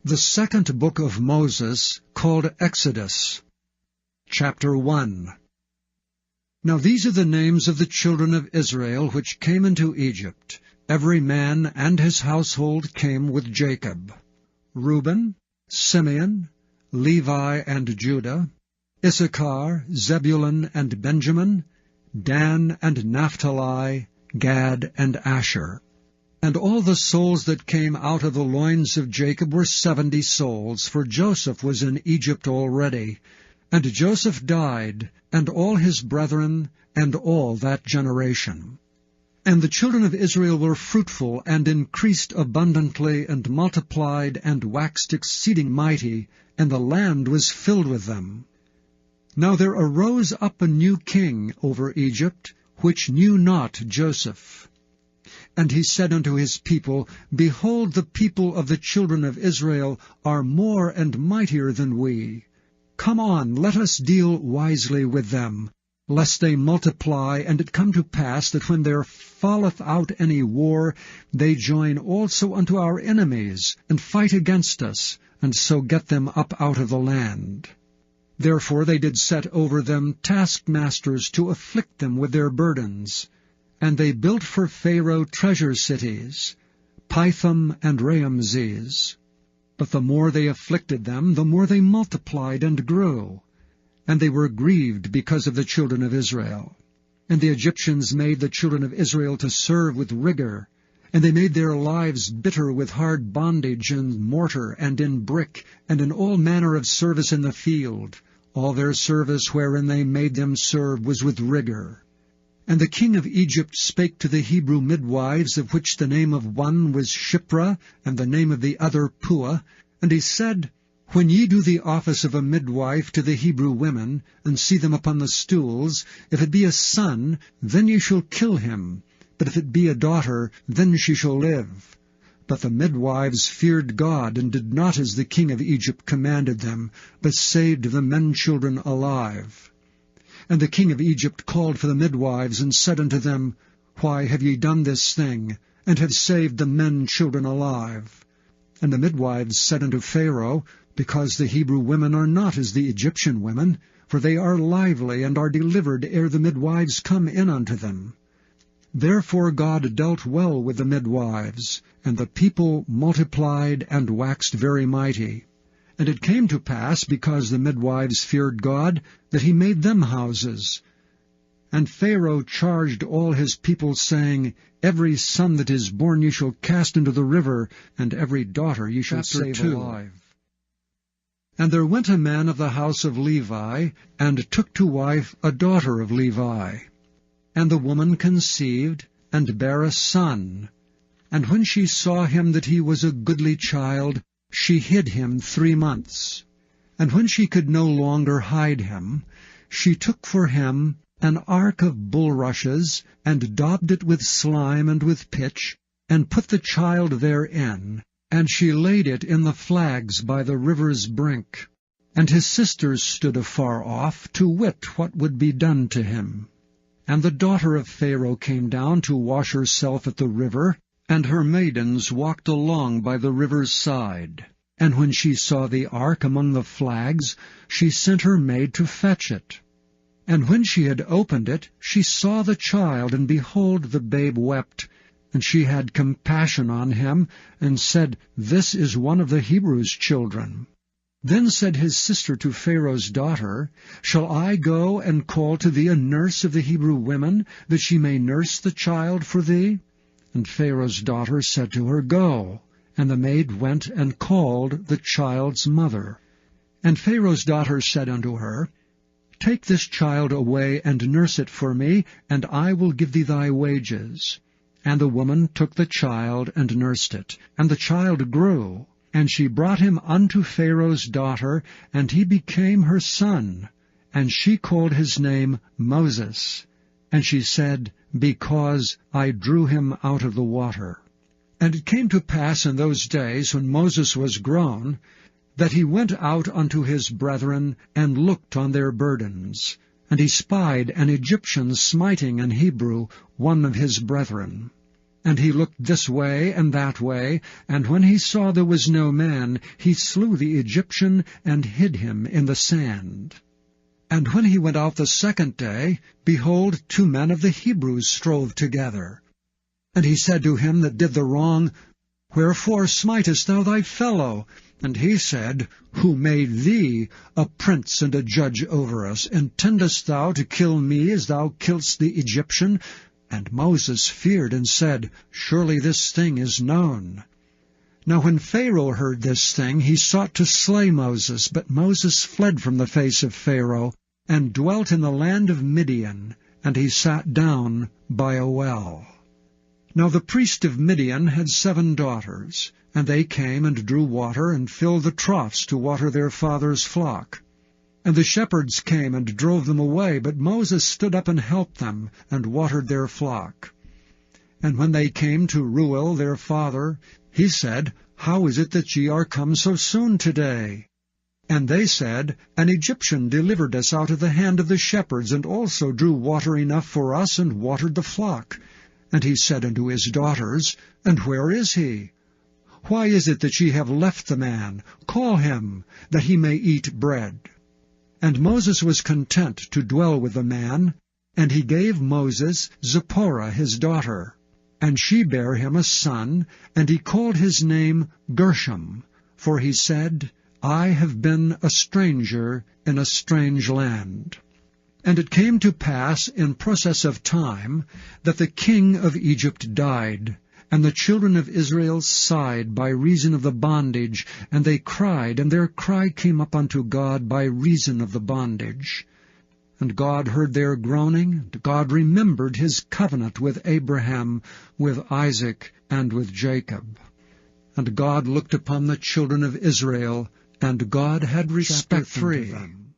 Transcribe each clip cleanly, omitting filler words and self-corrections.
The second book of Moses, called Exodus. Chapter 1. Now these are the names of the children of Israel which came into Egypt. Every man and his household came with Jacob: Reuben, Simeon, Levi and Judah, Issachar, Zebulun and Benjamin, Dan and Naphtali, Gad and Asher. And all the souls that came out of the loins of Jacob were 70 souls, for Joseph was in Egypt already. And Joseph died, and all his brethren, and all that generation. And the children of Israel were fruitful, and increased abundantly, and multiplied, and waxed exceeding mighty, and the land was filled with them. Now there arose up a new king over Egypt, which knew not Joseph. And he said unto his people, Behold, the people of the children of Israel are more and mightier than we. Come on, let us deal wisely with them, lest they multiply, and it come to pass that when there falleth out any war, they join also unto our enemies, and fight against us, and so get them up out of the land. Therefore they did set over them taskmasters to afflict them with their burdens. And they built for Pharaoh treasure cities, Pithom and Raamses. But the more they afflicted them, the more they multiplied and grew. And they were grieved because of the children of Israel. And the Egyptians made the children of Israel to serve with rigor. And they made their lives bitter with hard bondage in mortar and in brick, and in all manner of service in the field. All their service wherein they made them serve was with rigor. And the king of Egypt spake to the Hebrew midwives, of which the name of one was Shiphrah, and the name of the other Puah. And he said, When ye do the office of a midwife to the Hebrew women, and see them upon the stools, if it be a son, then ye shall kill him. But if it be a daughter, then she shall live. But the midwives feared God, and did not as the king of Egypt commanded them, but saved the men-children alive. And the king of Egypt called for the midwives, and said unto them, Why have ye done this thing, and have saved the men-children alive? And the midwives said unto Pharaoh, Because the Hebrew women are not as the Egyptian women, for they are lively, and are delivered ere the midwives come in unto them. Therefore God dealt well with the midwives, and the people multiplied and waxed very mighty. And it came to pass, because the midwives feared God, that he made them houses. And Pharaoh charged all his people, saying, Every son that is born ye shall cast into the river, and every daughter ye shall save alive. And there went a man of the house of Levi, and took to wife a daughter of Levi. And the woman conceived, and bare a son. And when she saw him that he was a goodly child, she hid him 3 months. And when she could no longer hide him, she took for him an ark of bulrushes, and daubed it with slime and with pitch, and put the child therein, and she laid it in the flags by the river's brink. And his sisters stood afar off, to wit what would be done to him. And the daughter of Pharaoh came down to wash herself at the river, and her maidens walked along by the river's side. And when she saw the ark among the flags, she sent her maid to fetch it. And when she had opened it, she saw the child, and behold, the babe wept. And she had compassion on him, and said, This is one of the Hebrews' children. Then said his sister to Pharaoh's daughter, Shall I go and call to thee a nurse of the Hebrew women, that she may nurse the child for thee? And Pharaoh's daughter said to her, Go. And the maid went and called the child's mother. And Pharaoh's daughter said unto her, Take this child away, and nurse it for me, and I will give thee thy wages. And the woman took the child, and nursed it. And the child grew. And she brought him unto Pharaoh's daughter, and he became her son. And she called his name Moses. And she said, Because I drew him out of the water. And it came to pass in those days, when Moses was grown, that he went out unto his brethren, and looked on their burdens. And he spied an Egyptian smiting an Hebrew, one of his brethren. And he looked this way and that way, and when he saw there was no man, he slew the Egyptian and hid him in the sand. And when he went out the second day, behold, 2 men of the Hebrews strove together. And he said to him that did the wrong, Wherefore smitest thou thy fellow? And he said, Who made thee a prince and a judge over us? Intendest thou to kill me as thou killedst the Egyptian? And Moses feared and said, Surely this thing is known. Now when Pharaoh heard this thing, he sought to slay Moses, but Moses fled from the face of Pharaoh, and dwelt in the land of Midian, and he sat down by a well. Now the priest of Midian had 7 daughters, and they came and drew water, and filled the troughs to water their father's flock. And the shepherds came and drove them away, but Moses stood up and helped them, and watered their flock. And when they came to Reuel their father, he said, How is it that ye are come so soon today? And they said, An Egyptian delivered us out of the hand of the shepherds, and also drew water enough for us, and watered the flock. And he said unto his daughters, And where is he? Why is it that ye have left the man? Call him, that he may eat bread. And Moses was content to dwell with the man, and he gave Moses Zipporah his daughter. And she bare him a son, and he called his name Gershom, for he said, I have been a stranger in a strange land. And it came to pass in process of time that the king of Egypt died, and the children of Israel sighed by reason of the bondage, and they cried, and their cry came up unto God by reason of the bondage. And God heard their groaning, and God remembered his covenant with Abraham, with Isaac, and with Jacob. And God looked upon the children of Israel, and God had respect unto them.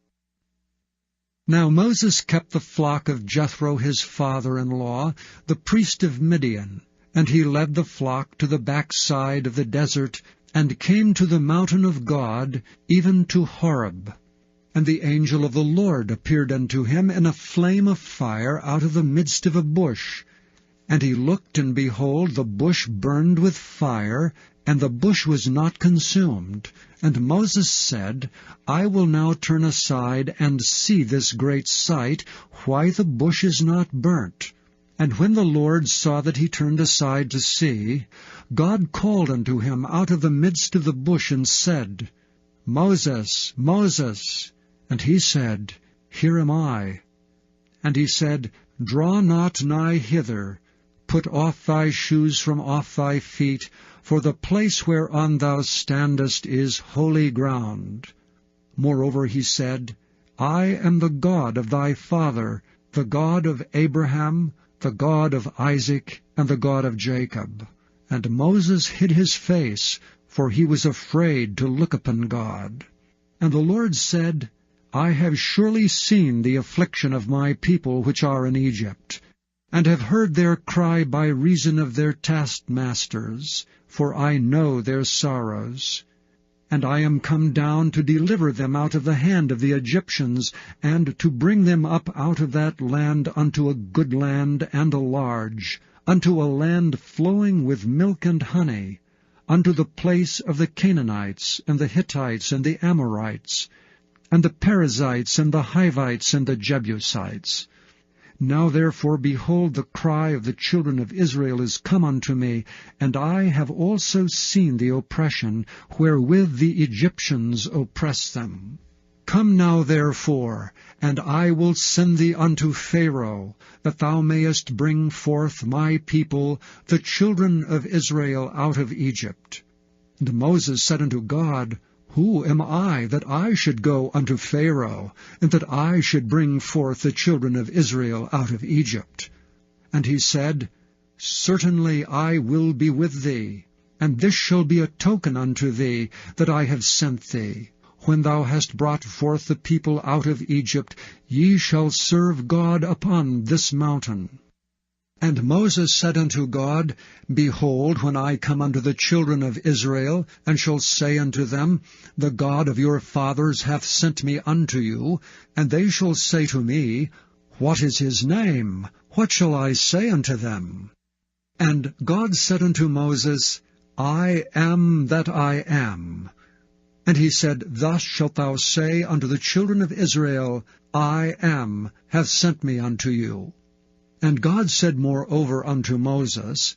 Now Moses kept the flock of Jethro his father-in-law, the priest of Midian, and he led the flock to the backside of the desert, and came to the mountain of God, even to Horeb. And the angel of the Lord appeared unto him in a flame of fire out of the midst of a bush. And he looked, and behold, the bush burned with fire, and the bush was not consumed. And Moses said, I will now turn aside and see this great sight, why the bush is not burnt. And when the Lord saw that he turned aside to see, God called unto him out of the midst of the bush, and said, Moses, Moses. And he said, Here am I. And he said, Draw not nigh hither, put off thy shoes from off thy feet, for the place whereon thou standest is holy ground. Moreover he said, I am the God of thy father, the God of Abraham, the God of Isaac, and the God of Jacob. And Moses hid his face, for he was afraid to look upon God. And the Lord said, I have surely seen the affliction of my people which are in Egypt, and have heard their cry by reason of their taskmasters, for I know their sorrows. And I am come down to deliver them out of the hand of the Egyptians, and to bring them up out of that land unto a good land and a large, unto a land flowing with milk and honey, unto the place of the Canaanites, and the Hittites, and the Amorites, and the Perizzites, and the Hivites, and the Jebusites. Now therefore, behold, the cry of the children of Israel is come unto me, and I have also seen the oppression wherewith the Egyptians oppress them. Come now therefore, and I will send thee unto Pharaoh, that thou mayest bring forth my people, the children of Israel, out of Egypt. And Moses said unto God, Who am I, that I should go unto Pharaoh, and that I should bring forth the children of Israel out of Egypt? And he said, Certainly I will be with thee, and this shall be a token unto thee, that I have sent thee. When thou hast brought forth the people out of Egypt, ye shall serve God upon this mountain. And Moses said unto God, Behold, when I come unto the children of Israel, and shall say unto them, The God of your fathers hath sent me unto you, and they shall say to me, What is his name? What shall I say unto them? And God said unto Moses, I am that I am. And he said, Thus shalt thou say unto the children of Israel, I am, hath sent me unto you. And God said moreover unto Moses,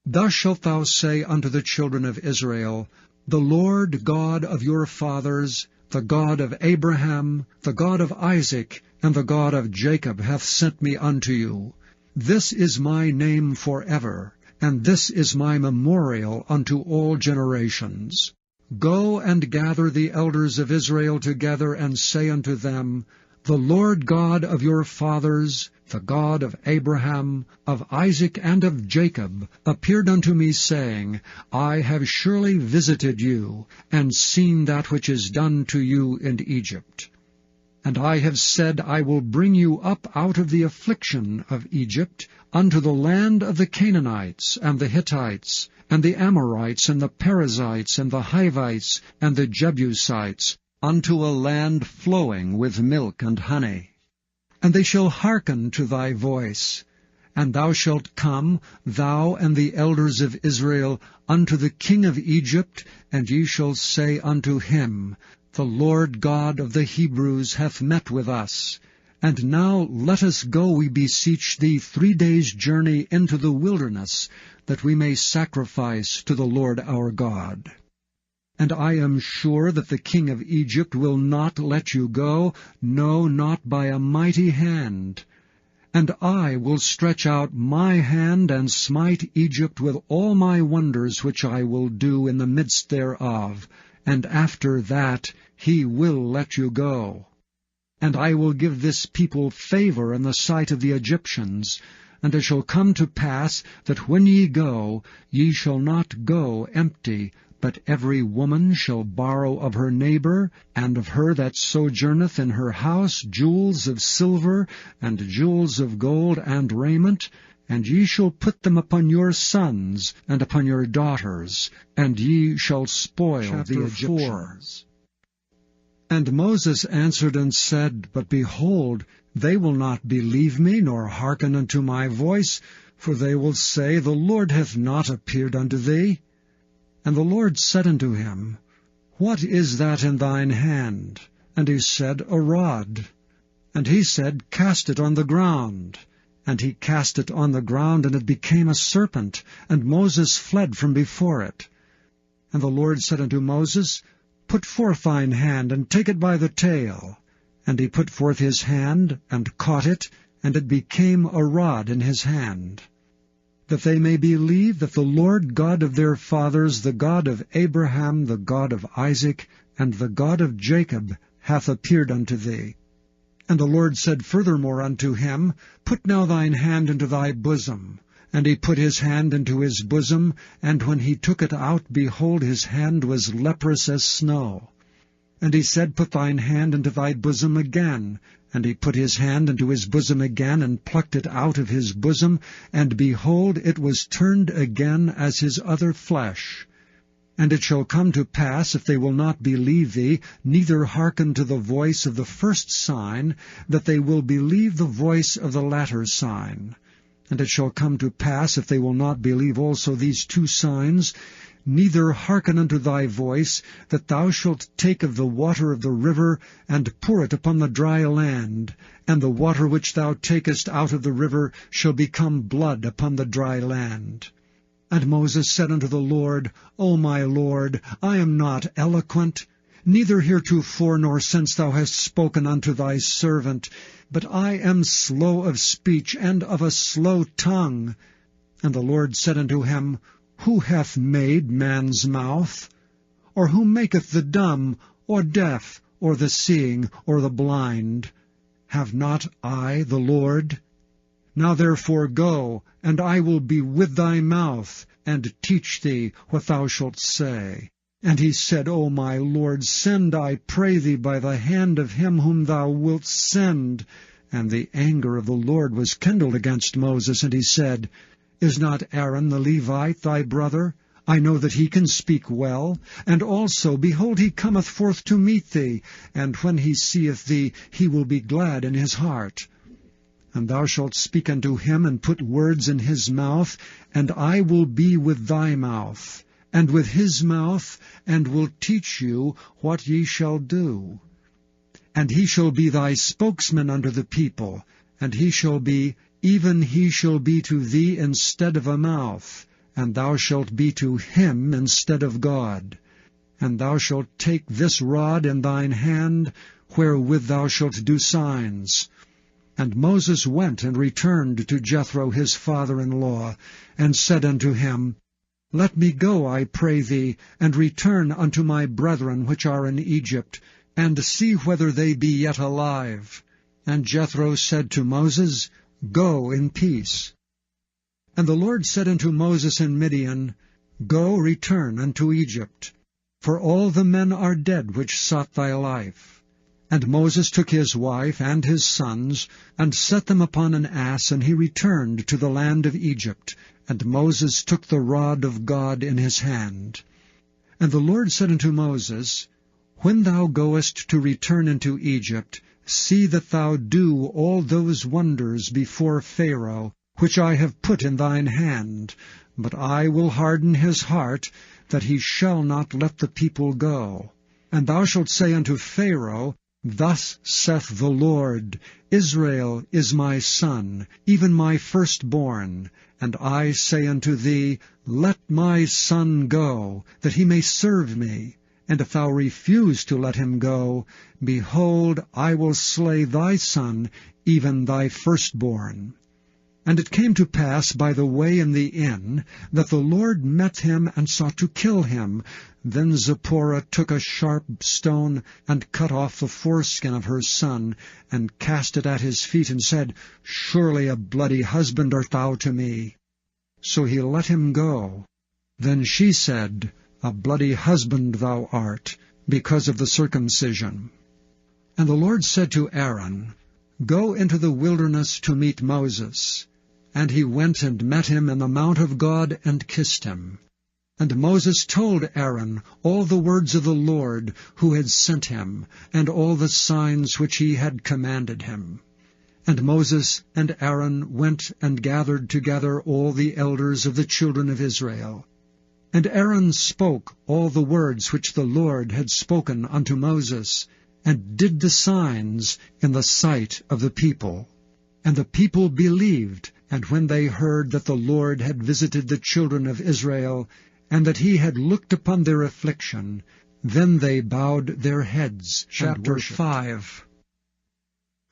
Thus shalt thou say unto the children of Israel, The Lord God of your fathers, the God of Abraham, the God of Isaac, and the God of Jacob hath sent me unto you. This is my name forever, and this is my memorial unto all generations. Go and gather the elders of Israel together, and say unto them, The Lord God of your fathers, the God of Abraham, of Isaac, and of Jacob, appeared unto me, saying, I have surely visited you, and seen that which is done to you in Egypt. And I have said, I will bring you up out of the affliction of Egypt, unto the land of the Canaanites, and the Hittites, and the Amorites, and the Perizzites, and the Hivites, and the Jebusites, unto a land flowing with milk and honey. And they shall hearken to thy voice. And thou shalt come, thou and the elders of Israel, unto the king of Egypt, and ye shall say unto him, The Lord God of the Hebrews hath met with us. And now let us go, we beseech thee, 3 days' journey into the wilderness, that we may sacrifice to the Lord our God. And I am sure that the king of Egypt will not let you go, no, not by a mighty hand. And I will stretch out my hand, and smite Egypt with all my wonders which I will do in the midst thereof, and after that he will let you go. And I will give this people favor in the sight of the Egyptians. And it shall come to pass that when ye go, ye shall not go empty, but every woman shall borrow of her neighbor, and of her that sojourneth in her house, jewels of silver, and jewels of gold, and raiment, and ye shall put them upon your sons, and upon your daughters, and ye shall spoil the Egyptians. And Moses answered and said, But behold, they will not believe me, nor hearken unto my voice, for they will say, The Lord hath not appeared unto thee. And the Lord said unto him, What is that in thine hand? And he said, A rod. And he said, Cast it on the ground. And he cast it on the ground, and it became a serpent, and Moses fled from before it. And the Lord said unto Moses, Put forth thine hand, and take it by the tail. And he put forth his hand, and caught it, and it became a rod in his hand. That they may believe that the Lord God of their fathers, the God of Abraham, the God of Isaac, and the God of Jacob, hath appeared unto thee. And the Lord said furthermore unto him, Put now thine hand into thy bosom. And he put his hand into his bosom, and when he took it out, behold, his hand was leprous as snow. And he said, Put thine hand into thy bosom again. And he put his hand into his bosom again, and plucked it out of his bosom, and behold, it was turned again as his other flesh. And it shall come to pass, if they will not believe thee, neither hearken to the voice of the first sign, that they will believe the voice of the latter sign. And it shall come to pass, if they will not believe also these 2 signs, neither hearken unto thy voice, that thou shalt take of the water of the river, and pour it upon the dry land, and the water which thou takest out of the river shall become blood upon the dry land. And Moses said unto the Lord, O my Lord, I am not eloquent, neither heretofore nor since thou hast spoken unto thy servant, but I am slow of speech, and of a slow tongue. And the Lord said unto him, Who hath made man's mouth? Or who maketh the dumb, or deaf, or the seeing, or the blind? Have not I the Lord? Now therefore go, and I will be with thy mouth, and teach thee what thou shalt say. And he said, O my Lord, send, I pray thee, by the hand of him whom thou wilt send. And the anger of the Lord was kindled against Moses, and he said, Is not Aaron the Levite thy brother? I know that he can speak well. And also, behold, he cometh forth to meet thee, and when he seeth thee, he will be glad in his heart. And thou shalt speak unto him, and put words in his mouth, and I will be with thy mouth, and with his mouth, and will teach you what ye shall do. And he shall be thy spokesman unto the people, and he shall be to thee instead of a mouth, and thou shalt be to him instead of God. And thou shalt take this rod in thine hand, wherewith thou shalt do signs. And Moses went and returned to Jethro his father-in-law, and said unto him, Let me go, I pray thee, and return unto my brethren which are in Egypt, and see whether they be yet alive. And Jethro said to Moses, Go in peace. And the Lord said unto Moses in Midian, Go, return unto Egypt, for all the men are dead which sought thy life. And Moses took his wife and his sons, and set them upon an ass, and he returned to the land of Egypt. And Moses took the rod of God in his hand. And the Lord said unto Moses, When thou goest to return into Egypt, see that thou do all those wonders before Pharaoh, which I have put in thine hand. But I will harden his heart, that he shall not let the people go. And thou shalt say unto Pharaoh, Thus saith the Lord, Israel is my son, even my firstborn. And I say unto thee, Let my son go, that he may serve me. And if thou refuse to let him go, behold, I will slay thy son, even thy firstborn. And it came to pass by the way in the inn, that the Lord met him and sought to kill him. Then Zipporah took a sharp stone, and cut off the foreskin of her son, and cast it at his feet, and said, Surely a bloody husband art thou to me. So he let him go. Then she said, A bloody husband thou art, because of the circumcision. And the Lord said to Aaron, Go into the wilderness to meet Moses. And he went and met him in the mount of God, and kissed him. And Moses told Aaron all the words of the Lord, who had sent him, and all the signs which he had commanded him. And Moses and Aaron went and gathered together all the elders of the children of Israel. And Aaron spoke all the words which the Lord had spoken unto Moses, and did the signs in the sight of the people. And the people believed, and when they heard that the Lord had visited the children of Israel, and that he had looked upon their affliction, then they bowed their heads. Chapter 5.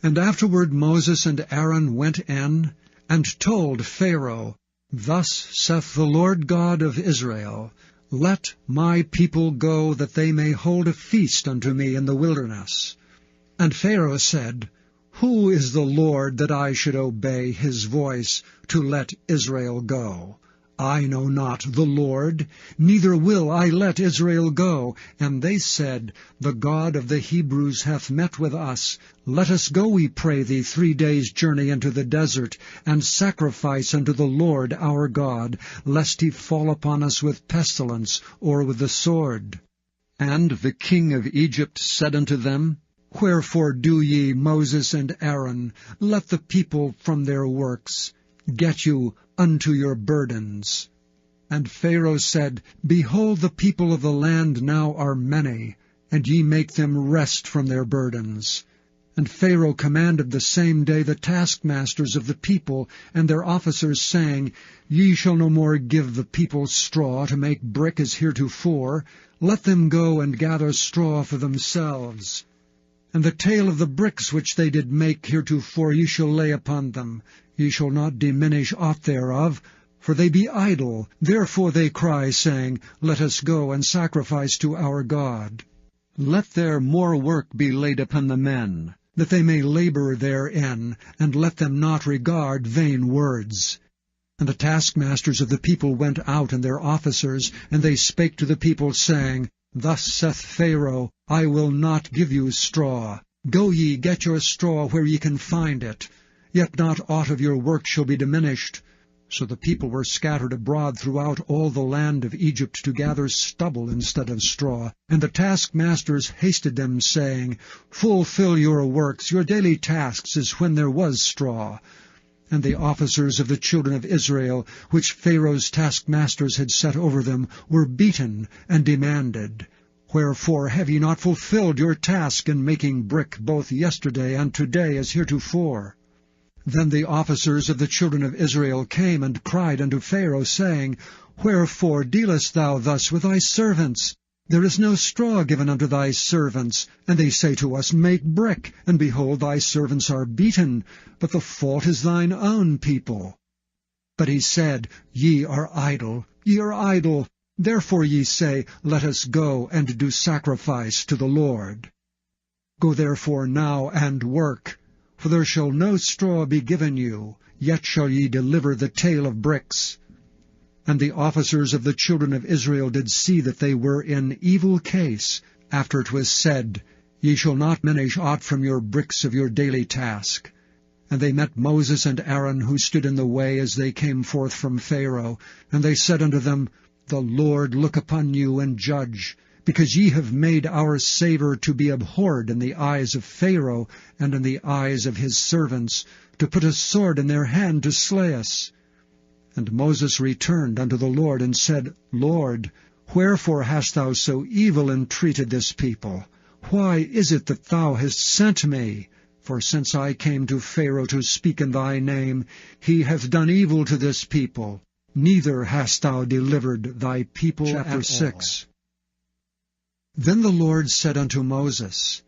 And afterward Moses and Aaron went in, and told Pharaoh, Thus saith the Lord God of Israel, Let my people go, that they may hold a feast unto me in the wilderness. And Pharaoh said, Who is the Lord, that I should obey his voice, to let Israel go? I know not the Lord, neither will I let Israel go. And they said, The God of the Hebrews hath met with us. Let us go, we pray thee, 3 days' journey into the desert, and sacrifice unto the Lord our God, lest he fall upon us with pestilence, or with the sword. And the king of Egypt said unto them, Wherefore do ye, Moses and Aaron, let the people from their works? Get you unto your burdens. And Pharaoh said, Behold, the people of the land now are many, and ye make them rest from their burdens. And Pharaoh commanded the same day the taskmasters of the people and their officers, saying, Ye shall no more give the people straw to make brick as heretofore. Let them go and gather straw for themselves. And the tale of the bricks which they did make heretofore ye shall lay upon them. Ye shall not diminish aught thereof, for they be idle. Therefore they cry, saying, Let us go and sacrifice to our God. Let there more work be laid upon the men, that they may labor therein, and let them not regard vain words. And the taskmasters of the people went out, and their officers, and they spake to the people, saying, Thus saith Pharaoh, I will not give you straw. Go ye, get your straw where ye can find it. Yet not aught of your work shall be diminished. So the people were scattered abroad throughout all the land of Egypt to gather stubble instead of straw. And the taskmasters hasted them, saying, Fulfill your works, your daily tasks, as when there was straw. And the officers of the children of Israel, which Pharaoh's taskmasters had set over them, were beaten and demanded, Wherefore have ye not fulfilled your task in making brick both yesterday and today as heretofore? Then the officers of the children of Israel came and cried unto Pharaoh, saying, Wherefore dealest thou thus with thy servants? There is no straw given unto thy servants. And they say to us, Make brick, and behold, thy servants are beaten, but the fault is thine own people. But he said, Ye are idle, ye are idle. Therefore ye say, Let us go and do sacrifice to the Lord. Go therefore now and work, for there shall no straw be given you, yet shall ye deliver the tale of bricks. And the officers of the children of Israel did see that they were in evil case, after it was said, Ye shall not diminish aught from your bricks of your daily task. And they met Moses and Aaron, who stood in the way as they came forth from Pharaoh. And they said unto them, The Lord look upon you and judge, because ye have made our savour to be abhorred in the eyes of Pharaoh and in the eyes of his servants, to put a sword in their hand to slay us. And Moses returned unto the Lord, and said, Lord, wherefore hast thou so evil entreated this people? Why is it that thou hast sent me? For since I came to Pharaoh to speak in thy name, he hath done evil to this people, neither hast thou delivered thy people. Chapter 6. Then the Lord said unto Moses,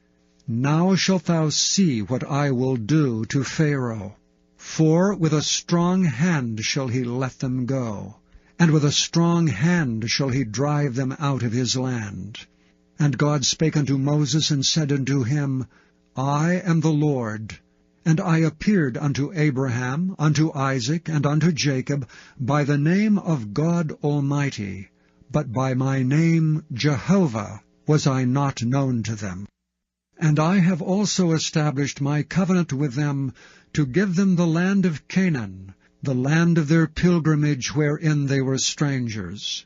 Now shalt thou see what I will do to Pharaoh. For with a strong hand shall he let them go, and with a strong hand shall he drive them out of his land. And God spake unto Moses, and said unto him, I am the Lord, and I appeared unto Abraham, unto Isaac, and unto Jacob, by the name of God Almighty, but by my name Jehovah was I not known to them. And I have also established my covenant with them, to give them the land of Canaan, the land of their pilgrimage wherein they were strangers.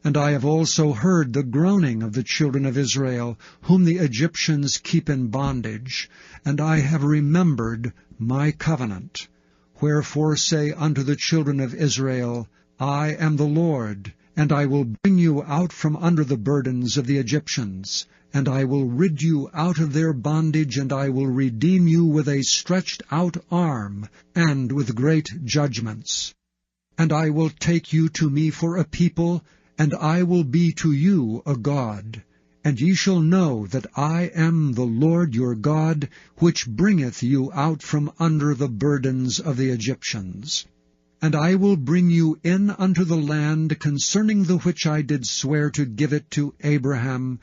And I have also heard the groaning of the children of Israel, whom the Egyptians keep in bondage, and I have remembered my covenant. Wherefore say unto the children of Israel, I am the Lord, and I will bring you out from under the burdens of the Egyptians, and I will rid you out of their bondage, and I will redeem you with a stretched out arm, and with great judgments. And I will take you to me for a people, and I will be to you a God. And ye shall know that I am the Lord your God, which bringeth you out from under the burdens of the Egyptians. And I will bring you in unto the land concerning the which I did swear to give it to Abraham,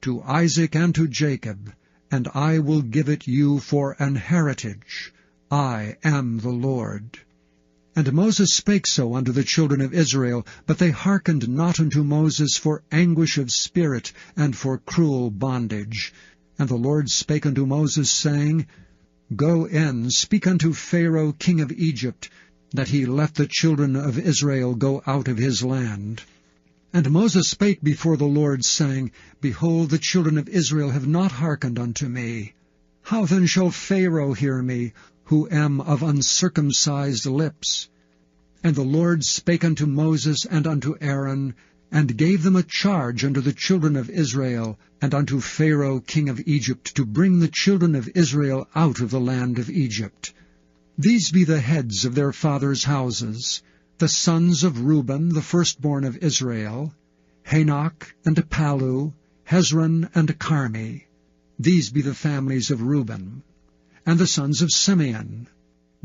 to Isaac, and to Jacob, and I will give it you for an heritage. I am the Lord. And Moses spake so unto the children of Israel, but they hearkened not unto Moses for anguish of spirit, and for cruel bondage. And the Lord spake unto Moses, saying, Go in, speak unto Pharaoh king of Egypt, that he let the children of Israel go out of his land. And Moses spake before the Lord, saying, Behold, the children of Israel have not hearkened unto me. How then shall Pharaoh hear me, who am of uncircumcised lips? And the Lord spake unto Moses and unto Aaron, and gave them a charge unto the children of Israel, and unto Pharaoh king of Egypt, to bring the children of Israel out of the land of Egypt. These be the heads of their fathers' houses, the sons of Reuben, the firstborn of Israel, Hanok, and Palu, Hezron, and Carmi. These be the families of Reuben. And the sons of Simeon,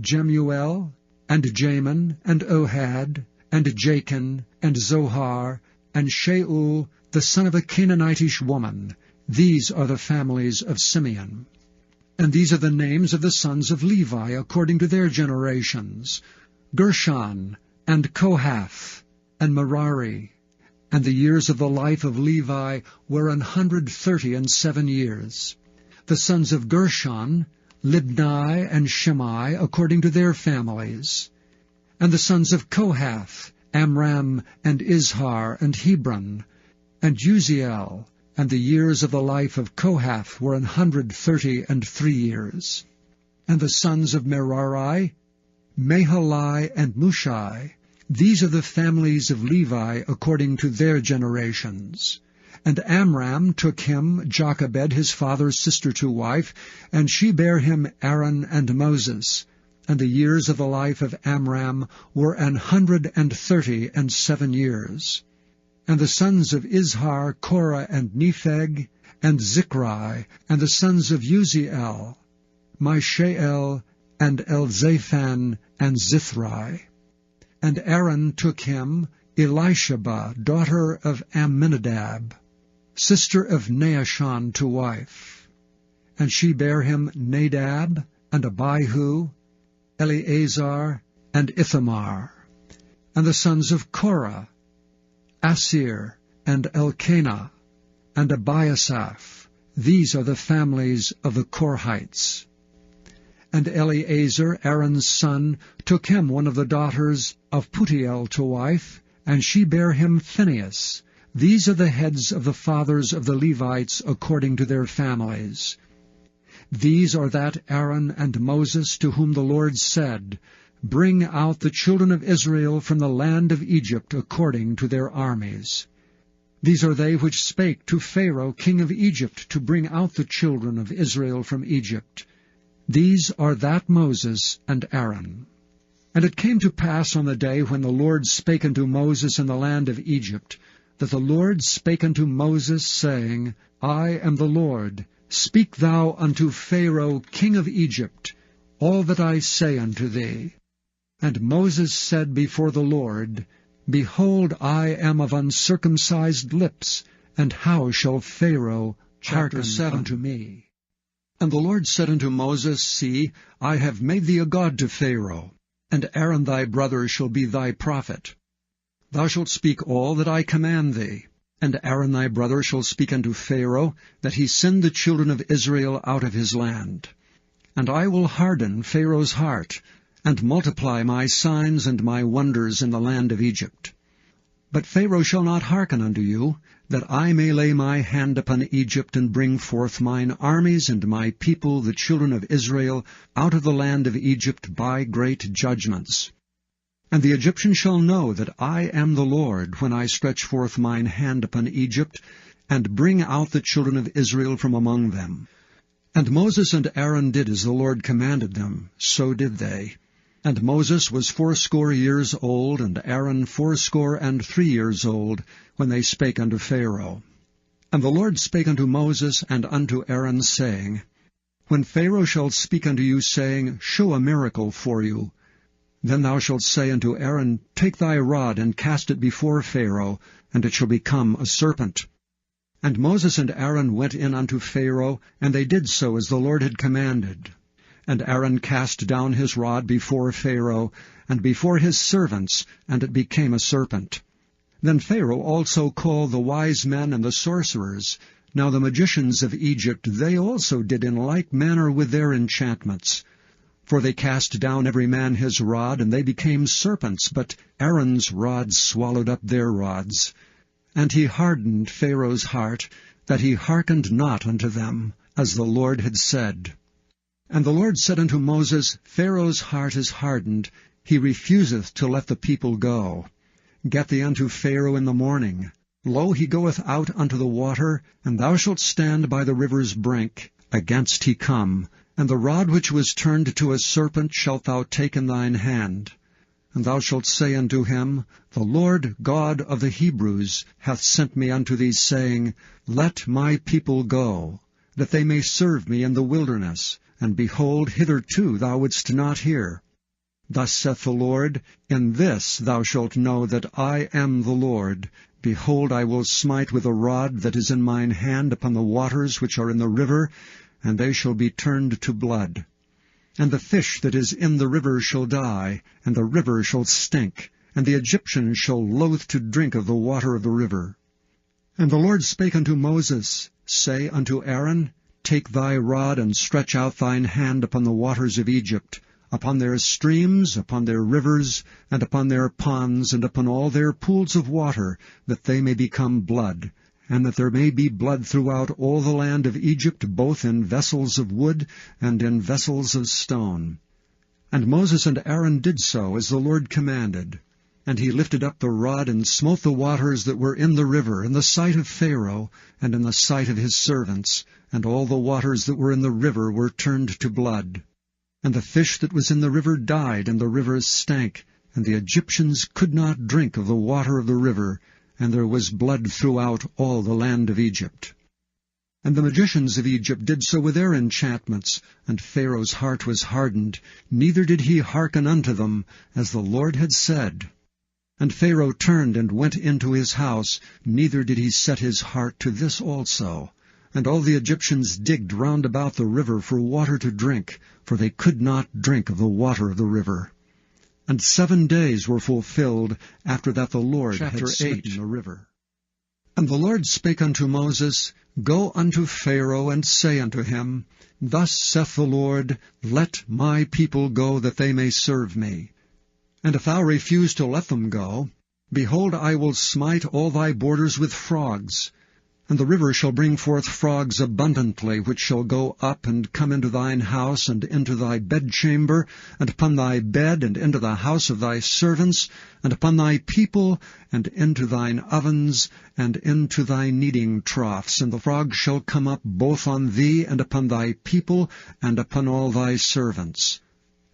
Jemuel, and Jamin, and Ohad, and Jachin, and Zohar, and Shaul, the son of a Canaanitish woman. These are the families of Simeon. And these are the names of the sons of Levi according to their generations, Gershon, and Kohath, and Merari. And the years of the life of Levi were 137 years. The sons of Gershon, Libni and Shimei, according to their families. And the sons of Kohath, Amram, and Izhar, and Hebron, and Uziel. And the years of the life of Kohath were 133 years. And the sons of Merari, Mahali, and Mushai. These are the families of Levi according to their generations. And Amram took him Jochebed his father's sister to wife, and she bare him Aaron and Moses. And the years of the life of Amram were 137 years. And the sons of Izhar, Korah, and Nepheg, and Zichri, and the sons of Uziel, Mishael, and Elzaphan, and Zithri. And Aaron took him Elisheba, daughter of Amminadab, sister of Naashon, to wife. And she bare him Nadab, and Abihu, Eleazar, and Ithamar. And the sons of Korah, Asir, and Elkanah, and Abiasaph. These are the families of the Korhites. And Eleazar, Aaron's son, took him one of the daughters of Putiel to wife, and she bare him Phinehas. These are the heads of the fathers of the Levites according to their families. These are that Aaron and Moses to whom the Lord said, Bring out the children of Israel from the land of Egypt according to their armies. These are they which spake to Pharaoh king of Egypt to bring out the children of Israel from Egypt. These are that Moses and Aaron. And it came to pass on the day when the Lord spake unto Moses in the land of Egypt, that the Lord spake unto Moses, saying, I am the Lord. Speak thou unto Pharaoh king of Egypt all that I say unto thee. And Moses said before the Lord, Behold, I am of uncircumcised lips, and how shall Pharaoh hearken unto me? And the Lord said unto Moses, See, I have made thee a god to Pharaoh, and Aaron thy brother shall be thy prophet. Thou shalt speak all that I command thee, and Aaron thy brother shall speak unto Pharaoh, that he send the children of Israel out of his land. And I will harden Pharaoh's heart, and multiply my signs and my wonders in the land of Egypt. But Pharaoh shall not hearken unto you, that I may lay my hand upon Egypt, and bring forth mine armies and my people, the children of Israel, out of the land of Egypt by great judgments. And the Egyptians shall know that I am the Lord, when I stretch forth mine hand upon Egypt, and bring out the children of Israel from among them. And Moses and Aaron did as the Lord commanded them, so did they. And Moses was 80 years old, and Aaron 83 years old, when they spake unto Pharaoh. And the Lord spake unto Moses and unto Aaron, saying, When Pharaoh shall speak unto you, saying, Show a miracle for you, then thou shalt say unto Aaron, Take thy rod, and cast it before Pharaoh, and it shall become a serpent. And Moses and Aaron went in unto Pharaoh, and they did so as the Lord had commanded. And Aaron cast down his rod before Pharaoh, and before his servants, and it became a serpent. Then Pharaoh also called the wise men and the sorcerers. Now the magicians of Egypt, they also did in like manner with their enchantments. For they cast down every man his rod, and they became serpents, but Aaron's rod swallowed up their rods. And he hardened Pharaoh's heart, that he hearkened not unto them, as the Lord had said. And the Lord said unto Moses, Pharaoh's heart is hardened, he refuseth to let the people go. Get thee unto Pharaoh in the morning. Lo, he goeth out unto the water, and thou shalt stand by the river's brink, against he come. And the rod which was turned to a serpent shalt thou take in thine hand. And thou shalt say unto him, The Lord God of the Hebrews hath sent me unto thee, saying, Let my people go, that they may serve me in the wilderness. And behold, hitherto thou wouldst not hear. Thus saith the Lord, In this thou shalt know that I am the Lord. Behold, I will smite with a rod that is in mine hand upon the waters which are in the river, and they shall be turned to blood. And the fish that is in the river shall die, and the river shall stink, and the Egyptians shall loathe to drink of the water of the river. And the Lord spake unto Moses, Say unto Aaron, Take thy rod, and stretch out thine hand upon the waters of Egypt, upon their streams, upon their rivers, and upon their ponds, and upon all their pools of water, that they may become blood, and that there may be blood throughout all the land of Egypt, both in vessels of wood and in vessels of stone. And Moses and Aaron did so, as the Lord commanded. And he lifted up the rod, and smote the waters that were in the river, in the sight of Pharaoh, and in the sight of his servants, and all the waters that were in the river were turned to blood. And the fish that was in the river died, and the river stank, and the Egyptians could not drink of the water of the river, and there was blood throughout all the land of Egypt. And the magicians of Egypt did so with their enchantments, and Pharaoh's heart was hardened, neither did he hearken unto them, as the Lord had said. And Pharaoh turned and went into his house, neither did he set his heart to this also. And all the Egyptians digged round about the river for water to drink, for they could not drink of the water of the river. And 7 days were fulfilled after that the Lord had smitten the river. And the Lord spake unto Moses, Go unto Pharaoh, and say unto him, Thus saith the Lord, Let my people go, that they may serve me. And if thou refuse to let them go, behold, I will smite all thy borders with frogs. And the river shall bring forth frogs abundantly, which shall go up and come into thine house, and into thy bedchamber, and upon thy bed, and into the house of thy servants, and upon thy people, and into thine ovens, and into thy kneading troughs. And the frogs shall come up both on thee, and upon thy people, and upon all thy servants.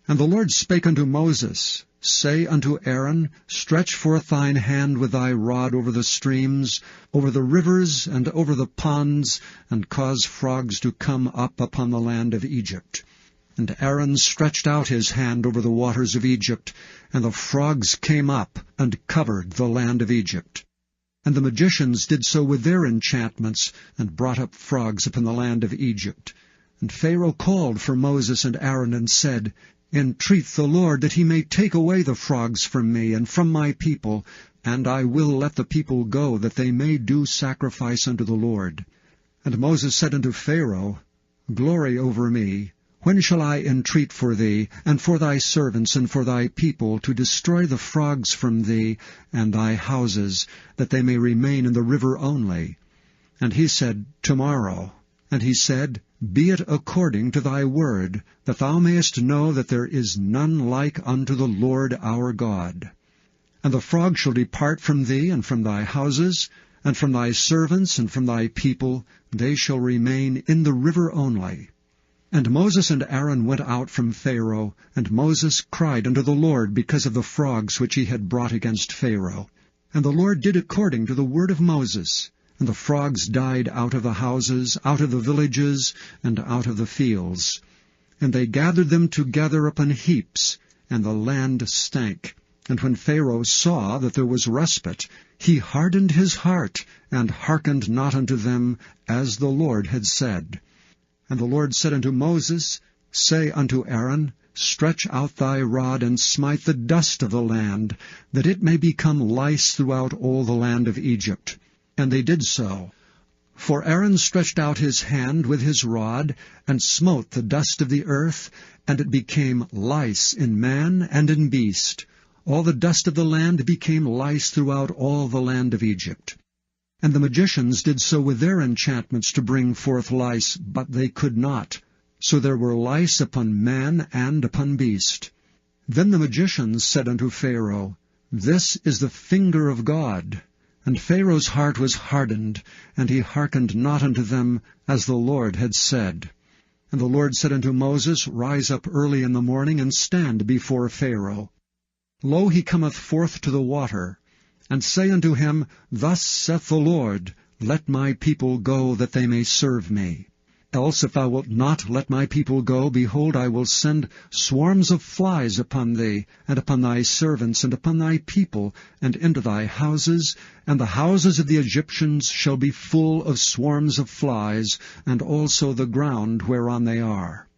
And the Lord spake unto Moses, Say unto Aaron, Stretch forth thine hand with thy rod over the streams, over the rivers, and over the ponds, and cause frogs to come up upon the land of Egypt. And Aaron stretched out his hand over the waters of Egypt, and the frogs came up, and covered the land of Egypt. And the magicians did so with their enchantments, and brought up frogs upon the land of Egypt. And Pharaoh called for Moses and Aaron, and said, Entreat the Lord that he may take away the frogs from me and from my people, and I will let the people go, that they may do sacrifice unto the Lord. And Moses said unto Pharaoh, Glory over me. When shall I entreat for thee, and for thy servants, and for thy people, to destroy the frogs from thee and thy houses, that they may remain in the river only? And he said, Tomorrow. And he said, Be it according to thy word, that thou mayest know that there is none like unto the Lord our God. And the frog shall depart from thee, and from thy houses, and from thy servants, and from thy people, they shall remain in the river only. And Moses and Aaron went out from Pharaoh, and Moses cried unto the Lord because of the frogs which he had brought against Pharaoh. And the Lord did according to the word of Moses. And the frogs died out of the houses, out of the villages, and out of the fields. And they gathered them together upon heaps, and the land stank. And when Pharaoh saw that there was respite, he hardened his heart, and hearkened not unto them, as the Lord had said. And the Lord said unto Moses, Say unto Aaron, Stretch out thy rod, and smite the dust of the land, that it may become lice throughout all the land of Egypt. And they did so. For Aaron stretched out his hand with his rod, and smote the dust of the earth, and it became lice in man and in beast. All the dust of the land became lice throughout all the land of Egypt. And the magicians did so with their enchantments to bring forth lice, but they could not. So there were lice upon man and upon beast. Then the magicians said unto Pharaoh, This is the finger of God. And Pharaoh's heart was hardened, and he hearkened not unto them, as the Lord had said. And the Lord said unto Moses, Rise up early in the morning, and stand before Pharaoh. Lo, he cometh forth to the water. And say unto him, Thus saith the Lord, Let my people go, that they may serve me. Else, if thou wilt not let my people go, behold, I will send swarms of flies upon thee, and upon thy servants, and upon thy people, and into thy houses, and the houses of the Egyptians shall be full of swarms of flies, and also the ground whereon they are.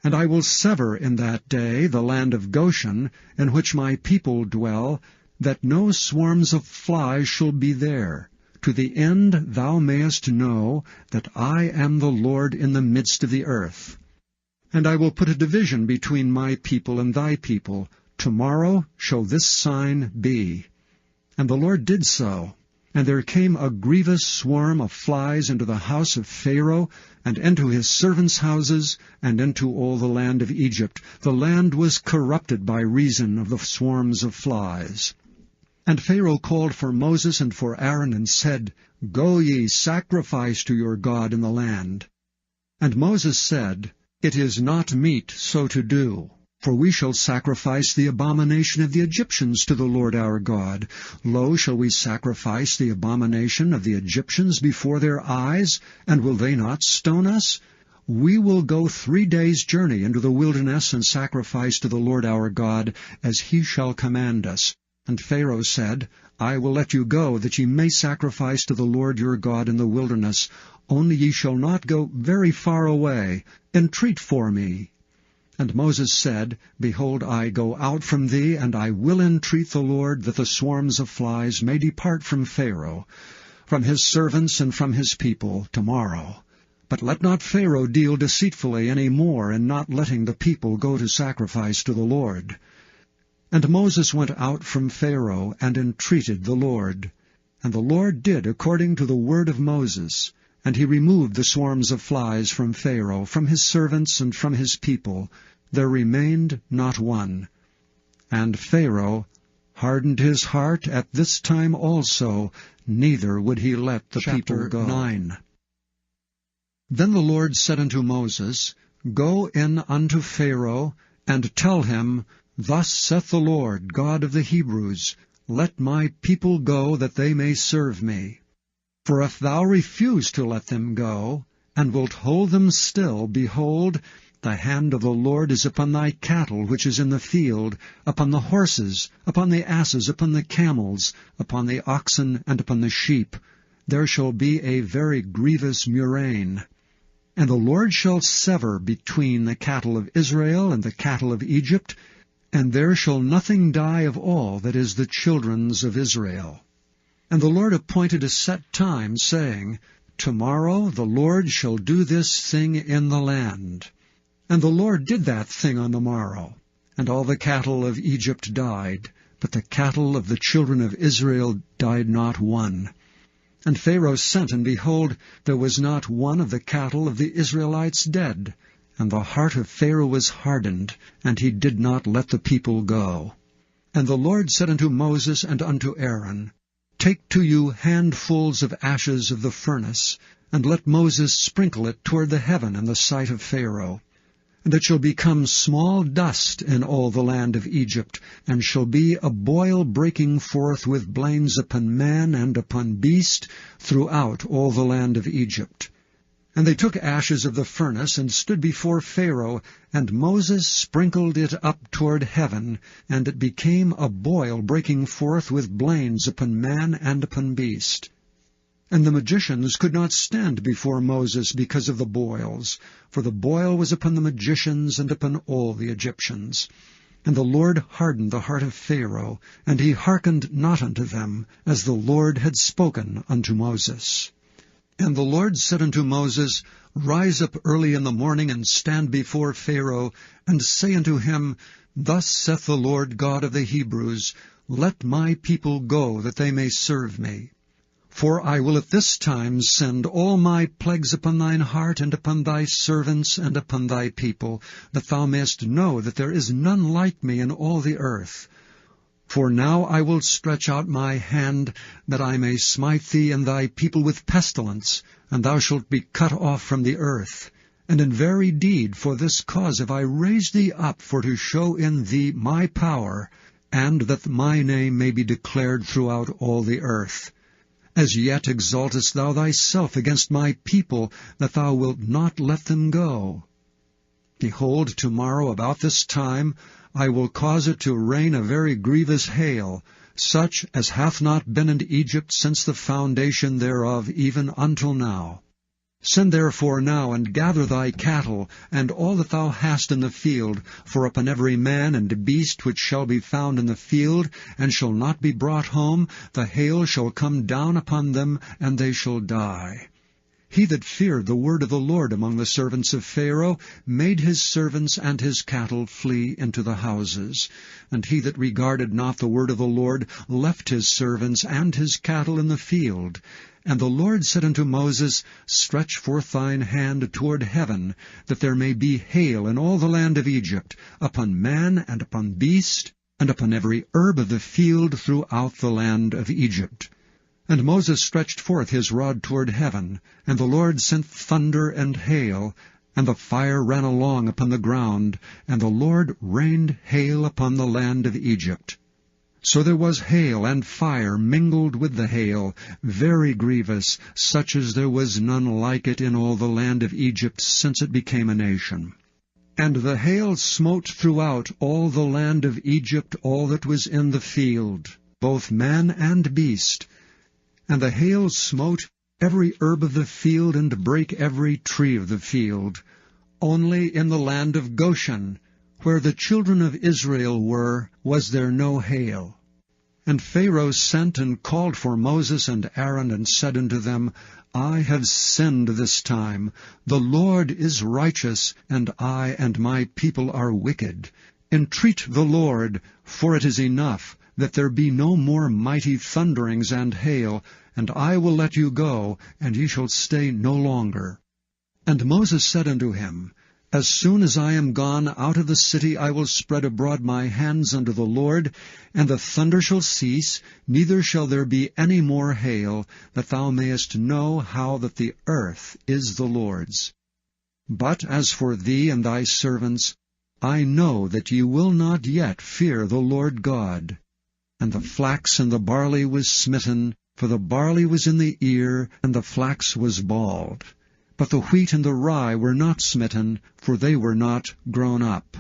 And I will sever in that day the land of Goshen, in which my people dwell, that no swarms of flies shall be there, to the end thou mayest know that I am the Lord in the midst of the earth. And I will put a division between my people and thy people. Tomorrow shall this sign be. And the Lord did so. And there came a grievous swarm of flies into the house of Pharaoh, and into his servants' houses, and into all the land of Egypt. The land was corrupted by reason of the swarms of flies. And Pharaoh called for Moses and for Aaron, and said, Go ye, sacrifice to your God in the land. And Moses said, It is not meet so to do. For we shall sacrifice the abomination of the Egyptians to the Lord our God. Lo, shall we sacrifice the abomination of the Egyptians before their eyes? And will they not stone us? We will go 3 days' journey into the wilderness, and sacrifice to the Lord our God, as he shall command us. And Pharaoh said, I will let you go, that ye may sacrifice to the Lord your God in the wilderness. Only ye shall not go very far away. Entreat for me. And Moses said, Behold, I go out from thee, and I will entreat the Lord, that the swarms of flies may depart from Pharaoh, from his servants and from his people, tomorrow. But let not Pharaoh deal deceitfully any more in not letting the people go to sacrifice to the Lord. And Moses went out from Pharaoh, and entreated the Lord. And the Lord did according to the word of Moses. And he removed the swarms of flies from Pharaoh, from his servants and from his people. There remained not one. And Pharaoh hardened his heart at this time also, neither would he let the people go. 9. Then the Lord said unto Moses, Go in unto Pharaoh, and tell him, Thus saith the Lord, God of the Hebrews, Let my people go, that they may serve me. For if thou refuse to let them go, and wilt hold them still, behold, the hand of the Lord is upon thy cattle which is in the field, upon the horses, upon the asses, upon the camels, upon the oxen, and upon the sheep. There shall be a very grievous murrain. And the Lord shall sever between the cattle of Israel and the cattle of Egypt, and there shall nothing die of all that is the children's of Israel. And the Lord appointed a set time, saying, Tomorrow the Lord shall do this thing in the land. And the Lord did that thing on the morrow. And all the cattle of Egypt died, but the cattle of the children of Israel died not one. And Pharaoh sent, and behold, there was not one of the cattle of the Israelites dead. And the heart of Pharaoh was hardened, and he did not let the people go. And the Lord said unto Moses and unto Aaron, Take to you handfuls of ashes of the furnace, and let Moses sprinkle it toward the heaven in the sight of Pharaoh. And it shall become small dust in all the land of Egypt, and shall be a boil breaking forth with blains upon man and upon beast throughout all the land of Egypt. And they took ashes of the furnace, and stood before Pharaoh, and Moses sprinkled it up toward heaven, and it became a boil breaking forth with blains upon man and upon beast. And the magicians could not stand before Moses because of the boils, for the boil was upon the magicians and upon all the Egyptians. And the Lord hardened the heart of Pharaoh, and he hearkened not unto them, as the Lord had spoken unto Moses. And the Lord said unto Moses, Rise up early in the morning, and stand before Pharaoh, and say unto him, Thus saith the Lord God of the Hebrews, Let my people go, that they may serve me. For I will at this time send all my plagues upon thine heart, and upon thy servants, and upon thy people, that thou mayest know that there is none like me in all the earth. For now I will stretch out my hand, that I may smite thee and thy people with pestilence, and thou shalt be cut off from the earth. And in very deed for this cause have I raised thee up, for to show in thee my power, and that my name may be declared throughout all the earth. As yet exaltest thou thyself against my people, that thou wilt not let them go. Behold, tomorrow about this time I will cause it to rain a very grievous hail, such as hath not been in Egypt since the foundation thereof even until now. Send therefore now, and gather thy cattle, and all that thou hast in the field, for upon every man and beast which shall be found in the field, and shall not be brought home, the hail shall come down upon them, and they shall die. He that feared the word of the Lord among the servants of Pharaoh made his servants and his cattle flee into the houses. And he that regarded not the word of the Lord left his servants and his cattle in the field. And the Lord said unto Moses, Stretch forth thine hand toward heaven, that there may be hail in all the land of Egypt, upon man and upon beast, and upon every herb of the field throughout the land of Egypt. And Moses stretched forth his rod toward heaven, and the Lord sent thunder and hail, and the fire ran along upon the ground, and the Lord rained hail upon the land of Egypt. So there was hail and fire mingled with the hail, very grievous, such as there was none like it in all the land of Egypt since it became a nation. And the hail smote throughout all the land of Egypt all that was in the field, both man and beast. And the hail smote every herb of the field, and brake every tree of the field. Only in the land of Goshen, where the children of Israel were, was there no hail. And Pharaoh sent and called for Moses and Aaron, and said unto them, I have sinned this time. The Lord is righteous, and I and my people are wicked. Entreat the Lord, for it is enough, that there be no more mighty thunderings and hail, and I will let you go, and ye shall stay no longer. And Moses said unto him, As soon as I am gone out of the city, I will spread abroad my hands unto the Lord, and the thunder shall cease, neither shall there be any more hail, that thou mayest know how that the earth is the Lord's. But as for thee and thy servants, I know that ye will not yet fear the Lord God. And the flax and the barley was smitten, for the barley was in the ear, and the flax was bald. But the wheat and the rye were not smitten, for they were not grown up.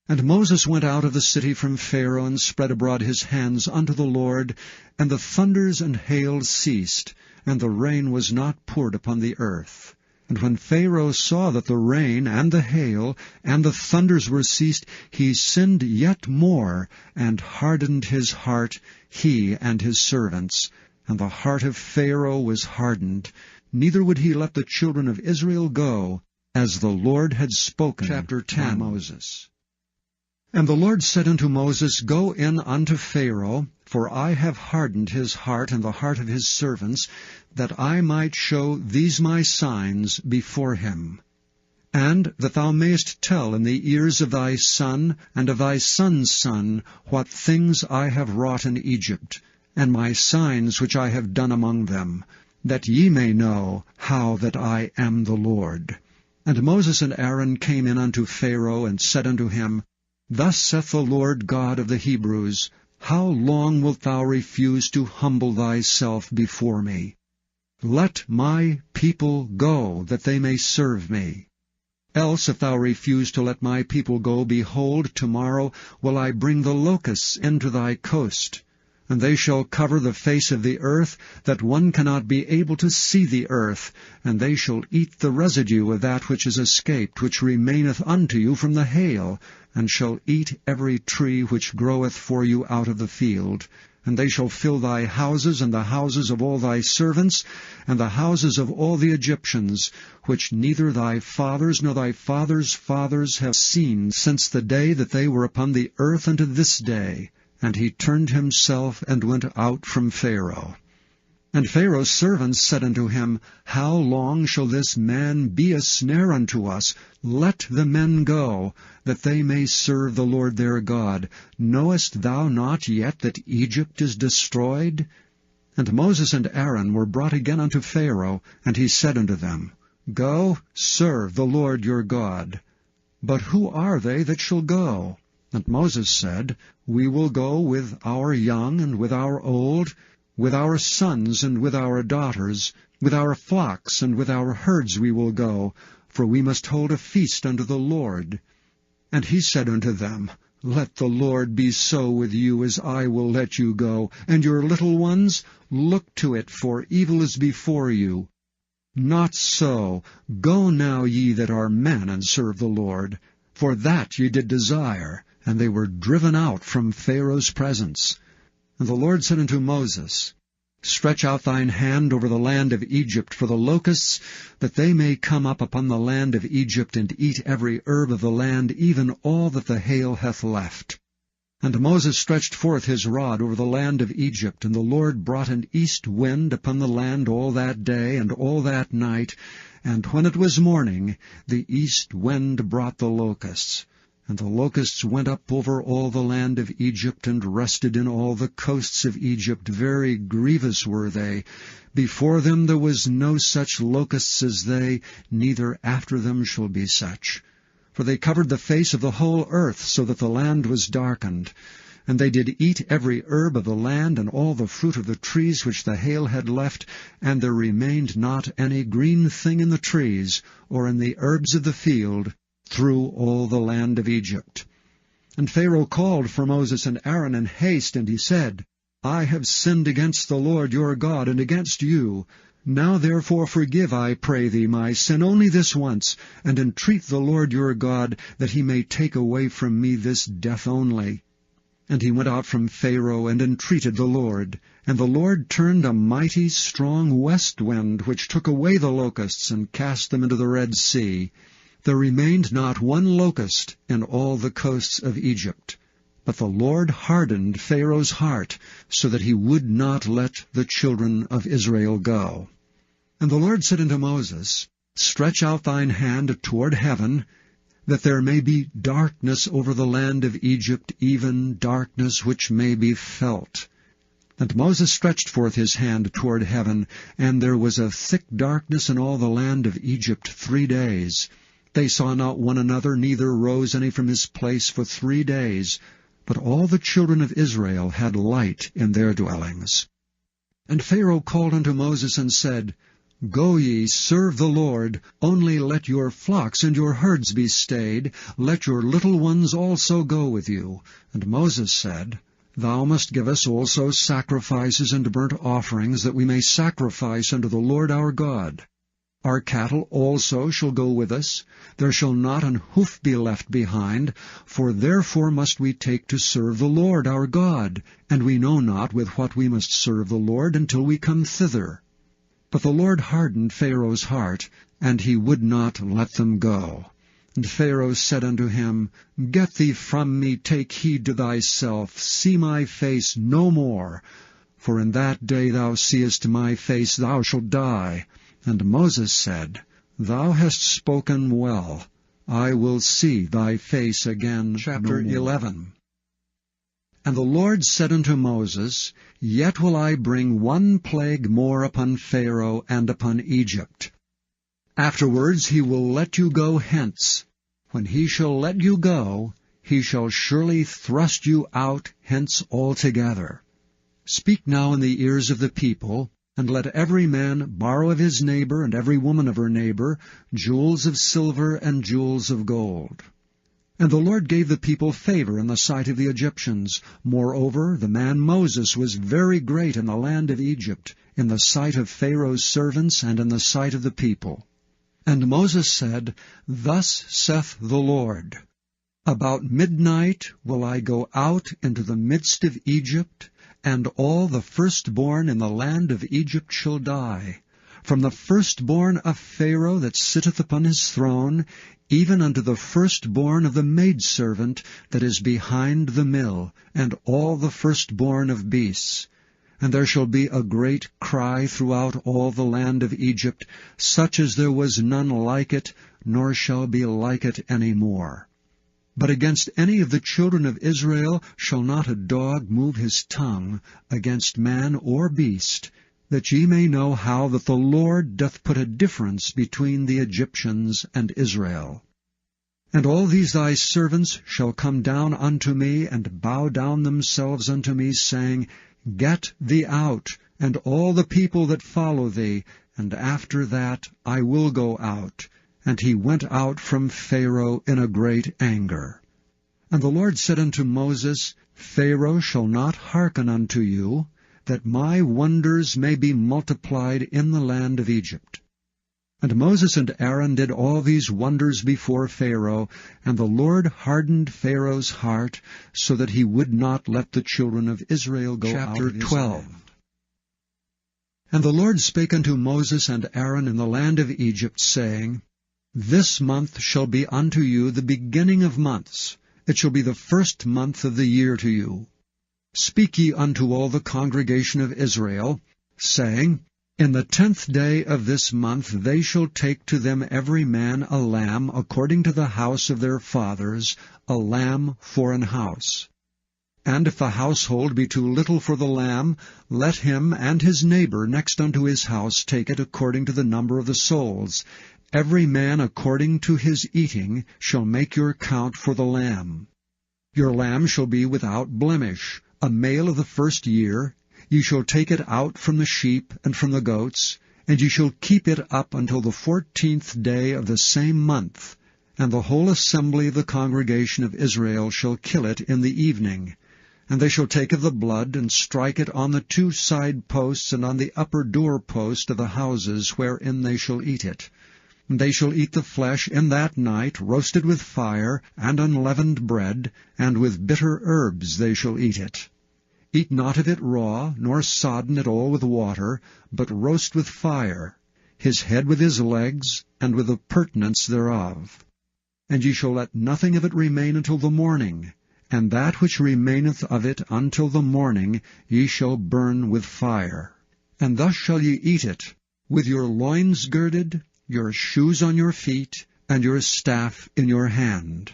And Moses went out of the city from Pharaoh, and spread abroad his hands unto the Lord, and the thunders and hail ceased, and the rain was not poured upon the earth. And when Pharaoh saw that the rain and the hail and the thunders were ceased, he sinned yet more, and hardened his heart, he and his servants. And the heart of Pharaoh was hardened, neither would he let the children of Israel go, as the Lord had spoken. Chapter 10. Moses. And the Lord said unto Moses, Go in unto Pharaoh, for I have hardened his heart and the heart of his servants, that I might show these my signs before him, and that thou mayest tell in the ears of thy son and of thy son's son what things I have wrought in Egypt, and my signs which I have done among them, that ye may know how that I am the Lord. And Moses and Aaron came in unto Pharaoh, and said unto him, Thus saith the Lord God of the Hebrews, How long wilt thou refuse to humble thyself before me? Let my people go, that they may serve me. Else, if thou refuse to let my people go, behold, tomorrow will I bring the locusts into thy coast, and they shall cover the face of the earth, that one cannot be able to see the earth, and they shall eat the residue of that which is escaped, which remaineth unto you from the hail, and shall eat every tree which groweth for you out of the field. And they shall fill thy houses, and the houses of all thy servants, and the houses of all the Egyptians, which neither thy fathers nor thy fathers' fathers have seen since the day that they were upon the earth unto this day. And he turned himself and went out from Pharaoh. And Pharaoh's servants said unto him, How long shall this man be a snare unto us? Let the men go, that they may serve the Lord their God. Knowest thou not yet that Egypt is destroyed? And Moses and Aaron were brought again unto Pharaoh, and he said unto them, Go, serve the Lord your God. But who are they that shall go? And Moses said, We will go with our young and with our old, with our sons and with our daughters, with our flocks and with our herds we will go, for we must hold a feast unto the Lord. And he said unto them, Let the Lord be so with you as I will let you go, and your little ones, look to it, for evil is before you. Not so. Go now ye that are men, and serve the Lord. For that ye did desire, and they were driven out from Pharaoh's presence. And the Lord said unto Moses, Stretch out thine hand over the land of Egypt for the locusts, that they may come up upon the land of Egypt, and eat every herb of the land, even all that the hail hath left. And Moses stretched forth his rod over the land of Egypt, and the Lord brought an east wind upon the land all that day and all that night, and when it was morning, the east wind brought the locusts. And the locusts went up over all the land of Egypt, and rested in all the coasts of Egypt. Very grievous were they. Before them there was no such locusts as they, neither after them shall be such. For they covered the face of the whole earth, so that the land was darkened. And they did eat every herb of the land, and all the fruit of the trees which the hail had left, and there remained not any green thing in the trees, or in the herbs of the field, through all the land of Egypt. And Pharaoh called for Moses and Aaron in haste, and he said, I have sinned against the Lord your God, and against you. Now therefore forgive, I pray thee, my sin only this once, and entreat the Lord your God, that he may take away from me this death only. And he went out from Pharaoh, and entreated the Lord. And the Lord turned a mighty strong west wind, which took away the locusts, and cast them into the Red Sea. There remained not one locust in all the coasts of Egypt. But the Lord hardened Pharaoh's heart, so that he would not let the children of Israel go. And the Lord said unto Moses, Stretch out thine hand toward heaven, that there may be darkness over the land of Egypt, even darkness which may be felt. And Moses stretched forth his hand toward heaven, and there was a thick darkness in all the land of Egypt 3 days. They saw not one another, neither rose any from his place for 3 days. But all the children of Israel had light in their dwellings. And Pharaoh called unto Moses and said, Go ye, serve the Lord, only let your flocks and your herds be stayed, let your little ones also go with you. And Moses said, Thou must give us also sacrifices and burnt offerings, that we may sacrifice unto the Lord our God. Our cattle also shall go with us. There shall not an hoof be left behind, for therefore must we take to serve the Lord our God, and we know not with what we must serve the Lord until we come thither. But the Lord hardened Pharaoh's heart, and he would not let them go. And Pharaoh said unto him, Get thee from me, take heed to thyself, see my face no more. For in that day thou seest my face, thou shalt die. And Moses said, Thou hast spoken well. I will see thy face again. Chapter 11. And the Lord said unto Moses, Yet will I bring one plague more upon Pharaoh and upon Egypt. Afterwards he will let you go hence. When he shall let you go, he shall surely thrust you out hence altogether. Speak now in the ears of the people, and let every man borrow of his neighbor and every woman of her neighbor jewels of silver and jewels of gold. And the Lord gave the people favor in the sight of the Egyptians. Moreover, the man Moses was very great in the land of Egypt, in the sight of Pharaoh's servants and in the sight of the people. And Moses said, Thus saith the Lord, About midnight will I go out into the midst of Egypt, and all the firstborn in the land of Egypt shall die, from the firstborn of Pharaoh that sitteth upon his throne, even unto the firstborn of the maidservant that is behind the mill, and all the firstborn of beasts. And there shall be a great cry throughout all the land of Egypt, such as there was none like it, nor shall be like it any more. But against any of the children of Israel shall not a dog move his tongue against man or beast, that ye may know how that the Lord doth put a difference between the Egyptians and Israel. And all these thy servants shall come down unto me, and bow down themselves unto me, saying, Get thee out, and all the people that follow thee, and after that I will go out. And he went out from Pharaoh in a great anger. And the Lord said unto Moses, Pharaoh shall not hearken unto you, that my wonders may be multiplied in the land of Egypt. And Moses and Aaron did all these wonders before Pharaoh, and the Lord hardened Pharaoh's heart, so that he would not let the children of Israel go out of his land. And the Lord spake unto Moses and Aaron in the land of Egypt, saying, This month shall be unto you the beginning of months. It shall be the first month of the year to you. Speak ye unto all the congregation of Israel, saying, In the 10th day of this month they shall take to them every man a lamb according to the house of their fathers, a lamb for an house. And if the household be too little for the lamb, let him and his neighbor next unto his house take it according to the number of the souls. Every man according to his eating shall make your count for the lamb. Your lamb shall be without blemish, a male of the first year. Ye shall take it out from the sheep and from the goats, and ye shall keep it up until the 14th day of the same month. And the whole assembly of the congregation of Israel shall kill it in the evening. And they shall take of the blood, and strike it on the 2 side posts, and on the upper door post of the houses wherein they shall eat it. And they shall eat the flesh in that night, roasted with fire, and unleavened bread, and with bitter herbs they shall eat it. Eat not of it raw, nor sodden it all with water, but roast with fire, his head with his legs, and with the purtenance thereof. And ye shall let nothing of it remain until the morning, and that which remaineth of it until the morning ye shall burn with fire. And thus shall ye eat it, with your loins girded, your shoes on your feet, and your staff in your hand.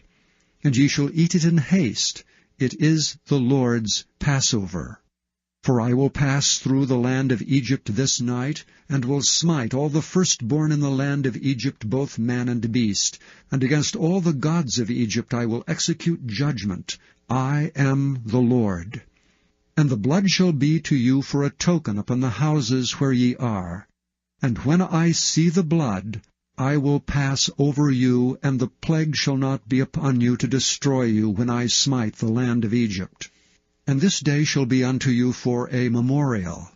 And ye shall eat it in haste. It is the Lord's Passover. For I will pass through the land of Egypt this night, and will smite all the firstborn in the land of Egypt, both man and beast. And against all the gods of Egypt I will execute judgment. I am the Lord. And the blood shall be to you for a token upon the houses where ye are. And when I see the blood, I will pass over you, and the plague shall not be upon you to destroy you when I smite the land of Egypt. And this day shall be unto you for a memorial,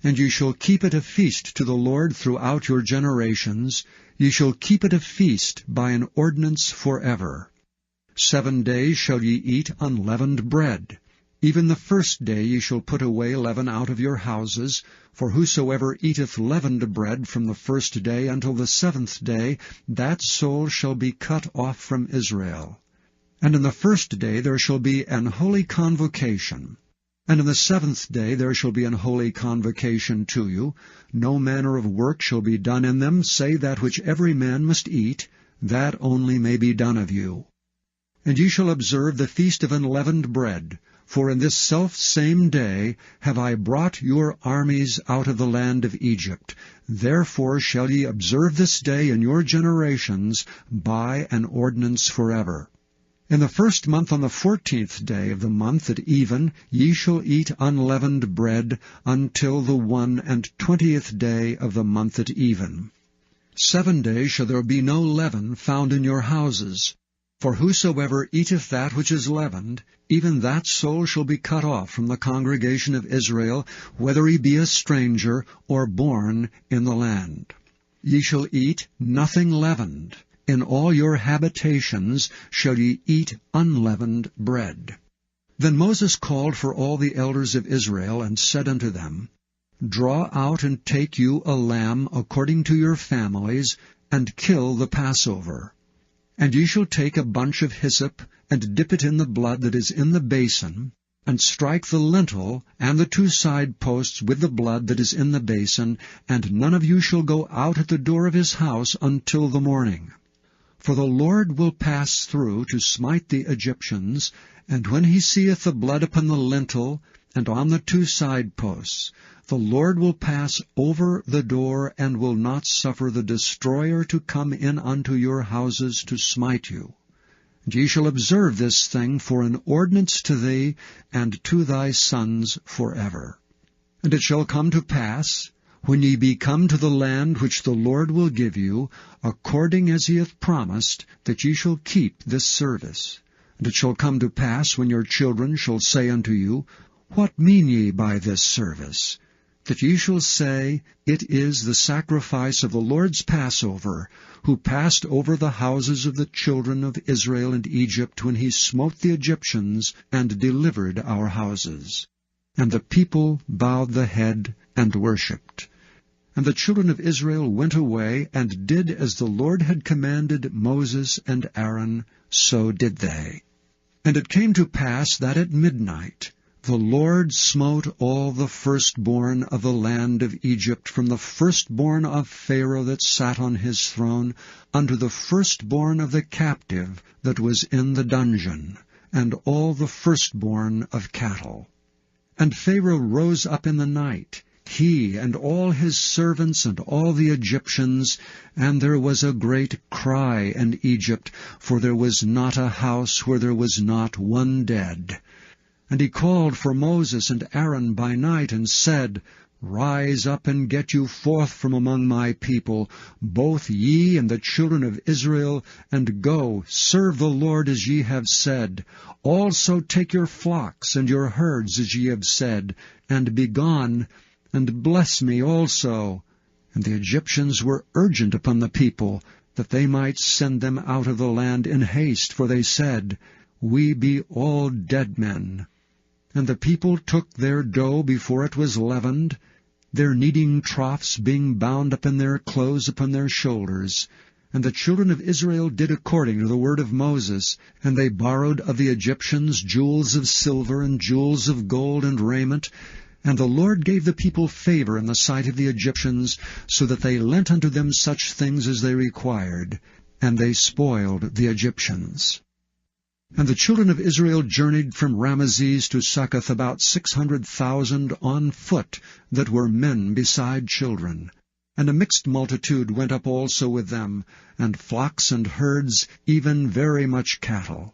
and ye shall keep it a feast to the Lord throughout your generations. Ye shall keep it a feast by an ordinance forever. 7 days shall ye eat unleavened bread. Even the first day ye shall put away leaven out of your houses, for whosoever eateth leavened bread from the first day until the 7th day, that soul shall be cut off from Israel. And in the first day there shall be an holy convocation. And in the 7th day there shall be an holy convocation to you. No manner of work shall be done in them, save that which every man must eat, that only may be done of you. And ye shall observe the feast of unleavened bread, for in this selfsame day have I brought your armies out of the land of Egypt. Therefore shall ye observe this day in your generations by an ordinance forever. In the 1st month on the 14th day of the month at even ye shall eat unleavened bread until the 21st day of the month at even. 7 days shall there be no leaven found in your houses. For whosoever eateth that which is leavened, even that soul shall be cut off from the congregation of Israel, whether he be a stranger or born in the land. Ye shall eat nothing leavened. In all your habitations shall ye eat unleavened bread. Then Moses called for all the elders of Israel, and said unto them, Draw out and take you a lamb according to your families, and kill the Passover. And ye shall take a bunch of hyssop, and dip it in the blood that is in the basin, and strike the lintel and the 2 side posts with the blood that is in the basin, and none of you shall go out at the door of his house until the morning. For the Lord will pass through to smite the Egyptians, and when he seeth the blood upon the lintel and on the 2 side posts, the Lord will pass over the door, and will not suffer the destroyer to come in unto your houses to smite you. And ye shall observe this thing for an ordinance to thee and to thy sons forever. And it shall come to pass, when ye be come to the land which the Lord will give you, according as he hath promised, that ye shall keep this service. And it shall come to pass, when your children shall say unto you, What mean ye by this service? That ye shall say, It is the sacrifice of the Lord's Passover, who passed over the houses of the children of Israel and Egypt, when he smote the Egyptians, and delivered our houses. And the people bowed the head and worshipped. And the children of Israel went away, and did as the Lord had commanded Moses and Aaron, so did they. And it came to pass that at midnight the Lord smote all the firstborn of the land of Egypt, from the firstborn of Pharaoh that sat on his throne, unto the firstborn of the captive that was in the dungeon, and all the firstborn of cattle. And Pharaoh rose up in the night, he and all his servants and all the Egyptians, and there was a great cry in Egypt, for there was not a house where there was not one dead. And he called for Moses and Aaron by night, and said, Rise up and get you forth from among my people, both ye and the children of Israel, and go, serve the Lord as ye have said. Also take your flocks and your herds as ye have said, and be gone, and bless me also. And the Egyptians were urgent upon the people, that they might send them out of the land in haste, for they said, We be all dead men. And the people took their dough before it was leavened, their kneading troughs being bound up in their clothes upon their shoulders. And the children of Israel did according to the word of Moses, and they borrowed of the Egyptians jewels of silver and jewels of gold and raiment. And the Lord gave the people favor in the sight of the Egyptians, so that they lent unto them such things as they required, and they spoiled the Egyptians. And the children of Israel journeyed from Ramesses to Succoth, about 600,000 on foot, that were men beside children. And a mixed multitude went up also with them, and flocks and herds, even very much cattle.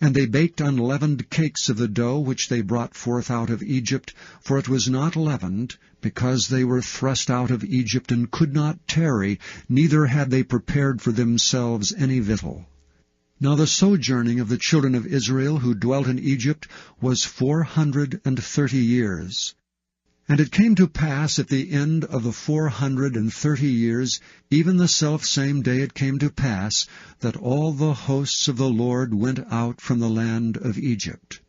And they baked unleavened cakes of the dough which they brought forth out of Egypt, for it was not leavened, because they were thrust out of Egypt, and could not tarry, neither had they prepared for themselves any victual. Now the sojourning of the children of Israel who dwelt in Egypt was 430 years. And it came to pass at the end of the 430 years, even the selfsame day it came to pass, that all the hosts of the Lord went out from the land of Egypt.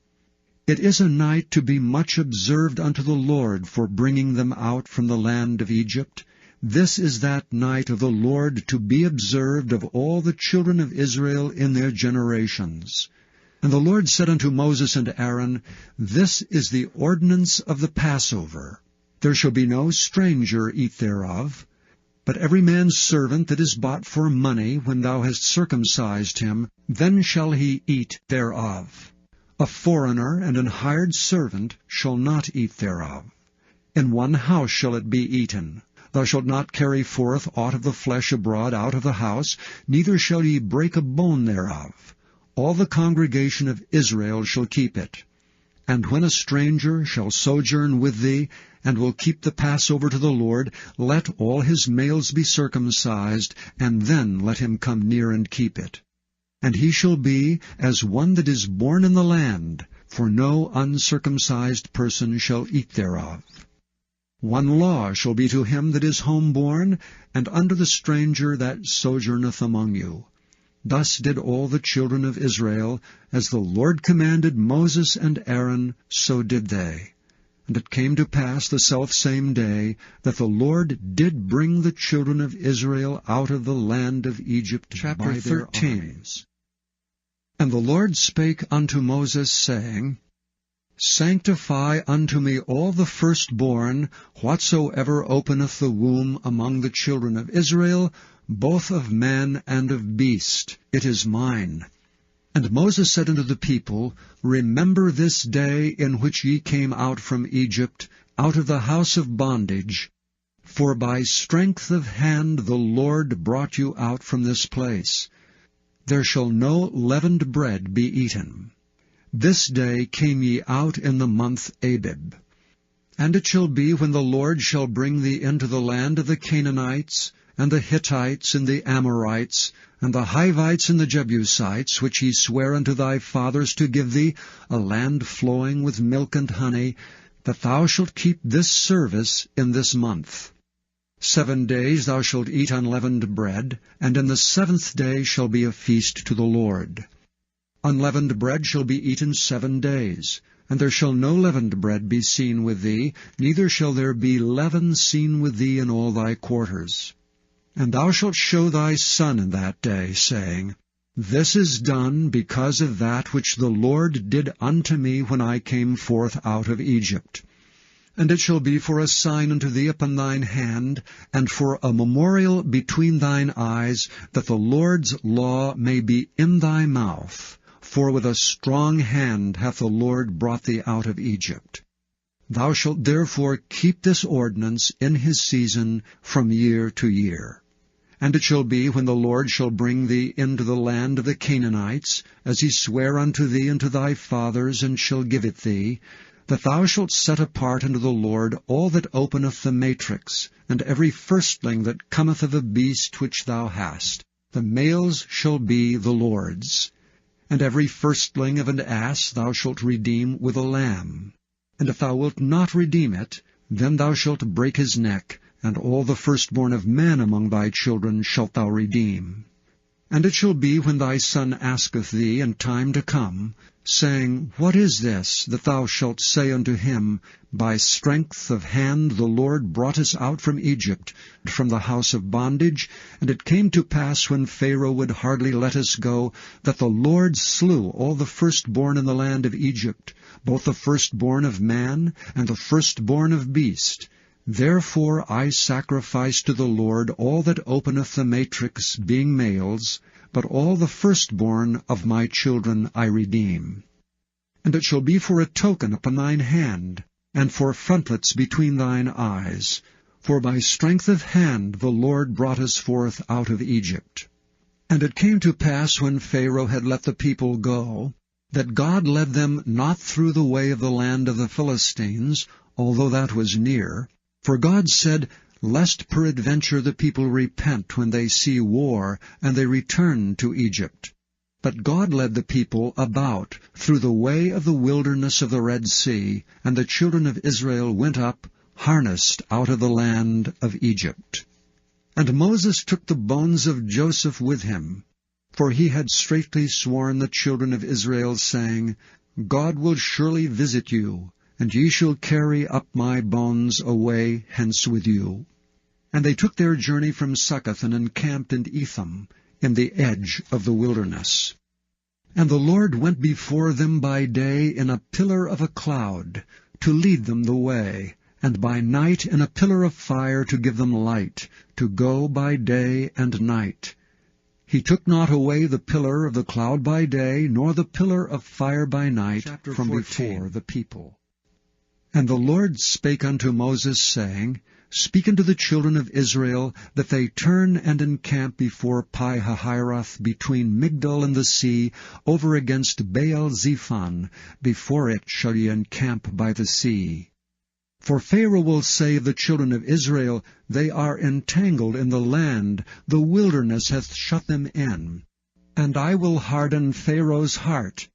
It is a night to be much observed unto the Lord for bringing them out from the land of Egypt. This is that night of the Lord to be observed of all the children of Israel in their generations. And the Lord said unto Moses and Aaron, This is the ordinance of the Passover. There shall be no stranger eat thereof, but every man's servant that is bought for money, when thou hast circumcised him, then shall he eat thereof. A foreigner and an hired servant shall not eat thereof. In one house shall it be eaten. Thou shalt not carry forth aught of the flesh abroad out of the house, neither shall ye break a bone thereof. All the congregation of Israel shall keep it. And when a stranger shall sojourn with thee, and will keep the Passover to the Lord, let all his males be circumcised, and then let him come near and keep it. And he shall be as one that is born in the land, for no uncircumcised person shall eat thereof. One law shall be to him that is homeborn, and unto the stranger that sojourneth among you. Thus did all the children of Israel, as the Lord commanded Moses and Aaron, so did they. And it came to pass the selfsame day, that the Lord did bring the children of Israel out of the land of Egypt. Chapter 13. And the Lord spake unto Moses, saying, Sanctify unto me all the firstborn, whatsoever openeth the womb among the children of Israel, both of man and of beast. It is mine. And Moses said unto the people, Remember this day in which ye came out from Egypt, out of the house of bondage. For by strength of hand the Lord brought you out from this place. There shall no leavened bread be eaten. This day came ye out in the month Abib. And it shall be, when the Lord shall bring thee into the land of the Canaanites, and the Hittites, and the Amorites, and the Hivites, and the Jebusites, which he sware unto thy fathers to give thee, a land flowing with milk and honey, that thou shalt keep this service in this month. 7 days thou shalt eat unleavened bread, and in the 7th day shall be a feast to the Lord. Unleavened bread shall be eaten 7 days, and there shall no leavened bread be seen with thee, neither shall there be leaven seen with thee in all thy quarters. And thou shalt show thy son in that day, saying, This is done because of that which the Lord did unto me when I came forth out of Egypt. And it shall be for a sign unto thee upon thine hand, and for a memorial between thine eyes, that the Lord's law may be in thy mouth. For with a strong hand hath the Lord brought thee out of Egypt. Thou shalt therefore keep this ordinance in his season from year to year. And it shall be, when the Lord shall bring thee into the land of the Canaanites, as he sware unto thee and to thy fathers, and shall give it thee, that thou shalt set apart unto the Lord all that openeth the matrix, and every firstling that cometh of a beast which thou hast. The males shall be the Lord's. And every firstling of an ass thou shalt redeem with a lamb. And if thou wilt not redeem it, then thou shalt break his neck, and all the firstborn of men among thy children shalt thou redeem. And it shall be, when thy son asketh thee in time to come, saying, What is this? That thou shalt say unto him, By strength of hand the Lord brought us out from Egypt, from the house of bondage. And it came to pass, when Pharaoh would hardly let us go, that the Lord slew all the firstborn in the land of Egypt, both the firstborn of man and the firstborn of beast. Therefore I sacrifice to the Lord all that openeth the matrix, being males, but all the firstborn of my children I redeem. And it shall be for a token upon thine hand, and for frontlets between thine eyes. For by strength of hand the Lord brought us forth out of Egypt. And it came to pass, when Pharaoh had let the people go, that God led them not through the way of the land of the Philistines, although that was near. For God said, Lest peradventure the people repent when they see war, and they return to Egypt. But God led the people about through the way of the wilderness of the Red Sea, and the children of Israel went up, harnessed out of the land of Egypt. And Moses took the bones of Joseph with him, for he had straitly sworn the children of Israel, saying, God will surely visit you, and ye shall carry up my bones away hence with you. And they took their journey from Succoth, and encamped in Etham, in the edge of the wilderness. And the Lord went before them by day in a pillar of a cloud, to lead them the way, and by night in a pillar of fire to give them light, to go by day and night. He took not away the pillar of the cloud by day, nor the pillar of fire by night from 14. Before the people. And the Lord spake unto Moses, saying, Speak unto the children of Israel, that they turn and encamp before Pi-hahiroth, between Migdol and the sea, over against Baal-zephon. Before it shall ye encamp by the sea. For Pharaoh will say of the children of Israel, They are entangled in the land, the wilderness hath shut them in. And I will harden Pharaoh's heart,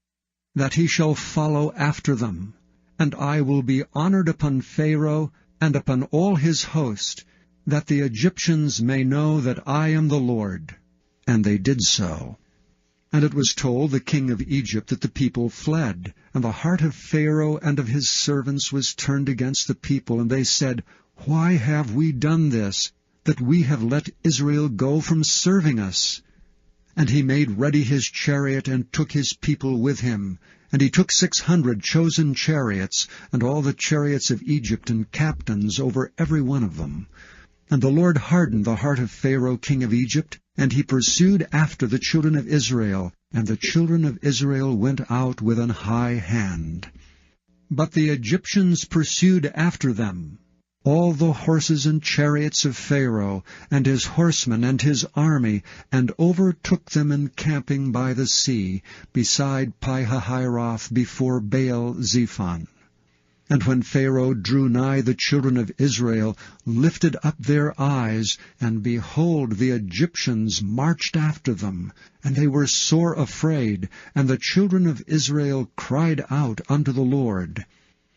that he shall follow after them. And I will be honored upon Pharaoh, and upon all his host, that the Egyptians may know that I am the Lord. And they did so. And it was told the king of Egypt that the people fled, and the heart of Pharaoh and of his servants was turned against the people, and they said, Why have we done this, that we have let Israel go from serving us? And he made ready his chariot, and took his people with him. And he took 600 chosen chariots, and all the chariots of Egypt, and captains over every one of them. And the Lord hardened the heart of Pharaoh king of Egypt, and he pursued after the children of Israel, and the children of Israel went out with an high hand. But the Egyptians pursued after them, all the horses and chariots of Pharaoh, and his horsemen and his army, and overtook them encamping by the sea, beside Pi-hahiroth, before Baal-zephon. And when Pharaoh drew nigh, the children of Israel lifted up their eyes, and behold, the Egyptians marched after them. And they were sore afraid, and the children of Israel cried out unto the Lord.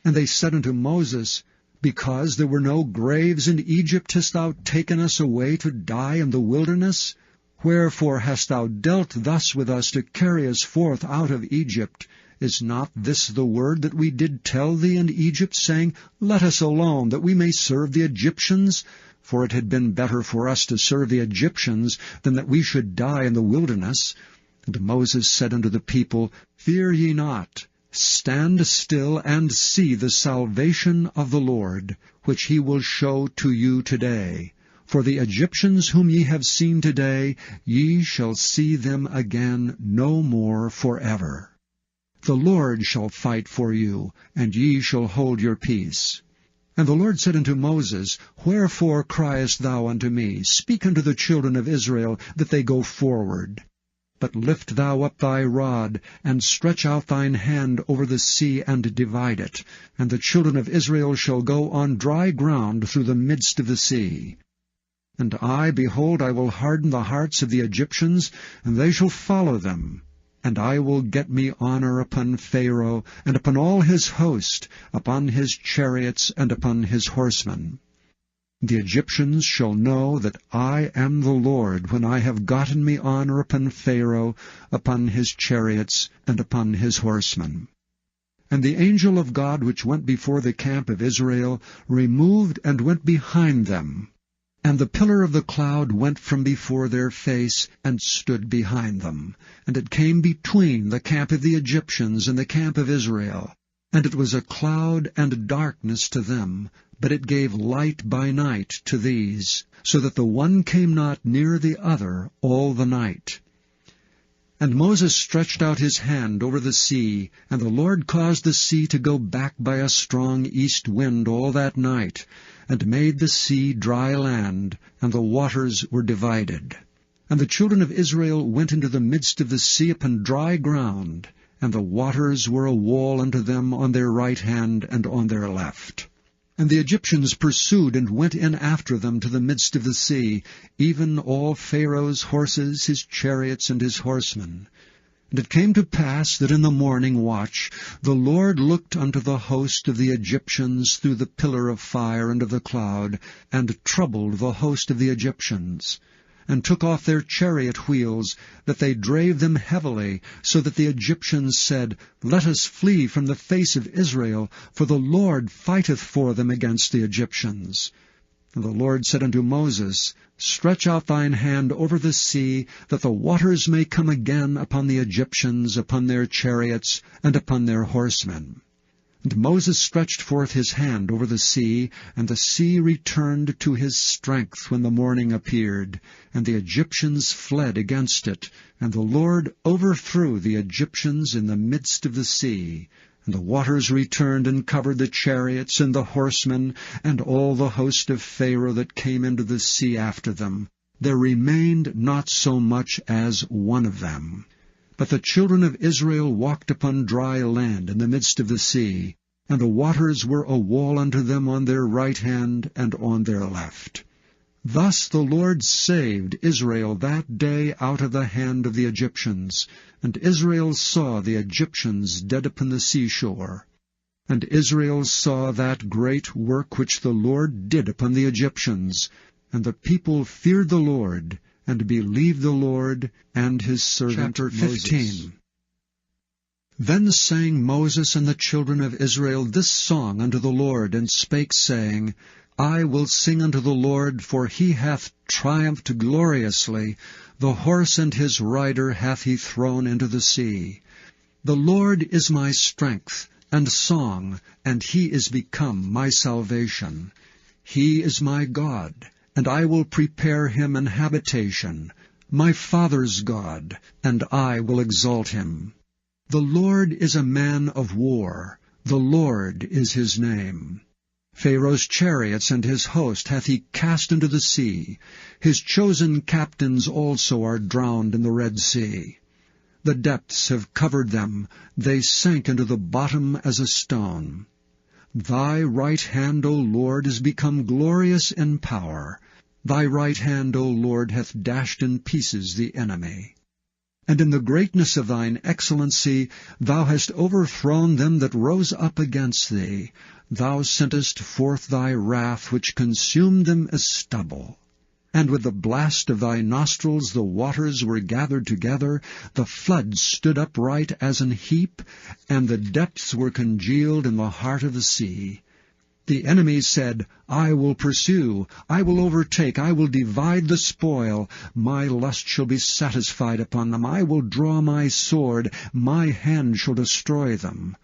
And they said unto Moses, Because there were no graves in Egypt, hast thou taken us away to die in the wilderness? Wherefore hast thou dealt thus with us, to carry us forth out of Egypt? Is not this the word that we did tell thee in Egypt, saying, Let us alone, that we may serve the Egyptians? For it had been better for us to serve the Egyptians than that we should die in the wilderness. And Moses said unto the people, Fear ye not. Stand still and see the salvation of the Lord, which he will show to you today. For the Egyptians whom ye have seen today, ye shall see them again no more forever. The Lord shall fight for you, and ye shall hold your peace. And the Lord said unto Moses, Wherefore criest thou unto me? Speak unto the children of Israel, that they go forward. But lift thou up thy rod, and stretch out thine hand over the sea, and divide it. And the children of Israel shall go on dry ground through the midst of the sea. And I, behold, I will harden the hearts of the Egyptians, and they shall follow them. And I will get me honor upon Pharaoh, and upon all his host, upon his chariots, and upon his horsemen. The Egyptians shall know that I am the Lord, when I have gotten me honor upon Pharaoh, upon his chariots, and upon his horsemen. And the angel of God which went before the camp of Israel removed and went behind them. And the pillar of the cloud went from before their face, and stood behind them. And it came between the camp of the Egyptians and the camp of Israel. And it was a cloud and darkness to them, but it gave light by night to these, so that the one came not near the other all the night. And Moses stretched out his hand over the sea, and the Lord caused the sea to go back by a strong east wind all that night, and made the sea dry land, and the waters were divided. And the children of Israel went into the midst of the sea upon dry ground, and the waters were a wall unto them on their right hand and on their left. And the Egyptians pursued and went in after them to the midst of the sea, even all Pharaoh's horses, his chariots, and his horsemen. And it came to pass that in the morning watch the Lord looked unto the host of the Egyptians through the pillar of fire and of the cloud, and troubled the host of the Egyptians, and took off their chariot wheels, that they drave them heavily, so that the Egyptians said, Let us flee from the face of Israel, for the Lord fighteth for them against the Egyptians. And the Lord said unto Moses, Stretch out thine hand over the sea, that the waters may come again upon the Egyptians, upon their chariots, and upon their horsemen. And Moses stretched forth his hand over the sea, and the sea returned to his strength when the morning appeared, and the Egyptians fled against it, and the Lord overthrew the Egyptians in the midst of the sea. And the waters returned and covered the chariots and the horsemen, and all the host of Pharaoh that came into the sea after them. There remained not so much as one of them. But the children of Israel walked upon dry land in the midst of the sea, and the waters were a wall unto them on their right hand and on their left. Thus the Lord saved Israel that day out of the hand of the Egyptians. And Israel saw the Egyptians dead upon the seashore. And Israel saw that great work which the Lord did upon the Egyptians. And the people feared the Lord, and believed the Lord and his servant Chapter 15. Moses. Then sang Moses and the children of Israel this song unto the Lord, and spake, saying, I will sing unto the Lord, for he hath triumphed gloriously. The horse and his rider hath he thrown into the sea. The Lord is my strength and song, and he is become my salvation. He is my God, and I will prepare him an habitation, my father's God, and I will exalt him. The Lord is a man of war, the Lord is his name. Pharaoh's chariots and his host hath he cast into the sea. His chosen captains also are drowned in the Red Sea. The depths have covered them, they sank into the bottom as a stone. Thy right hand, O Lord, is become glorious in power. Thy right hand, O Lord, hath dashed in pieces the enemy. And in the greatness of thine excellency thou hast overthrown them that rose up against thee. Thou sentest forth thy wrath, which consumed them as stubble. And with the blast of thy nostrils the waters were gathered together, the floods stood upright as an heap, and the depths were congealed in the heart of the sea. The enemy said, I will pursue, I will overtake, I will divide the spoil. My lust shall be satisfied upon them. I will draw my sword, my hand shall destroy them.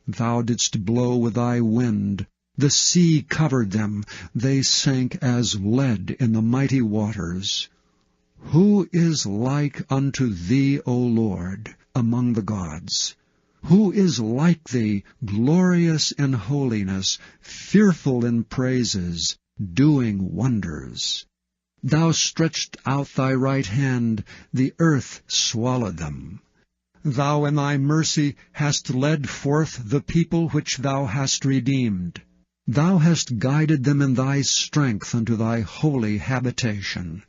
Thou didst blow with thy wind. The sea covered them. They sank as lead in the mighty waters. Who is like unto thee, O Lord, among the gods? Who is like thee, glorious in holiness, fearful in praises, doing wonders? Thou stretched out thy right hand, the earth swallowed them. Thou in thy mercy hast led forth the people which thou hast redeemed. Thou hast guided them in thy strength unto thy holy habitation.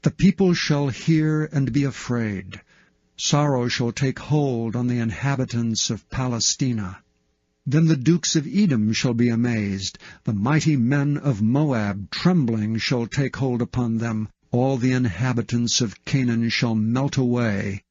The people shall hear and be afraid. Sorrow shall take hold on the inhabitants of Palestina. Then the dukes of Edom shall be amazed. The mighty men of Moab trembling shall take hold upon them. All the inhabitants of Canaan shall melt away.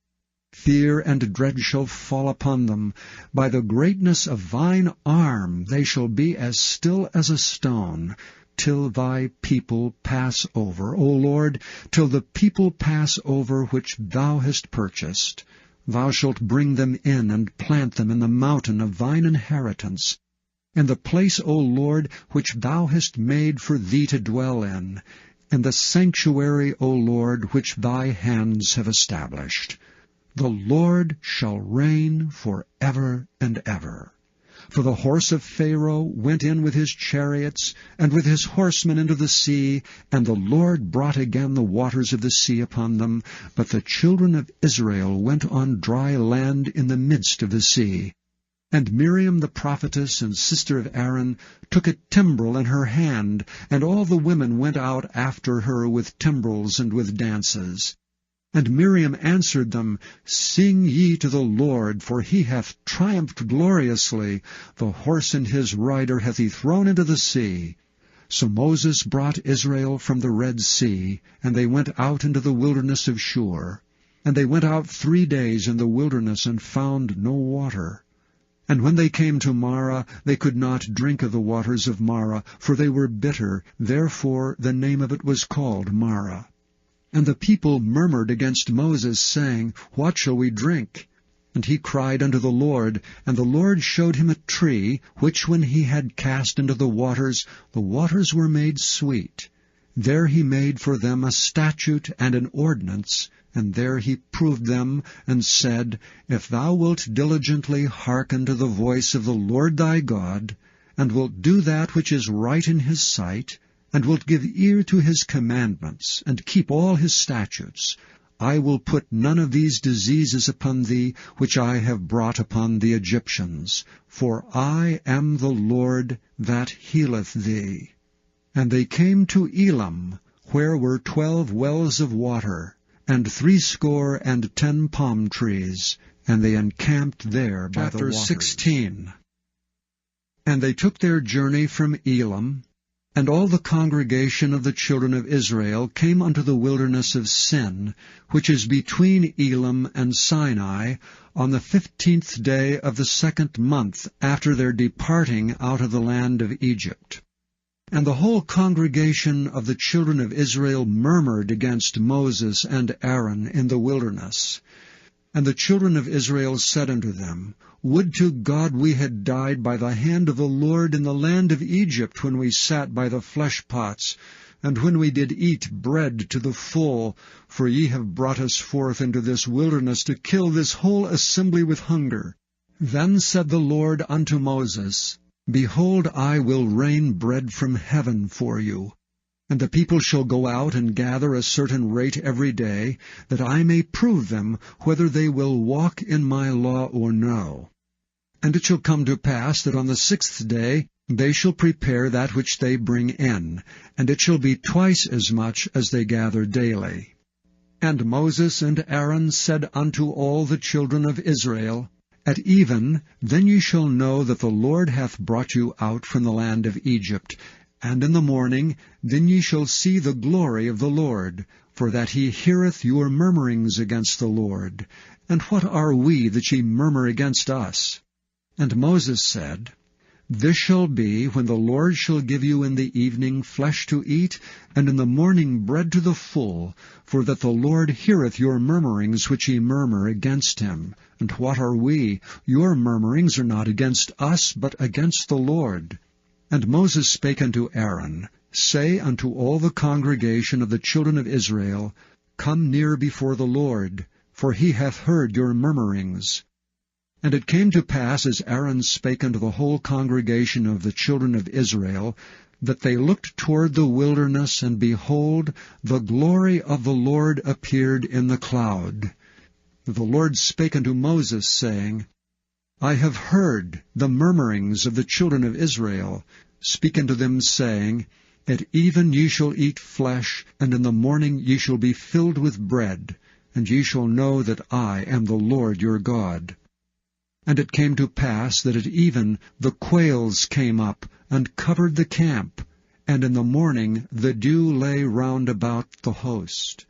Fear and dread shall fall upon them. By the greatness of thine arm they shall be as still as a stone, till thy people pass over, O Lord, till the people pass over which thou hast purchased. Thou shalt bring them in and plant them in the mountain of thine inheritance, in the place, O Lord, which thou hast made for thee to dwell in the sanctuary, O Lord, which thy hands have established. The Lord shall reign for ever and ever. For the horse of Pharaoh went in with his chariots, and with his horsemen into the sea, and the Lord brought again the waters of the sea upon them. But the children of Israel went on dry land in the midst of the sea. And Miriam the prophetess and sister of Aaron took a timbrel in her hand, and all the women went out after her with timbrels and with dances. And Miriam answered them, Sing ye to the Lord, for he hath triumphed gloriously. The horse and his rider hath he thrown into the sea. So Moses brought Israel from the Red Sea, and they went out into the wilderness of Shur. And they went out 3 days in the wilderness, and found no water. And when they came to Marah, they could not drink of the waters of Marah, for they were bitter. Therefore the name of it was called Marah. And the people murmured against Moses, saying, What shall we drink? And he cried unto the Lord, and the Lord showed him a tree, which when he had cast into the waters were made sweet. There he made for them a statute and an ordinance, and there he proved them, and said, If thou wilt diligently hearken to the voice of the Lord thy God, and wilt do that which is right in his sight, and wilt give ear to his commandments, and keep all his statutes, I will put none of these diseases upon thee, which I have brought upon the Egyptians. For I am the Lord that healeth thee. And they came to Elam, where were 12 wells of water, and 70 palm trees, and they encamped there by the waters. Chapter 16. And they took their journey from Elam, and all the congregation of the children of Israel came unto the wilderness of Sin, which is between Elam and Sinai, on the 15th day of the 2nd month after their departing out of the land of Egypt. And the whole congregation of the children of Israel murmured against Moses and Aaron in the wilderness. And the children of Israel said unto them, Would to God we had died by the hand of the Lord in the land of Egypt, when we sat by the flesh pots, and when we did eat bread to the full, for ye have brought us forth into this wilderness to kill this whole assembly with hunger. Then said the Lord unto Moses, Behold, I will rain bread from heaven for you, and the people shall go out and gather a certain rate every day, that I may prove them whether they will walk in my law or no. And it shall come to pass that on the 6th day they shall prepare that which they bring in, and it shall be twice as much as they gather daily. And Moses and Aaron said unto all the children of Israel, At even, then ye shall know that the Lord hath brought you out from the land of Egypt, And in the morning then ye shall see the glory of the Lord, for that he heareth your murmurings against the Lord. And what are we that ye murmur against us? And Moses said, This shall be, when the Lord shall give you in the evening flesh to eat, and in the morning bread to the full, for that the Lord heareth your murmurings which ye murmur against him. And what are we? Your murmurings are not against us, but against the Lord. And Moses spake unto Aaron, Say unto all the congregation of the children of Israel, Come near before the Lord, for he hath heard your murmurings. And it came to pass, as Aaron spake unto the whole congregation of the children of Israel, that they looked toward the wilderness, and behold, the glory of the Lord appeared in the cloud. The Lord spake unto Moses, saying, I have heard the murmurings of the children of Israel. Speak unto them, saying, At even ye shall eat flesh, and in the morning ye shall be filled with bread, and ye shall know that I am the Lord your God. And it came to pass that at even the quails came up, and covered the camp, and in the morning the dew lay round about the host.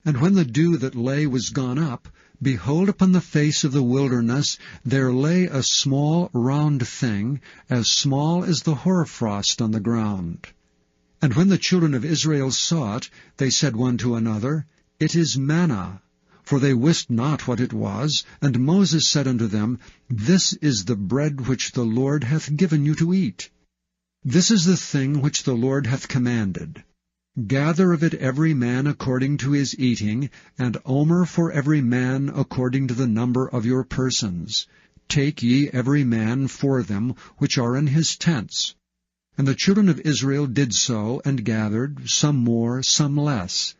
And when the dew that lay was gone up, behold, upon the face of the wilderness there lay a small round thing, as small as the hoarfrost on the ground. And when the children of Israel saw it, they said one to another, It is manna. For they wist not what it was. And Moses said unto them, This is the bread which the Lord hath given you to eat. This is the thing which the Lord hath commanded. Gather of it every man according to his eating, and omer for every man according to the number of your persons. Take ye every man for them which are in his tents. And the children of Israel did so, and gathered, some more, some less.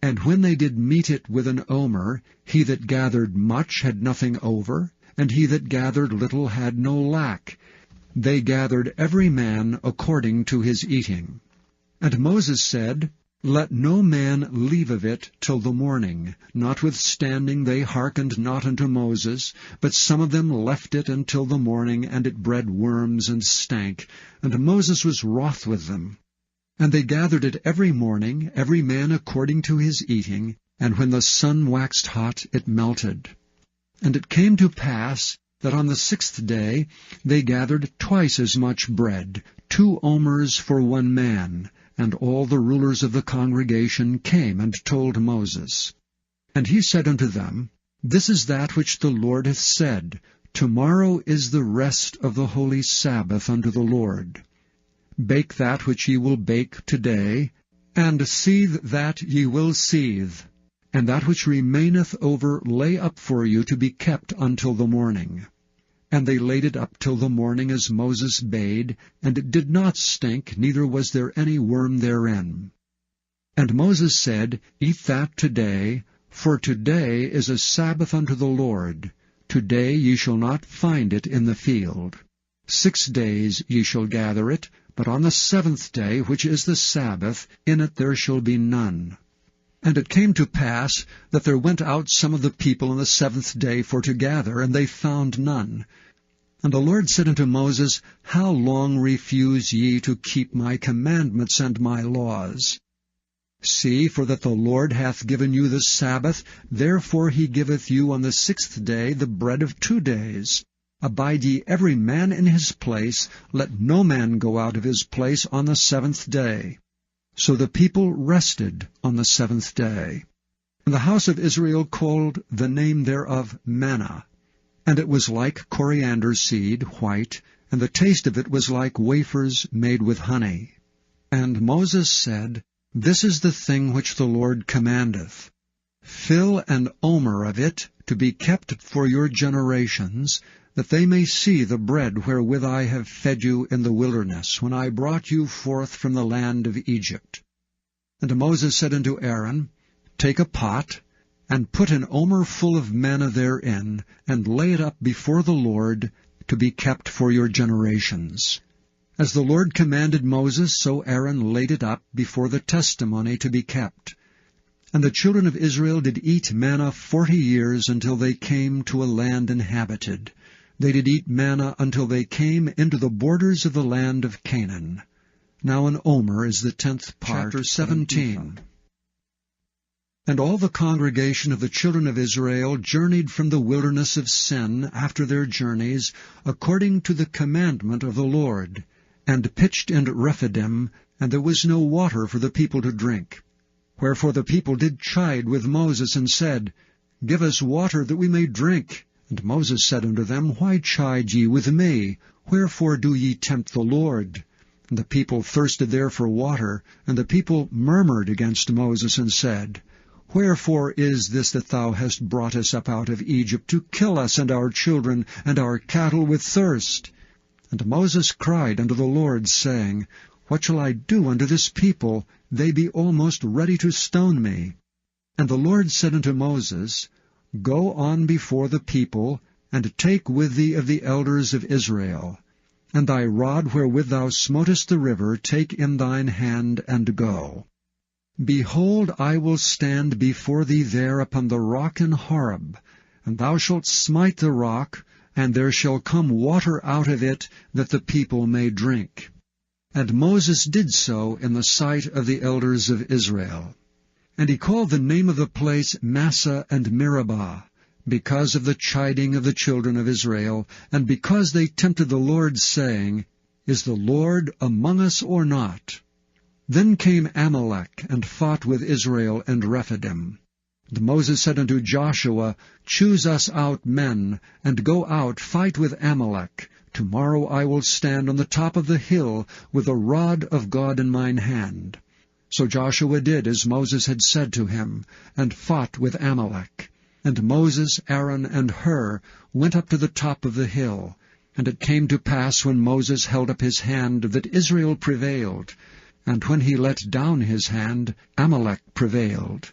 And when they did meet it with an omer, he that gathered much had nothing over, and he that gathered little had no lack. They gathered every man according to his eating. And Moses said, Let no man leave of it till the morning. Notwithstanding they hearkened not unto Moses, but some of them left it until the morning, and it bred worms and stank. And Moses was wroth with them. And they gathered it every morning, every man according to his eating, and when the sun waxed hot, it melted. And it came to pass that on the 6th day they gathered twice as much bread, 2 omers for 1 man. And all the rulers of the congregation came and told Moses. And he said unto them, This is that which the Lord hath said, Tomorrow is the rest of the holy Sabbath unto the Lord. Bake that which ye will bake today, and seethe that ye will seethe, and that which remaineth over lay up for you to be kept until the morning. And they laid it up till the morning, as Moses bade, and it did not stink, neither was there any worm therein. And Moses said, Eat that today, for today is a Sabbath unto the Lord. Today ye shall not find it in the field. 6 days ye shall gather it, but on the 7th day, which is the Sabbath, in it there shall be none. And it came to pass that there went out some of the people on the 7th day for to gather, and they found none. And the Lord said unto Moses, How long refuse ye to keep my commandments and my laws? See, for that the Lord hath given you the Sabbath, therefore he giveth you on the 6th day the bread of 2 days. Abide ye every man in his place, let no man go out of his place on the 7th day. So the people rested on the 7th day. And the house of Israel called the name thereof manna. And it was like coriander seed, white, and the taste of it was like wafers made with honey. And Moses said, This is the thing which the Lord commandeth. Fill an omer of it to be kept for your generations, that they may see the bread wherewith I have fed you in the wilderness, when I brought you forth from the land of Egypt. And Moses said unto Aaron, Take a pot, and put an omer full of manna therein, and lay it up before the Lord, to be kept for your generations. As the Lord commanded Moses, so Aaron laid it up before the testimony to be kept. And the children of Israel did eat manna 40 years, until they came to a land inhabited. They did eat manna until they came into the borders of the land of Canaan. Now an omer is the 10th part. Chapter 17. And all the congregation of the children of Israel journeyed from the wilderness of Sin after their journeys, according to the commandment of the Lord, and pitched in Rephidim, and there was no water for the people to drink. Wherefore the people did chide with Moses, and said, Give us water, that we may drink. And Moses said unto them, Why chide ye with me? Wherefore do ye tempt the Lord? And the people thirsted there for water, and the people murmured against Moses, and said, Wherefore is this that thou hast brought us up out of Egypt, to kill us and our children and our cattle with thirst? And Moses cried unto the Lord, saying, What shall I do unto this people? They be almost ready to stone me. And the Lord said unto Moses, Go on before the people, and take with thee of the elders of Israel. And thy rod wherewith thou smotest the river take in thine hand, and go. Behold, I will stand before thee there upon the rock in Horeb, and thou shalt smite the rock, and there shall come water out of it, that the people may drink. And Moses did so in the sight of the elders of Israel. And he called the name of the place Massah and Meribah, because of the chiding of the children of Israel, and because they tempted the Lord, saying, Is the Lord among us or not? Then came Amalek, and fought with Israel and Rephidim. And Moses said unto Joshua, Choose us out men, and go out, fight with Amalek. Tomorrow I will stand on the top of the hill, with the rod of God in mine hand. So Joshua did as Moses had said to him, and fought with Amalek. And Moses, Aaron, and Hur went up to the top of the hill. And it came to pass, when Moses held up his hand, that Israel prevailed. And when he let down his hand, Amalek prevailed.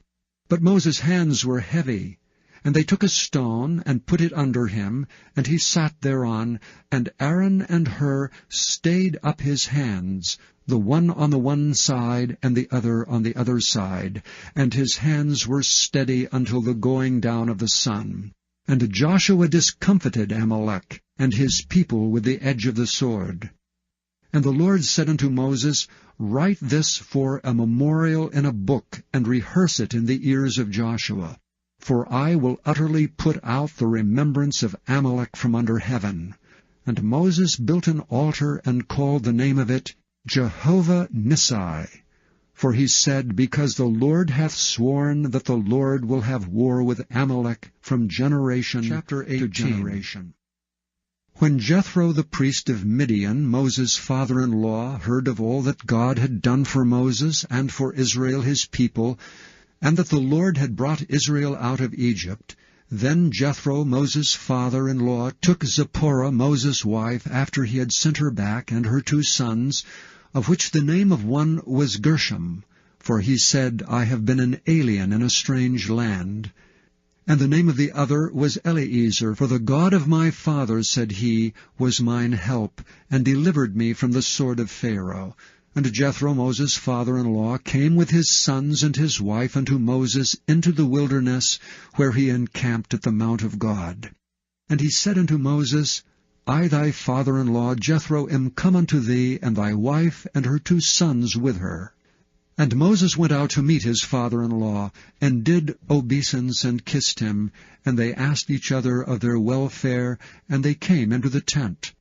But Moses' hands were heavy. And they took a stone, and put it under him, and he sat thereon, and Aaron and Hur stayed up his hands, the one on the one side, and the other on the other side, and his hands were steady until the going down of the sun. And Joshua discomfited Amalek, and his people with the edge of the sword. And the Lord said unto Moses, Write this for a memorial in a book, and rehearse it in the ears of Joshua. For I will utterly put out the remembrance of Amalek from under heaven. And Moses built an altar, and called the name of it Jehovah Nissi. For he said, Because the Lord hath sworn that the Lord will have war with Amalek from generation to generation. When Jethro the priest of Midian, Moses' father-in-law, heard of all that God had done for Moses and for Israel his people, and that the Lord had brought Israel out of Egypt, then Jethro, Moses' father-in-law, took Zipporah, Moses' wife, after he had sent her back, and her 2 sons, of which the name of one was Gershom, for he said, I have been an alien in a strange land. And the name of the other was Eleazar, for the God of my father, said he, was mine help, and delivered me from the sword of Pharaoh. And Jethro, Moses' father-in-law, came with his sons and his wife unto Moses into the wilderness, where he encamped at the mount of God. And he said unto Moses, I thy father-in-law Jethro am come unto thee, and thy wife and her 2 sons with her. And Moses went out to meet his father-in-law, and did obeisance and kissed him, and they asked each other of their welfare, and they came into the tent.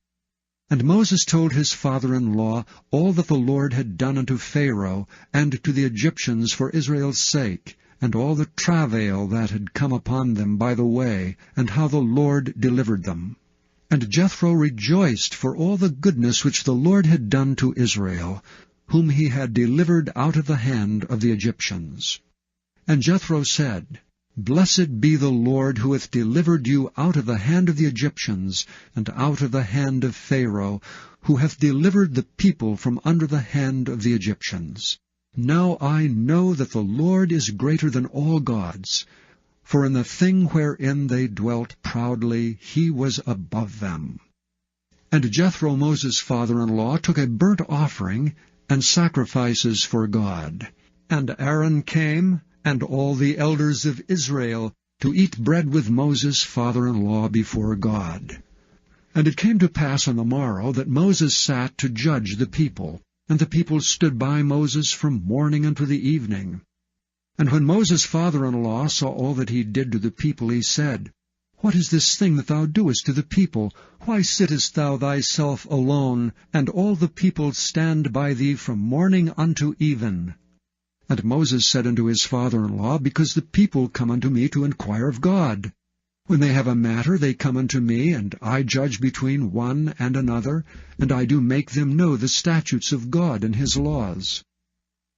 And Moses told his father-in-law all that the Lord had done unto Pharaoh, and to the Egyptians for Israel's sake, and all the travail that had come upon them by the way, and how the Lord delivered them. And Jethro rejoiced for all the goodness which the Lord had done to Israel, whom he had delivered out of the hand of the Egyptians. And Jethro said, Blessed be the Lord, who hath delivered you out of the hand of the Egyptians, and out of the hand of Pharaoh, who hath delivered the people from under the hand of the Egyptians. Now I know that the Lord is greater than all gods, for in the thing wherein they dwelt proudly he was above them. And Jethro, Moses' father-in-law, took a burnt offering and sacrifices for God. And Aaron came, and all the elders of Israel, to eat bread with Moses' father-in-law before God. And it came to pass on the morrow that Moses sat to judge the people. And the people stood by Moses from morning unto the evening. And when Moses' father-in-law saw all that he did to the people, he said, What is this thing that thou doest to the people? Why sittest thou thyself alone, and all the people stand by thee from morning unto even? And Moses said unto his father-in-law, Because the people come unto me to inquire of God. When they have a matter, they come unto me, and I judge between one and another, and I do make them know the statutes of God and his laws.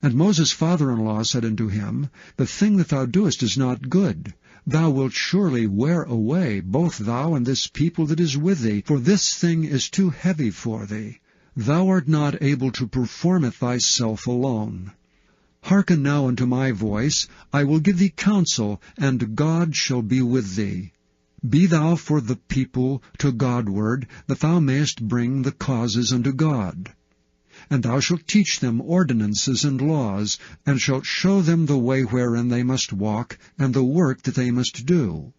And Moses' father-in-law said unto him, The thing that thou doest is not good. Thou wilt surely wear away, both thou and this people that is with thee, for this thing is too heavy for thee. Thou art not able to perform it thyself alone. Hearken now unto my voice, I will give thee counsel, and God shall be with thee. Be thou for the people to Godward, that thou mayest bring the causes unto God. And thou shalt teach them ordinances and laws, and shalt show them the way wherein they must walk, and the work that they must do.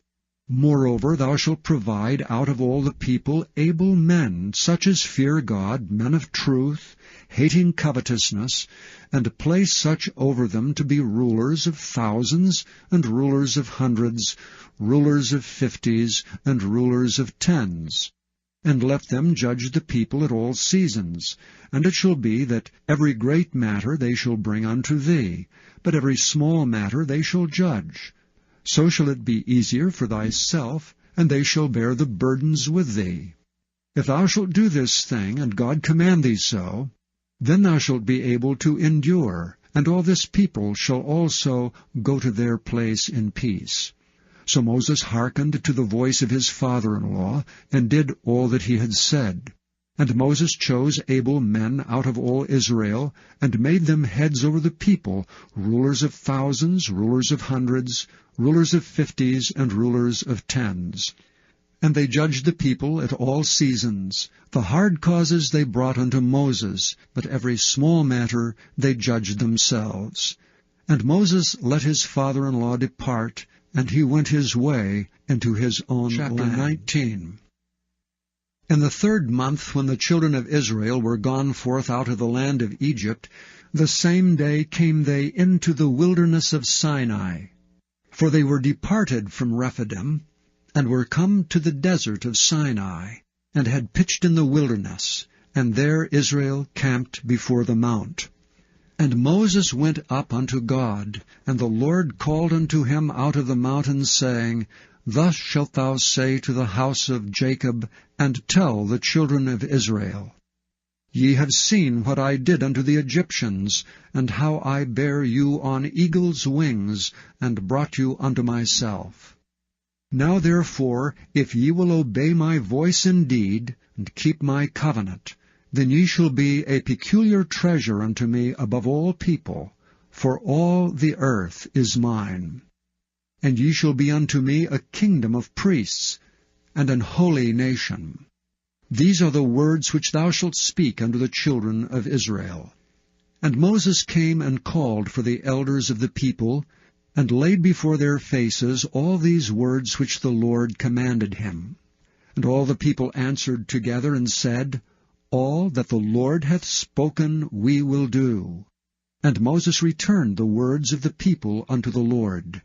Moreover, thou shalt provide out of all the people able men, such as fear God, men of truth, hating covetousness, and place such over them to be rulers of thousands, and rulers of hundreds, rulers of 50s, and rulers of 10s. And let them judge the people at all seasons. And it shall be that every great matter they shall bring unto thee, but every small matter they shall judge. So shall it be easier for thyself, and they shall bear the burdens with thee. If thou shalt do this thing, and God command thee so, then thou shalt be able to endure, and all this people shall also go to their place in peace. So Moses hearkened to the voice of his father-in-law, and did all that he had said. And Moses chose able men out of all Israel, and made them heads over the people, rulers of thousands, rulers of hundreds, rulers of 50s, and rulers of 10s. And they judged the people at all seasons. The hard causes they brought unto Moses, but every small matter they judged themselves. And Moses let his father-in-law depart, and he went his way into his own land. Chapter 19. In the 3rd month, when the children of Israel were gone forth out of the land of Egypt, the same day came they into the wilderness of Sinai. For they were departed from Rephidim, and were come to the desert of Sinai, and had pitched in the wilderness, and there Israel camped before the mount. And Moses went up unto God, and the Lord called unto him out of the mountain, saying, Thus shalt thou say to the house of Jacob, and tell the children of Israel, Ye have seen what I did unto the Egyptians, and how I bare you on eagle's wings, and brought you unto myself. Now therefore, if ye will obey my voice indeed, and keep my covenant, then ye shall be a peculiar treasure unto me above all people, for all the earth is mine. And ye shall be unto me a kingdom of priests, and an holy nation. These are the words which thou shalt speak unto the children of Israel. And Moses came and called for the elders of the people, and laid before their faces all these words which the Lord commanded him. And all the people answered together and said, All that the Lord hath spoken we will do. And Moses returned the words of the people unto the Lord.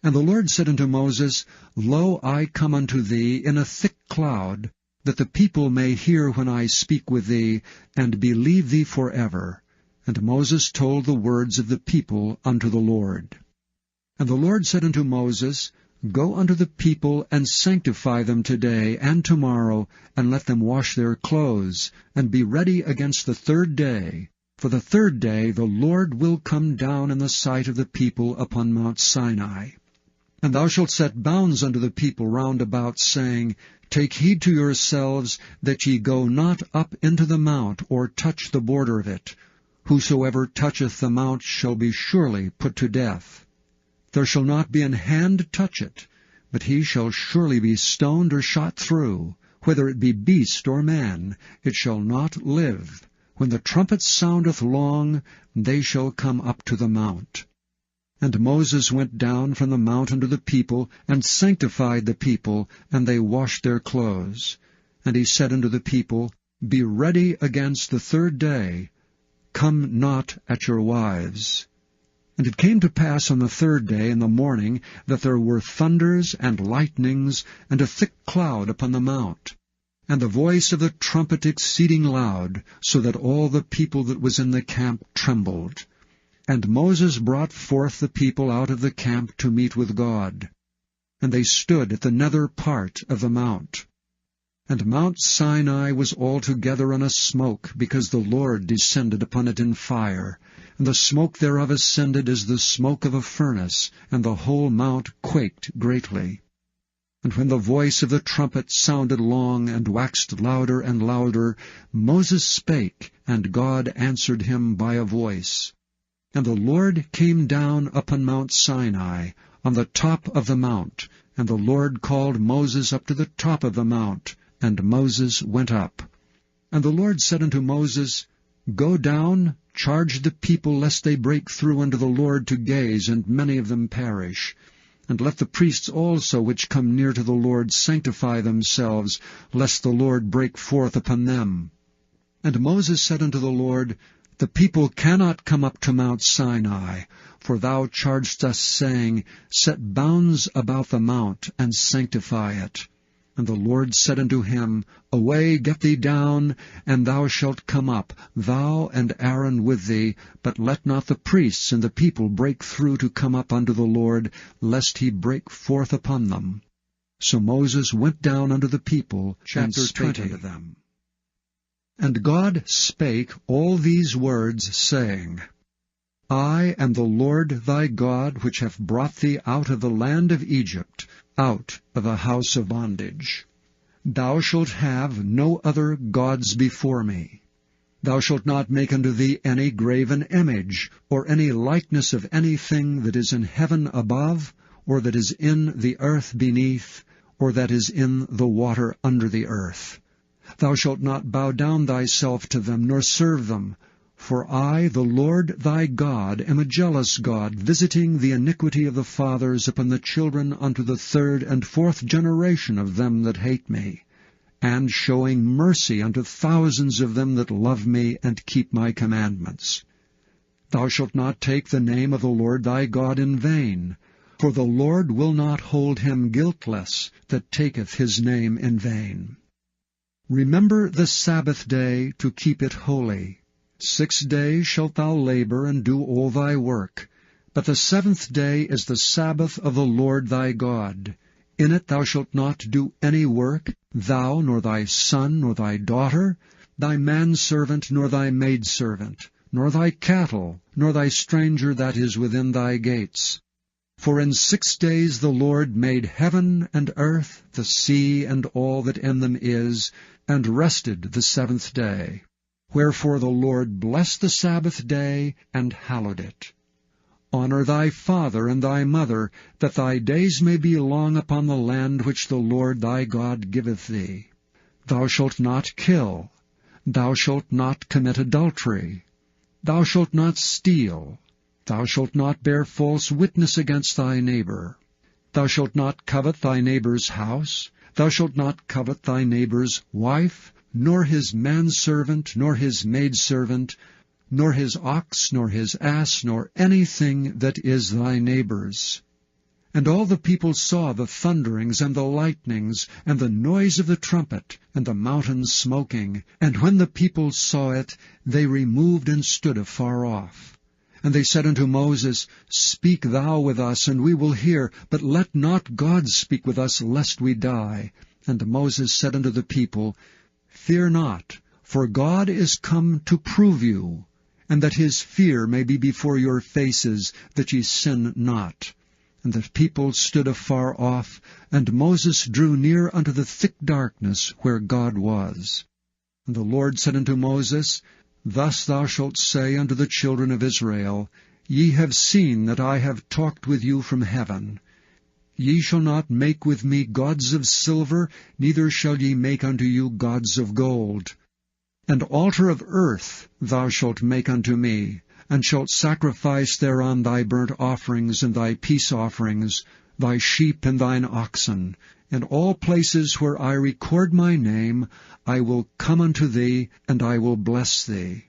And the Lord said unto Moses, Lo, I come unto thee in a thick cloud, that the people may hear when I speak with thee, and believe thee forever. And Moses told the words of the people unto the Lord. And the Lord said unto Moses, Go unto the people, and sanctify them today and tomorrow, and let them wash their clothes, and be ready against the 3rd day. For the 3rd day the Lord will come down in the sight of the people upon Mount Sinai. And thou shalt set bounds unto the people round about, saying, Take heed to yourselves, that ye go not up into the mount, or touch the border of it. Whosoever toucheth the mount shall be surely put to death. There shall not be an hand touch it, but he shall surely be stoned or shot through. Whether it be beast or man, it shall not live. When the trumpet soundeth long, they shall come up to the mount. And Moses went down from the mount unto the people, and sanctified the people, and they washed their clothes. And he said unto the people, Be ready against the 3rd day, come not at your wives. And it came to pass on the third day in the morning that there were thunders and lightnings, and a thick cloud upon the mount, and the voice of the trumpet exceeding loud, so that all the people that was in the camp trembled. And Moses brought forth the people out of the camp to meet with God. And they stood at the nether part of the mount. And Mount Sinai was altogether in a smoke, because the Lord descended upon it in fire. And the smoke thereof ascended as the smoke of a furnace, and the whole mount quaked greatly. And when the voice of the trumpet sounded long, and waxed louder and louder, Moses spake, and God answered him by a voice. And the Lord came down upon Mount Sinai, on the top of the mount, and the Lord called Moses up to the top of the mount, and Moses went up. And the Lord said unto Moses, Go down, charge the people, lest they break through unto the Lord to gaze, and many of them perish. And let the priests also which come near to the Lord sanctify themselves, lest the Lord break forth upon them. And Moses said unto the Lord, The people cannot come up to Mount Sinai, for thou chargedst us, saying, Set bounds about the mount, and sanctify it. And the Lord said unto him, Away, get thee down, and thou shalt come up, thou and Aaron with thee, but let not the priests and the people break through to come up unto the Lord, lest he break forth upon them. So Moses went down unto the people, and spake unto them. And God spake all these words, saying, I am the Lord thy God, which hath brought thee out of the land of Egypt, out of the house of bondage. Thou shalt have no other gods before me. Thou shalt not make unto thee any graven image, or any likeness of anything that is in heaven above, or that is in the earth beneath, or that is in the water under the earth. Thou shalt not bow down thyself to them, nor serve them. For I, the Lord thy God, am a jealous God, visiting the iniquity of the fathers upon the children unto the third and fourth generation of them that hate me, and showing mercy unto thousands of them that love me and keep my commandments. Thou shalt not take the name of the Lord thy God in vain, for the Lord will not hold him guiltless that taketh his name in vain. Remember the Sabbath day to keep it holy. 6 days shalt thou labor and do all thy work. But the 7th day is the Sabbath of the Lord thy God. In it thou shalt not do any work, thou, nor thy son, nor thy daughter, thy manservant, nor thy maidservant, nor thy cattle, nor thy stranger that is within thy gates. For in 6 days the Lord made heaven and earth, the sea, and all that in them is, and rested the 7th day. Wherefore the Lord blessed the Sabbath day, and hallowed it. Honor thy father and thy mother, that thy days may be long upon the land which the Lord thy God giveth thee. Thou shalt not kill. Thou shalt not commit adultery. Thou shalt not steal. Thou shalt not bear false witness against thy neighbor. Thou shalt not covet thy neighbor's house. Thou shalt not covet thy neighbor's wife, nor his manservant, nor his maidservant, nor his ox, nor his ass, nor anything that is thy neighbor's. And all the people saw the thunderings and the lightnings, and the noise of the trumpet, and the mountains smoking. And when the people saw it, they removed and stood afar off. And they said unto Moses, Speak thou with us, and we will hear, but let not God speak with us, lest we die. And Moses said unto the people, Fear not, for God is come to prove you, and that his fear may be before your faces, that ye sin not. And the people stood afar off, and Moses drew near unto the thick darkness where God was. And the Lord said unto Moses, Thus thou shalt say unto the children of Israel, Ye have seen that I have talked with you from heaven. Ye shall not make with me gods of silver, neither shall ye make unto you gods of gold. An altar of earth thou shalt make unto me, and shalt sacrifice thereon thy burnt offerings and thy peace offerings, thy sheep and thine oxen. In all places where I record my name, I will come unto thee, and I will bless thee.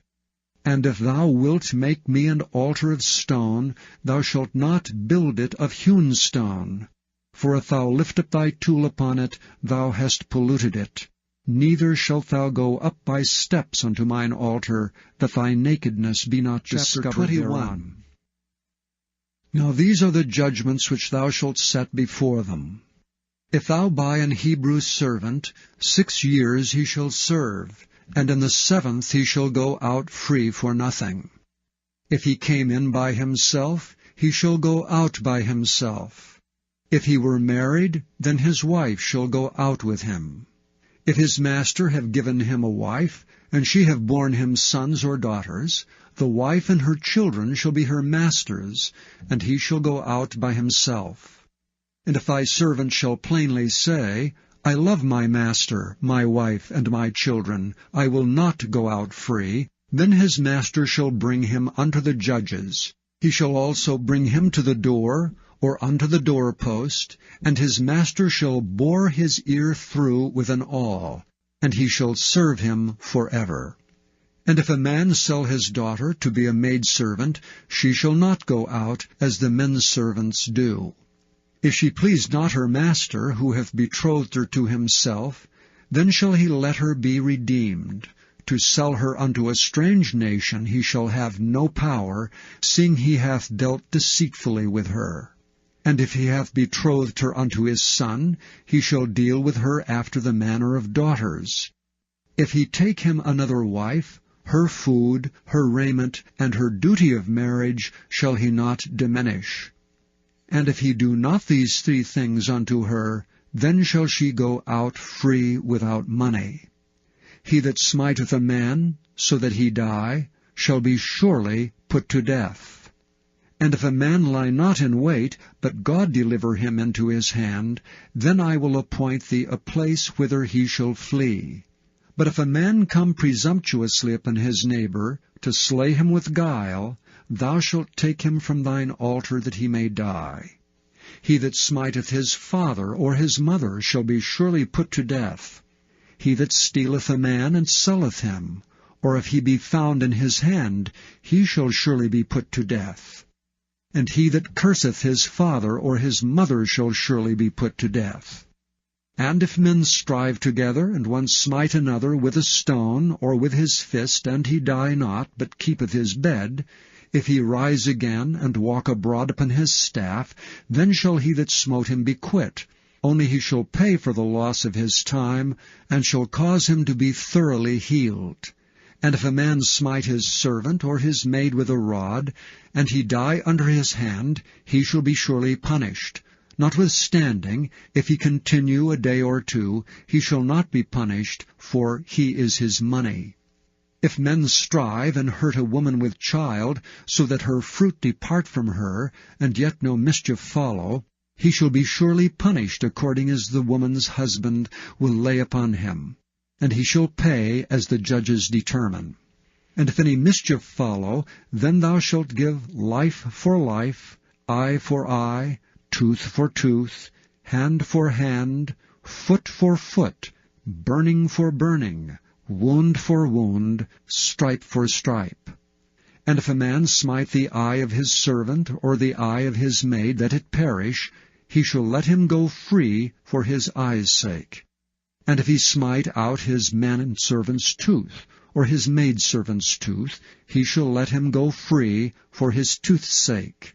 And if thou wilt make me an altar of stone, thou shalt not build it of hewn stone. For if thou lift up thy tool upon it, thou hast polluted it. Neither shalt thou go up by steps unto mine altar, that thy nakedness be not discovered 21. Thereon. Now these are the judgments which thou shalt set before them. If thou buy an Hebrew servant, 6 years he shall serve, and in the 7th he shall go out free for nothing. If he came in by himself, he shall go out by himself. If he were married, then his wife shall go out with him. If his master have given him a wife, and she have borne him sons or daughters, the wife and her children shall be her master's, and he shall go out by himself. And if thy servant shall plainly say, I love my master, my wife, and my children, I will not go out free, then his master shall bring him unto the judges. He shall also bring him to the door, or unto the doorpost, and his master shall bore his ear through with an awl, and he shall serve him forever. And if a man sell his daughter to be a maidservant, she shall not go out as the men's servants do. If she please not her master, who hath betrothed her to himself, then shall he let her be redeemed. To sell her unto a strange nation he shall have no power, seeing he hath dealt deceitfully with her. And if he hath betrothed her unto his son, he shall deal with her after the manner of daughters. If he take him another wife, her food, her raiment, and her duty of marriage shall he not diminish. And if he do not these 3 things unto her, then shall she go out free without money. He that smiteth a man, so that he die, shall be surely put to death. And if a man lie not in wait, but God deliver him into his hand, then I will appoint thee a place whither he shall flee. But if a man come presumptuously upon his neighbor, to slay him with guile, thou shalt take him from thine altar that he may die. He that smiteth his father or his mother shall be surely put to death. He that stealeth a man and selleth him, or if he be found in his hand, he shall surely be put to death. And he that curseth his father or his mother shall surely be put to death. And if men strive together, and one smite another with a stone, or with his fist, and he die not, but keepeth his bed, if he rise again, and walk abroad upon his staff, then shall he that smote him be quit. Only he shall pay for the loss of his time, and shall cause him to be thoroughly healed. And if a man smite his servant or his maid with a rod, and he die under his hand, he shall be surely punished. Notwithstanding, if he continue a day or 2, he shall not be punished, for he is his money. If men strive and hurt a woman with child, so that her fruit depart from her, and yet no mischief follow, he shall be surely punished according as the woman's husband will lay upon him, and he shall pay as the judges determine. And if any mischief follow, then thou shalt give life for life, eye for eye, tooth for tooth, hand for hand, foot for foot, burning for burning, wound for wound, stripe for stripe. And if a man smite the eye of his servant or the eye of his maid, that it perish, he shall let him go free for his eye's sake. And if he smite out his manservant's tooth, or his maidservant's tooth, he shall let him go free for his tooth's sake.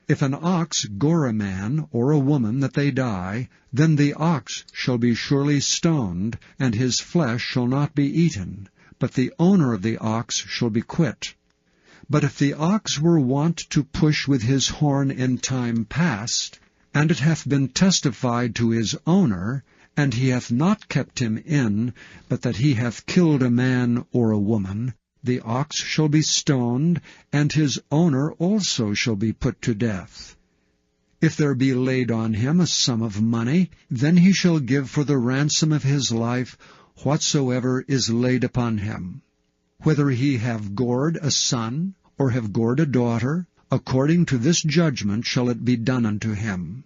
If an ox gore a man or a woman that they die, then the ox shall be surely stoned, and his flesh shall not be eaten, but the owner of the ox shall be quit. But if the ox were wont to push with his horn in time past, and it hath been testified to his owner, and he hath not kept him in, but that he hath killed a man or a woman, the ox shall be stoned, and his owner also shall be put to death. If there be laid on him a sum of money, then he shall give for the ransom of his life whatsoever is laid upon him. Whether he have gored a son, or have gored a daughter, according to this judgment shall it be done unto him.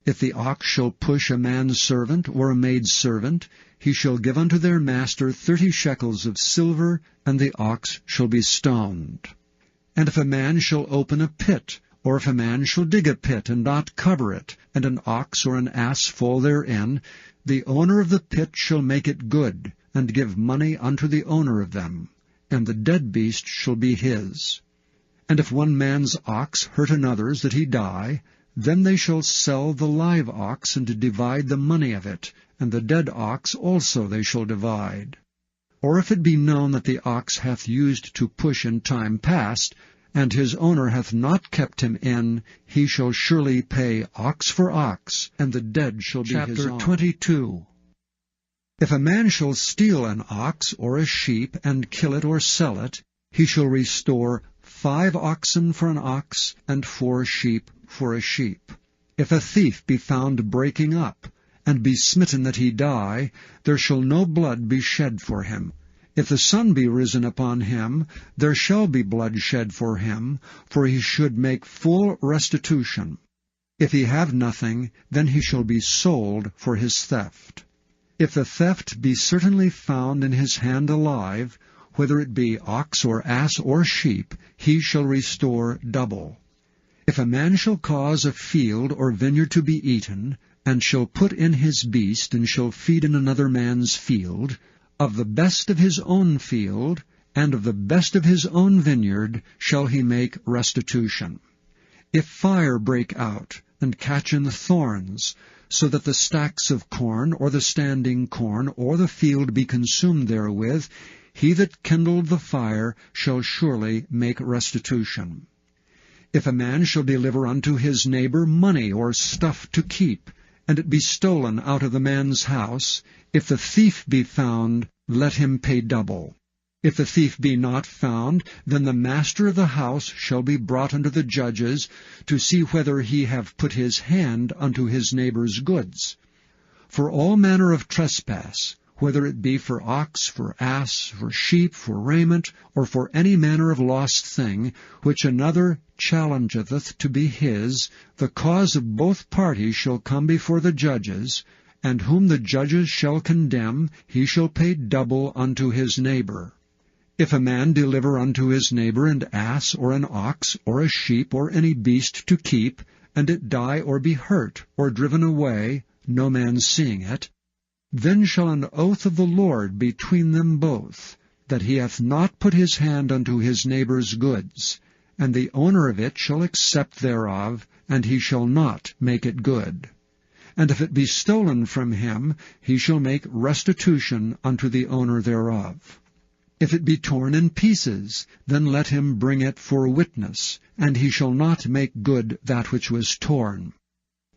If the ox shall push a man's servant or a maid's servant, he shall give unto their master 30 shekels of silver, and the ox shall be stoned. And if a man shall open a pit, or if a man shall dig a pit and not cover it, and an ox or an ass fall therein, the owner of the pit shall make it good, and give money unto the owner of them, and the dead beast shall be his. And if one man's ox hurt another's that he die, then they shall sell the live ox, and divide the money of it, and the dead ox also they shall divide. Or if it be known that the ox hath used to push in time past, and his owner hath not kept him in, he shall surely pay ox for ox, and the dead shall be his own. Chapter 22. If a man shall steal an ox or a sheep, and kill it or sell it, he shall restore 5 oxen for an ox, and 4 sheep for a sheep. If a thief be found breaking up, and be smitten that he die, there shall no blood be shed for him. If the sun be risen upon him, there shall be blood shed for him, for he should make full restitution. If he have nothing, then he shall be sold for his theft. If the theft be certainly found in his hand alive, whether it be ox or ass or sheep, he shall restore double. If a man shall cause a field or vineyard to be eaten, and shall put in his beast, and shall feed in another man's field, of the best of his own field, and of the best of his own vineyard, shall he make restitution. If fire break out, and catch in the thorns, so that the stacks of corn, or the standing corn, or the field be consumed therewith, he that kindled the fire shall surely make restitution. If a man shall deliver unto his neighbor money or stuff to keep, and it be stolen out of the man's house, if the thief be found, let him pay double. If the thief be not found, then the master of the house shall be brought unto the judges, to see whether he have put his hand unto his neighbor's goods. For all manner of trespass, whether it be for ox, for ass, for sheep, for raiment, or for any manner of lost thing, which another challengeth to be his, the cause of both parties shall come before the judges, and whom the judges shall condemn, he shall pay double unto his neighbor. If a man deliver unto his neighbor an ass, or an ox, or a sheep, or any beast to keep, and it die or be hurt, or driven away, no man seeing it, then shall an oath of the Lord between them both, that he hath not put his hand unto his neighbor's goods, and the owner of it shall accept thereof, and he shall not make it good. And if it be stolen from him, he shall make restitution unto the owner thereof. If it be torn in pieces, then let him bring it for a witness, and he shall not make good that which was torn.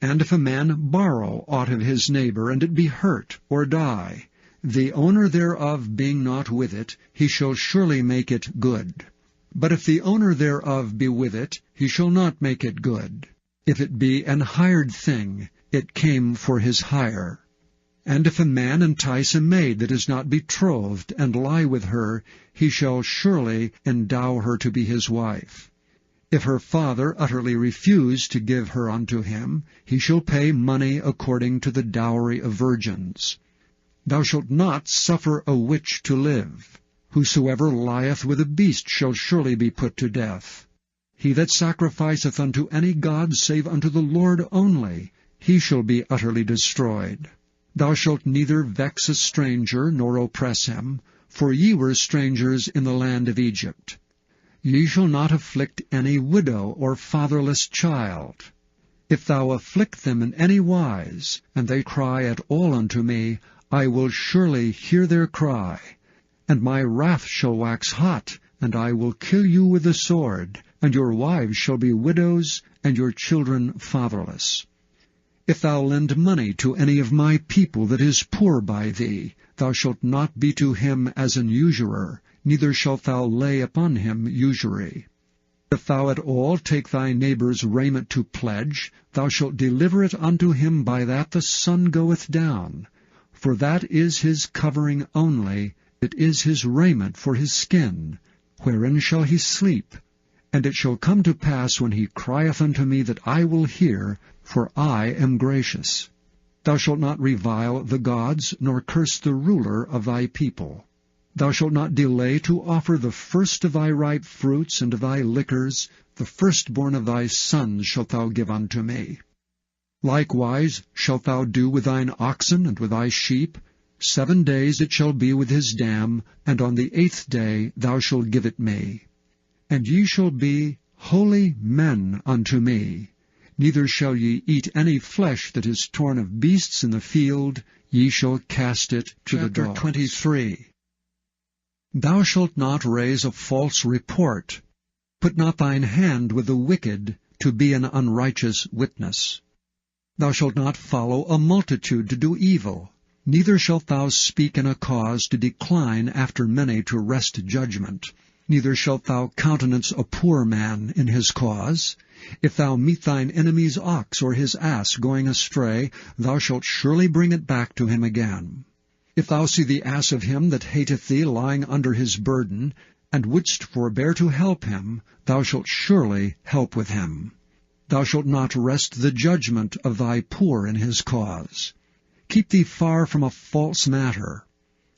And if a man borrow aught of his neighbor, and it be hurt, or die, the owner thereof being not with it, he shall surely make it good. But if the owner thereof be with it, he shall not make it good. If it be an hired thing, it came for his hire. And if a man entice a maid that is not betrothed, and lie with her, he shall surely endow her to be his wife. If her father utterly refuse to give her unto him, he shall pay money according to the dowry of virgins. Thou shalt not suffer a witch to live. Whosoever lieth with a beast shall surely be put to death. He that sacrificeth unto any god save unto the Lord only, he shall be utterly destroyed. Thou shalt neither vex a stranger, nor oppress him, for ye were strangers in the land of Egypt. Ye shall not afflict any widow or fatherless child. If thou afflict them in any wise, and they cry at all unto me, I will surely hear their cry. And my wrath shall wax hot, and I will kill you with the sword, and your wives shall be widows, and your children fatherless. If thou lend money to any of my people that is poor by thee, thou shalt not be to him as an usurer, neither shalt thou lay upon him usury. If thou at all take thy neighbor's raiment to pledge, thou shalt deliver it unto him by that the sun goeth down. For that is his covering only, it is his raiment for his skin. Wherein shall he sleep? And it shall come to pass, when he crieth unto me, that I will hear, for I am gracious. Thou shalt not revile the gods, nor curse the ruler of thy people. Thou shalt not delay to offer the first of thy ripe fruits and of thy liquors, the firstborn of thy sons shalt thou give unto me. Likewise shalt thou do with thine oxen and with thy sheep. 7 days it shall be with his dam, and on the 8th day thou shalt give it me. And ye shall be holy men unto me. Neither shall ye eat any flesh that is torn of beasts in the field. Ye shall cast it to the dogs. Chapter 23. Thou shalt not raise a false report. Put not thine hand with the wicked, to be an unrighteous witness. Thou shalt not follow a multitude to do evil. Neither shalt thou speak in a cause to decline after many to wrest judgment. Neither shalt thou countenance a poor man in his cause. If thou meet thine enemy's ox or his ass going astray, thou shalt surely bring it back to him again. If thou see the ass of him that hateth thee lying under his burden, and wouldst forbear to help him, thou shalt surely help with him. Thou shalt not wrest the judgment of thy poor in his cause. Keep thee far from a false matter,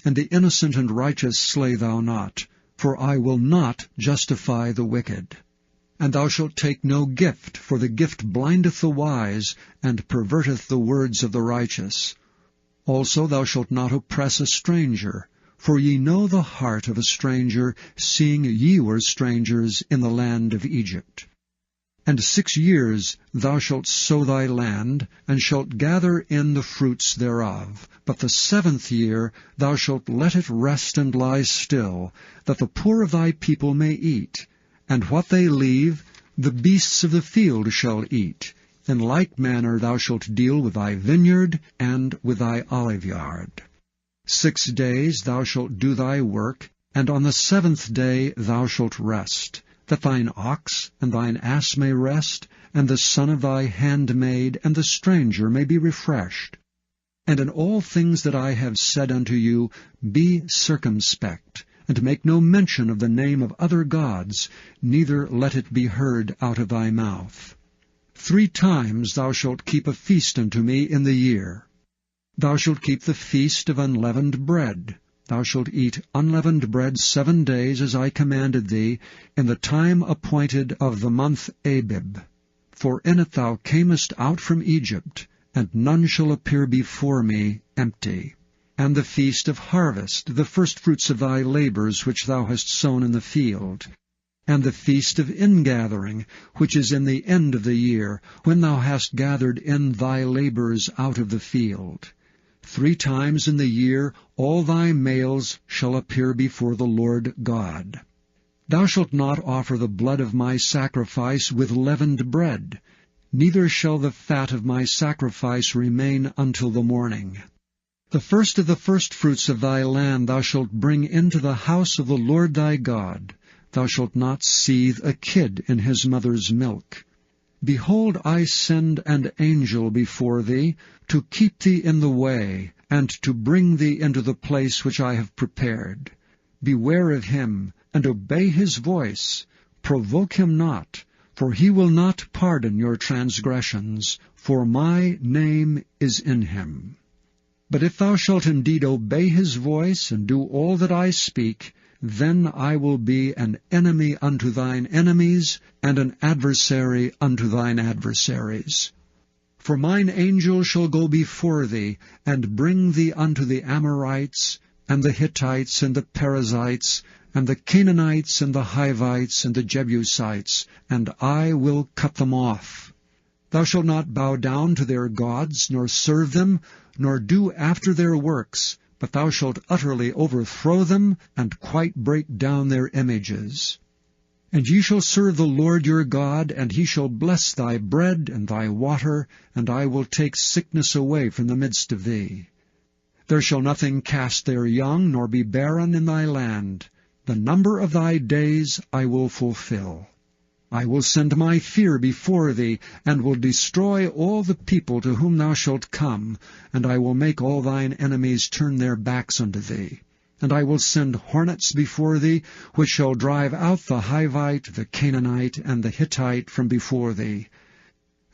and the innocent and righteous slay thou not, for I will not justify the wicked. And thou shalt take no gift, for the gift blindeth the wise, and perverteth the words of the righteous. Also thou shalt not oppress a stranger, for ye know the heart of a stranger, seeing ye were strangers in the land of Egypt. And 6 years thou shalt sow thy land, and shalt gather in the fruits thereof. But the 7th year thou shalt let it rest and lie still, that the poor of thy people may eat. And what they leave, the beasts of the field shall eat. In like manner thou shalt deal with thy vineyard and with thy oliveyard. 6 days thou shalt do thy work, and on the 7th day thou shalt rest, that thine ox and thine ass may rest, and the son of thy handmaid and the stranger may be refreshed. And in all things that I have said unto you, be circumspect, and make no mention of the name of other gods, neither let it be heard out of thy mouth. 3 times thou shalt keep a feast unto me in the year. Thou shalt keep the feast of unleavened bread. Thou shalt eat unleavened bread 7 days, as I commanded thee, in the time appointed of the month Abib. For in it thou camest out from Egypt, and none shall appear before me empty. And the feast of harvest, the firstfruits of thy labors which thou hast sown in the field. And the feast of ingathering, which is in the end of the year, when thou hast gathered in thy labors out of the field. 3 times in the year all thy males shall appear before the Lord God. Thou shalt not offer the blood of my sacrifice with leavened bread, neither shall the fat of my sacrifice remain until the morning. The first of the firstfruits of thy land thou shalt bring into the house of the Lord thy God. Thou shalt not seethe a kid in his mother's milk. Behold, I send an angel before thee, to keep thee in the way, and to bring thee into the place which I have prepared. Beware of him, and obey his voice. Provoke him not, for he will not pardon your transgressions, for my name is in him. But if thou shalt indeed obey his voice, and do all that I speak, then I will be an enemy unto thine enemies, and an adversary unto thine adversaries. For mine angel shall go before thee, and bring thee unto the Amorites, and the Hittites, and the Perizzites, and the Canaanites, and the Hivites, and the Jebusites, and I will cut them off. Thou shalt not bow down to their gods, nor serve them, nor do after their works, but thou shalt utterly overthrow them, and quite break down their images. And ye shall serve the Lord your God, and he shall bless thy bread and thy water, and I will take sickness away from the midst of thee. There shall nothing cast their young, nor be barren in thy land. The number of thy days I will fulfill. I will send my fear before thee, and will destroy all the people to whom thou shalt come, and I will make all thine enemies turn their backs unto thee. And I will send hornets before thee, which shall drive out the Hivite, the Canaanite, and the Hittite from before thee.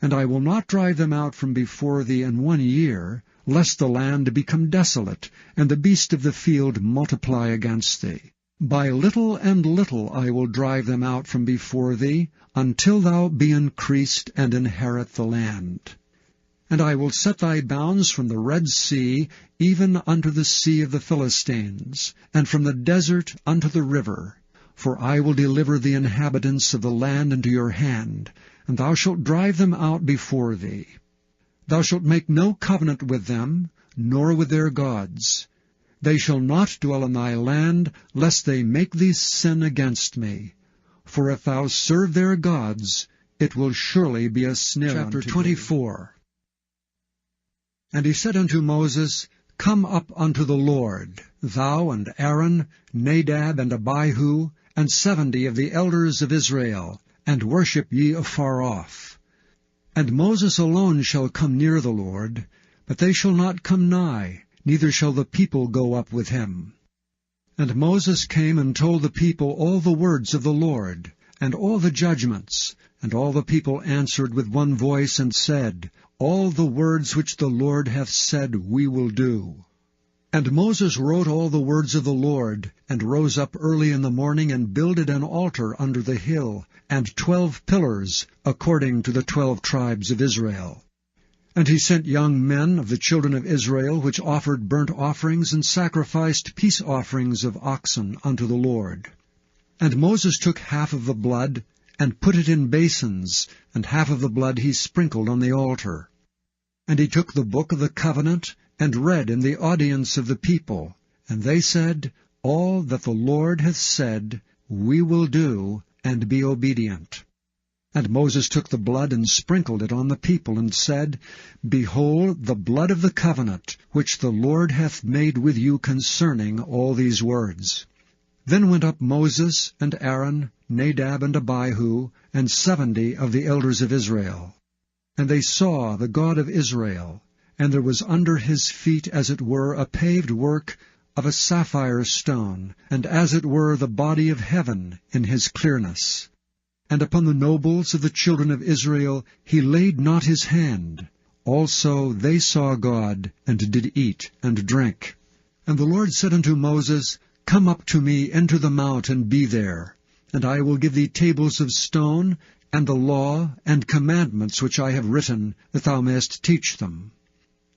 And I will not drive them out from before thee in 1 year, lest the land become desolate, and the beast of the field multiply against thee. By little and little I will drive them out from before thee, until thou be increased and inherit the land. And I will set thy bounds from the Red Sea even unto the sea of the Philistines, and from the desert unto the river. For I will deliver the inhabitants of the land into your hand, and thou shalt drive them out before thee. Thou shalt make no covenant with them, nor with their gods. They shall not dwell in thy land, lest they make thee sin against me. For if thou serve their gods, it will surely be a snare unto thee. Chapter 24. And he said unto Moses, Come up unto the Lord, thou and Aaron, Nadab and Abihu, and 70 of the elders of Israel, and worship ye afar off. And Moses alone shall come near the Lord, but they shall not come nigh, neither shall the people go up with him. And Moses came and told the people all the words of the Lord, and all the judgments. And all the people answered with one voice, and said, All the words which the Lord hath said we will do. And Moses wrote all the words of the Lord, and rose up early in the morning, and builded an altar under the hill, and 12 pillars, according to the 12 tribes of Israel. And he sent young men of the children of Israel, which offered burnt offerings, and sacrificed peace offerings of oxen unto the Lord. And Moses took half of the blood, and put it in basins, and half of the blood he sprinkled on the altar. And he took the book of the covenant, and read in the audience of the people. And they said, All that the Lord hath said, we will do, and be obedient. And Moses took the blood, and sprinkled it on the people, and said, Behold the blood of the covenant, which the Lord hath made with you concerning all these words. Then went up Moses and Aaron, Nadab and Abihu, and 70 of the elders of Israel. And they saw the God of Israel, and there was under his feet as it were a paved work of a sapphire stone, and as it were the body of heaven in his clearness. And upon the nobles of the children of Israel he laid not his hand. Also they saw God, and did eat and drink. And the Lord said unto Moses, Come up to me into the mount, and be there. And I will give thee tables of stone, and the law, and commandments which I have written, that thou mayest teach them.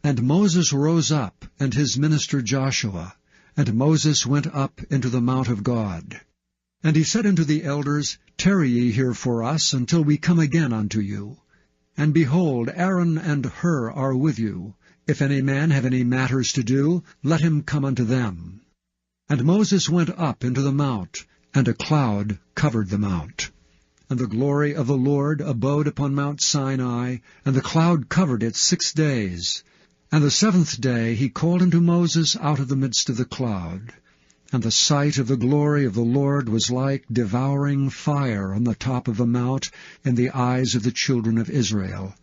And Moses rose up, and his minister Joshua. And Moses went up into the mount of God. And he said unto the elders, Tarry ye here for us, until we come again unto you. And behold, Aaron and Hur are with you. If any man have any matters to do, let him come unto them. And Moses went up into the mount, and a cloud covered the mount. And the glory of the Lord abode upon Mount Sinai, and the cloud covered it 6 days. And the 7th day he called unto Moses out of the midst of the cloud. And the sight of the glory of the Lord was like devouring fire on the top of the mount in the eyes of the children of Israel.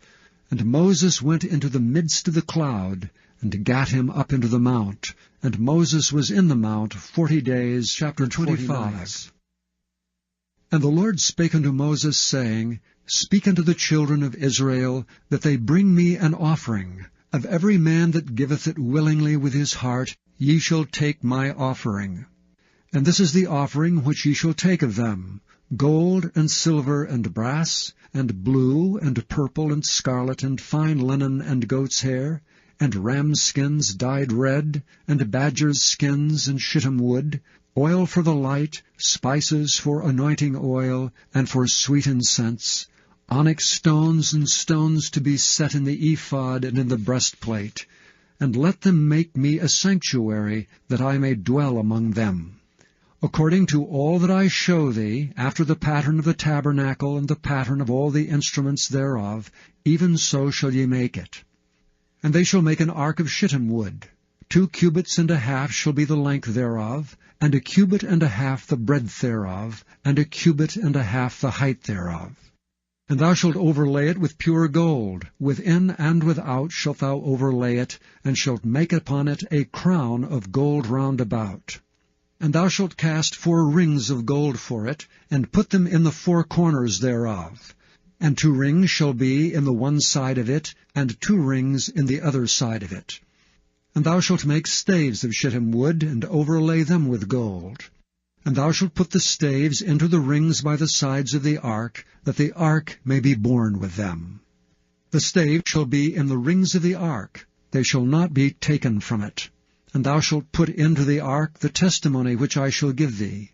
And Moses went into the midst of the cloud, and gat him up into the mount. And Moses was in the mount 40 days. Chapter 25. And the Lord spake unto Moses, saying, Speak unto the children of Israel, that they bring me an offering. Of every man that giveth it willingly with his heart, ye shall take my offering. And this is the offering which ye shall take of them: gold, and silver, and brass, and blue, and purple, and scarlet, and fine linen, and goat's hair, and rams' skins dyed red, and badgers' skins, and shittim wood, oil for the light, spices for anointing oil, and for sweet incense, onyx stones, and stones to be set in the ephod and in the breastplate. And let them make me a sanctuary, that I may dwell among them. According to all that I show thee, after the pattern of the tabernacle and the pattern of all the instruments thereof, even so shall ye make it. And they shall make an ark of shittim wood. 2 cubits and a half shall be the length thereof, and 1 cubit and a half the breadth thereof, and 1 cubit and a half the height thereof. And thou shalt overlay it with pure gold. Within and without shalt thou overlay it, and shalt make upon it a crown of gold round about. And thou shalt cast 4 rings of gold for it, and put them in the 4 corners thereof. And 2 rings shall be in the one side of it, and 2 rings in the other side of it. And thou shalt make staves of shittim wood, and overlay them with gold. And thou shalt put the staves into the rings by the sides of the ark, that the ark may be borne with them. The staves shall be in the rings of the ark, they shall not be taken from it. And thou shalt put into the ark the testimony which I shall give thee.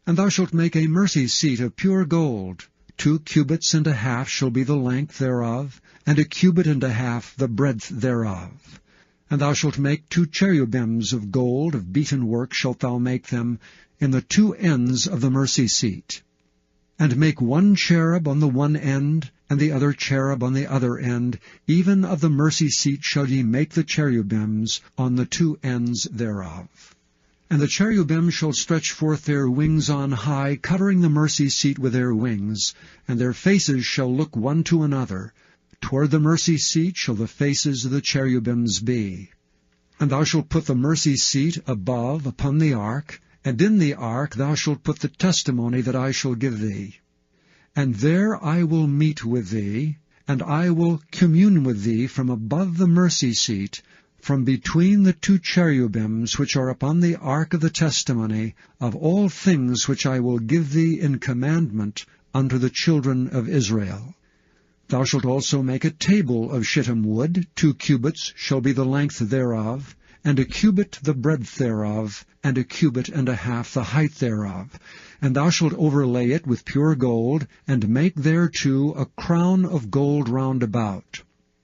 And thou shalt make a mercy seat of pure gold. 2 cubits and a half shall be the length thereof, and 1 cubit and a half the breadth thereof. And thou shalt make 2 cherubims of gold, of beaten work shalt thou make them, in the 2 ends of the mercy seat. And make 1 cherub on the one end, and the other cherub on the other end, even of the mercy seat shall ye make the cherubims on the 2 ends thereof. And the cherubim shall stretch forth their wings on high, covering the mercy seat with their wings, and their faces shall look one to another. Toward the mercy seat shall the faces of the cherubims be. And thou shalt put the mercy seat above upon the ark, and in the ark thou shalt put the testimony that I shall give thee. And there I will meet with thee, and I will commune with thee from above the mercy seat, from between the 2 cherubims which are upon the ark of the testimony, of all things which I will give thee in commandment unto the children of Israel. Thou shalt also make a table of shittim wood, 2 cubits shall be the length thereof, and 1 cubit the breadth thereof, and 1 cubit and a half the height thereof. And thou shalt overlay it with pure gold, and make thereto a crown of gold round about.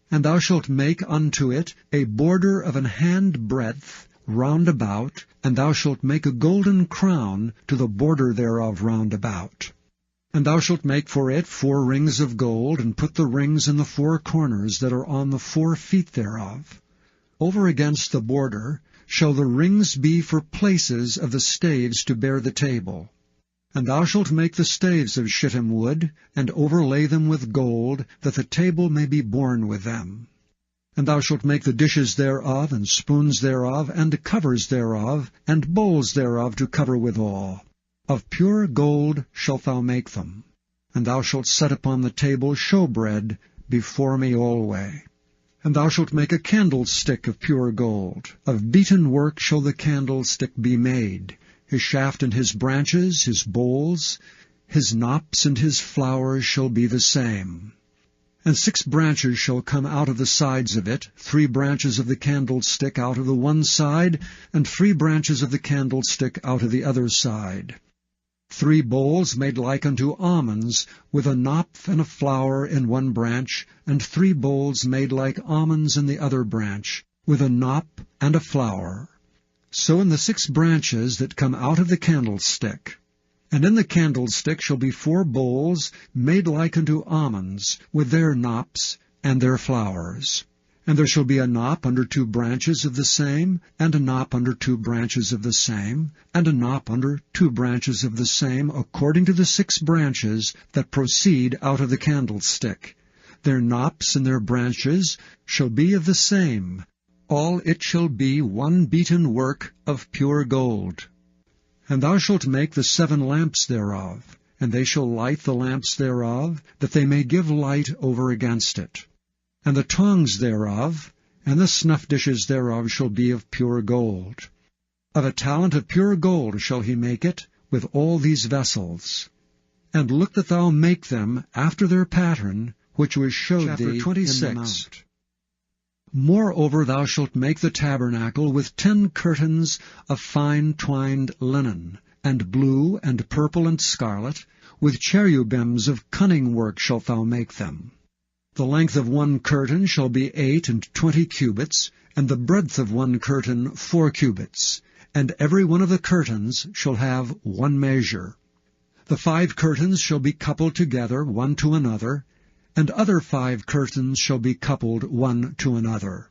And thou shalt make unto it a border of an hand breadth round about, and thou shalt make a golden crown to the border thereof round about. And thou shalt make for it 4 rings of gold, and put the rings in the 4 corners that are on the 4 feet thereof. Over against the border shall the rings be for places of the staves to bear the table. And thou shalt make the staves of shittim wood, and overlay them with gold, that the table may be borne with them. And thou shalt make the dishes thereof, and spoons thereof, and covers thereof, and bowls thereof to cover withal. Of pure gold shalt thou make them. And thou shalt set upon the table showbread before me alway. And thou shalt make a candlestick of pure gold. Of beaten work shall the candlestick be made. His shaft and his branches, his bowls, his knops and his flowers shall be the same. And 6 branches shall come out of the sides of it, 3 branches of the candlestick out of the one side, and 3 branches of the candlestick out of the other side. 3 bowls made like unto almonds, with a knop and a flower in one branch, and 3 bowls made like almonds in the other branch, with a knop and a flower. So in the 6 branches that come out of the candlestick. And in the candlestick shall be 4 bowls made like unto almonds, with their knops and their flowers. And there shall be a knop under 2 branches of the same, and a knop under 2 branches of the same, and a knop under 2 branches of the same, according to the 6 branches that proceed out of the candlestick. Their knops and their branches shall be of the same. All it shall be 1 beaten work of pure gold. And thou shalt make the 7 lamps thereof, and they shall light the lamps thereof, that they may give light over against it. And the tongs thereof, and the snuff dishes thereof shall be of pure gold. Of a talent of pure gold shall he make it, with all these vessels. And look that thou make them after their pattern, which was showed thee 26. In the mount. Moreover thou shalt make the tabernacle with 10 curtains of fine twined linen, and blue, and purple, and scarlet, with cherubims of cunning work shalt thou make them. The length of 1 curtain shall be 28 cubits, and the breadth of 1 curtain 4 cubits, and every one of the curtains shall have 1 measure. The 5 curtains shall be coupled together one to another, and other 5 curtains shall be coupled one to another.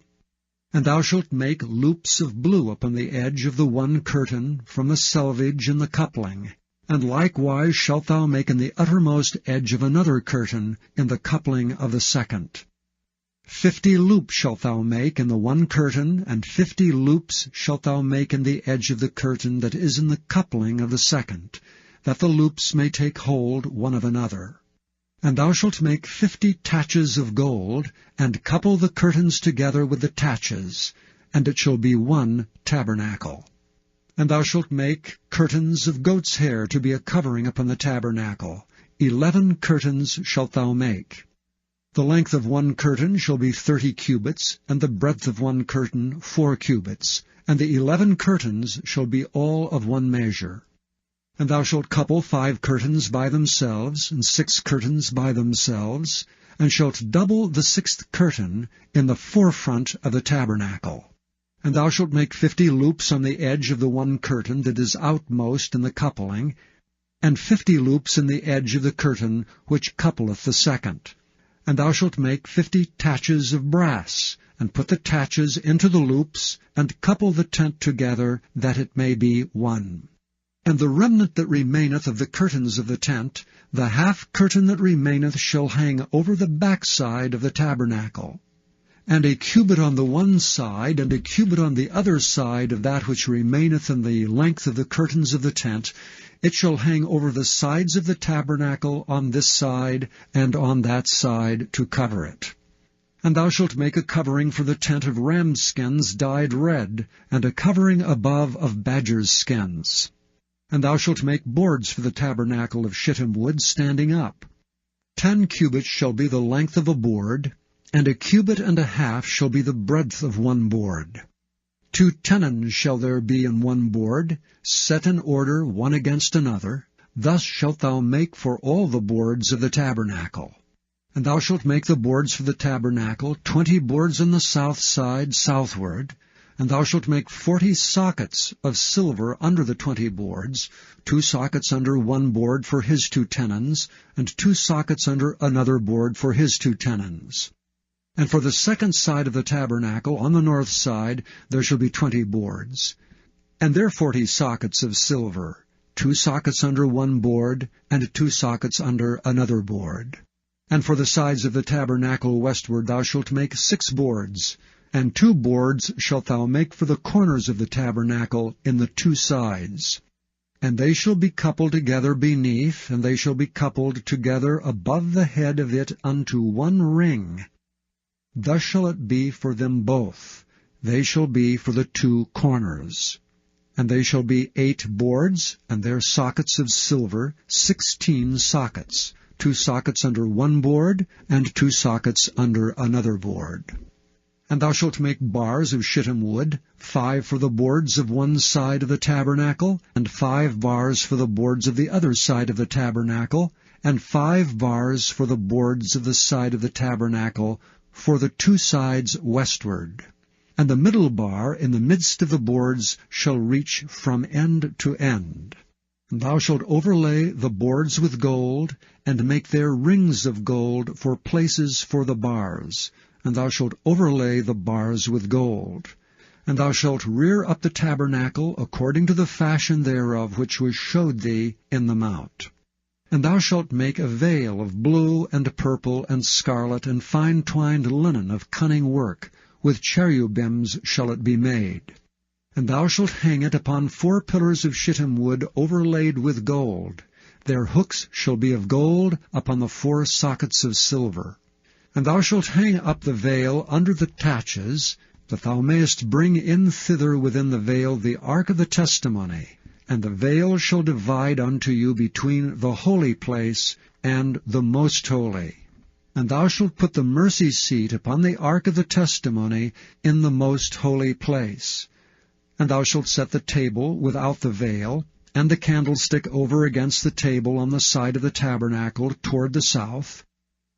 And thou shalt make loops of blue upon the edge of the 1 curtain from the selvage in the coupling. And likewise shalt thou make in the uttermost edge of another curtain in the coupling of the second. 50 loops shalt thou make in the one curtain, and 50 loops shalt thou make in the edge of the curtain that is in the coupling of the second, that the loops may take hold one of another. And thou shalt make 50 taches of gold, and couple the curtains together with the taches, and it shall be one tabernacle. And thou shalt make curtains of goat's hair to be a covering upon the tabernacle. 11 curtains shalt thou make. The length of one curtain shall be 30 cubits, and the breadth of one curtain 4 cubits, and the 11 curtains shall be all of one measure. And thou shalt couple 5 curtains by themselves, and 6 curtains by themselves, and shalt double the 6th curtain in the forefront of the tabernacle. And thou shalt make 50 loops on the edge of the one curtain that is outmost in the coupling, and 50 loops in the edge of the curtain which coupleth the second. And thou shalt make 50 taches of brass, and put the taches into the loops, and couple the tent together, that it may be one. And the remnant that remaineth of the curtains of the tent, the half curtain that remaineth shall hang over the backside of the tabernacle. And a cubit on the one side, and a cubit on the other side of that which remaineth in the length of the curtains of the tent, it shall hang over the sides of the tabernacle on this side and on that side to cover it. And thou shalt make a covering for the tent of ram skins dyed red, and a covering above of badgers' skins. And thou shalt make boards for the tabernacle of shittim wood standing up. 10 cubits shall be the length of a board, and a cubit and a half shall be the breadth of one board. 2 tenons shall there be in one board, set in order one against another. Thus shalt thou make for all the boards of the tabernacle. And thou shalt make the boards for the tabernacle, 20 boards on the south side southward. And thou shalt make 40 sockets of silver under the 20 boards, 2 sockets under one board for his 2 tenons, and 2 sockets under another board for his 2 tenons. And for the second side of the tabernacle, on the north side, there shall be 20 boards. And there 40 sockets of silver, 2 sockets under one board, and 2 sockets under another board. And for the sides of the tabernacle westward thou shalt make 6 boards, and 2 boards shalt thou make for the corners of the tabernacle in the 2 sides. And they shall be coupled together beneath, and they shall be coupled together above the head of it unto one ring. Thus shall it be for them both. They shall be for the 2 corners. And they shall be 8 boards, and their sockets of silver, 16 sockets, 2 sockets under one board, and 2 sockets under another board. And thou shalt make bars of shittim wood, 5 for the boards of one side of the tabernacle, and 5 bars for the boards of the other side of the tabernacle, and 5 bars for the boards of the side of the tabernacle, for the 2 sides westward. And the middle bar in the midst of the boards shall reach from end to end. And thou shalt overlay the boards with gold, and make their rings of gold for places for the bars. And thou shalt overlay the bars with gold. And thou shalt rear up the tabernacle according to the fashion thereof which was showed thee in the mount. And thou shalt make a veil of blue and purple and scarlet and fine twined linen of cunning work, with cherubims shall it be made. And thou shalt hang it upon 4 pillars of shittim wood overlaid with gold. Their hooks shall be of gold upon the 4 sockets of silver. And thou shalt hang up the veil under the taches, that thou mayest bring in thither within the veil the ark of the testimony. And the veil shall divide unto you between the holy place and the most holy. And thou shalt put the mercy seat upon the ark of the testimony in the most holy place. And thou shalt set the table without the veil, and the candlestick over against the table on the side of the tabernacle toward the south.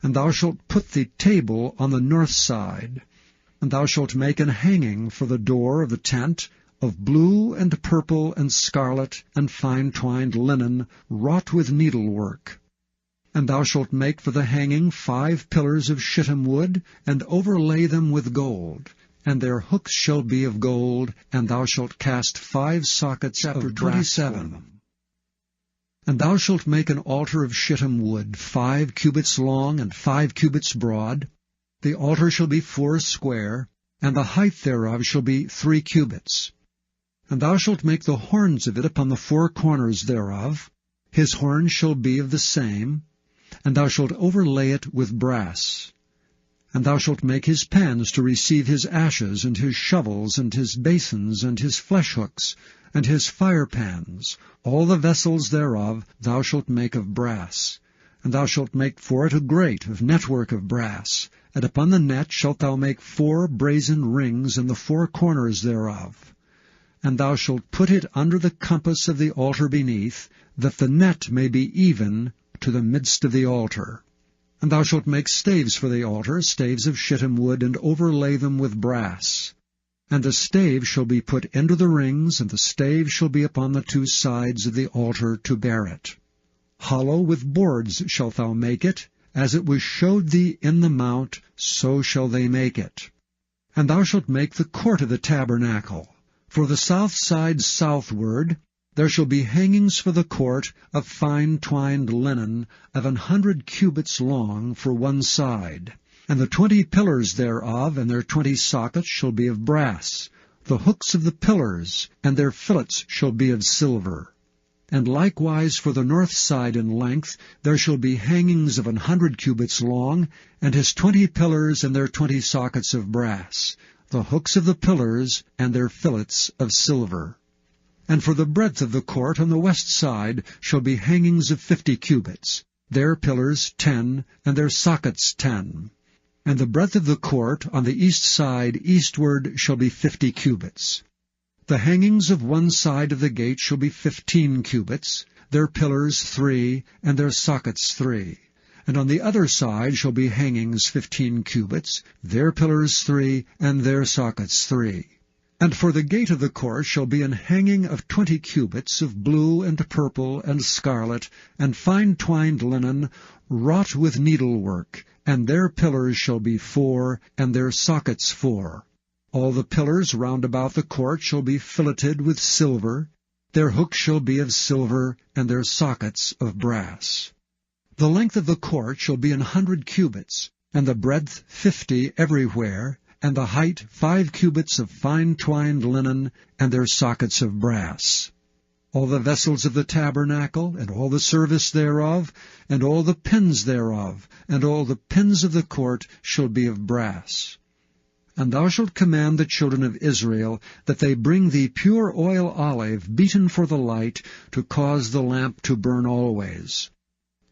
And thou shalt put the table on the north side. And thou shalt make an hanging for the door of the tent, of blue and purple and scarlet and fine twined linen, wrought with needlework. And thou shalt make for the hanging 5 pillars of shittim wood, and overlay them with gold. And their hooks shall be of gold, and thou shalt cast 5 sockets of brass for them. And thou shalt make an altar of shittim wood, 5 cubits long and 5 cubits broad. The altar shall be 4 square, and the height thereof shall be 3 cubits. And thou shalt make the horns of it upon the 4 corners thereof. His horns shall be of the same, and thou shalt overlay it with brass. And thou shalt make his pans to receive his ashes, and his shovels, and his basins, and his fleshhooks, and his firepans. All the vessels thereof thou shalt make of brass. And thou shalt make for it a grate of network of brass. And upon the net shalt thou make 4 brazen rings in the 4 corners thereof. And thou shalt put it under the compass of the altar beneath, that the net may be even to the midst of the altar. And thou shalt make staves for the altar, staves of shittim wood, and overlay them with brass. And the stave shall be put into the rings, and the stave shall be upon the 2 sides of the altar to bear it. Hollow with boards shalt thou make it, as it was showed thee in the mount, so shall they make it. And thou shalt make the court of the tabernacle. For the south side southward there shall be hangings for the court of fine twined linen of 100 cubits long for one side. And the 20 pillars thereof and their 20 sockets shall be of brass. The hooks of the pillars and their fillets shall be of silver. And likewise for the north side in length there shall be hangings of 100 cubits long, and his 20 pillars and their 20 sockets of brass. The hooks of the pillars and their fillets of silver. And for the breadth of the court on the west side shall be hangings of 50 cubits, their pillars 10, and their sockets 10. And the breadth of the court on the east side eastward shall be 50 cubits. The hangings of one side of the gate shall be 15 cubits, their pillars 3, and their sockets 3. And on the other side shall be hangings 15 cubits, their pillars 3, and their sockets 3. And for the gate of the court shall be an hanging of 20 cubits of blue and purple and scarlet, and fine twined linen, wrought with needlework, and their pillars shall be 4, and their sockets 4. All the pillars round about the court shall be filleted with silver, their hooks shall be of silver, and their sockets of brass. The length of the court shall be 100 cubits, and the breadth 50 everywhere, and the height 5 cubits of fine twined linen, and their sockets of brass. All the vessels of the tabernacle, and all the service thereof, and all the pins thereof, and all the pins of the court shall be of brass. And thou shalt command the children of Israel that they bring thee pure oil olive beaten for the light, to cause the lamp to burn always.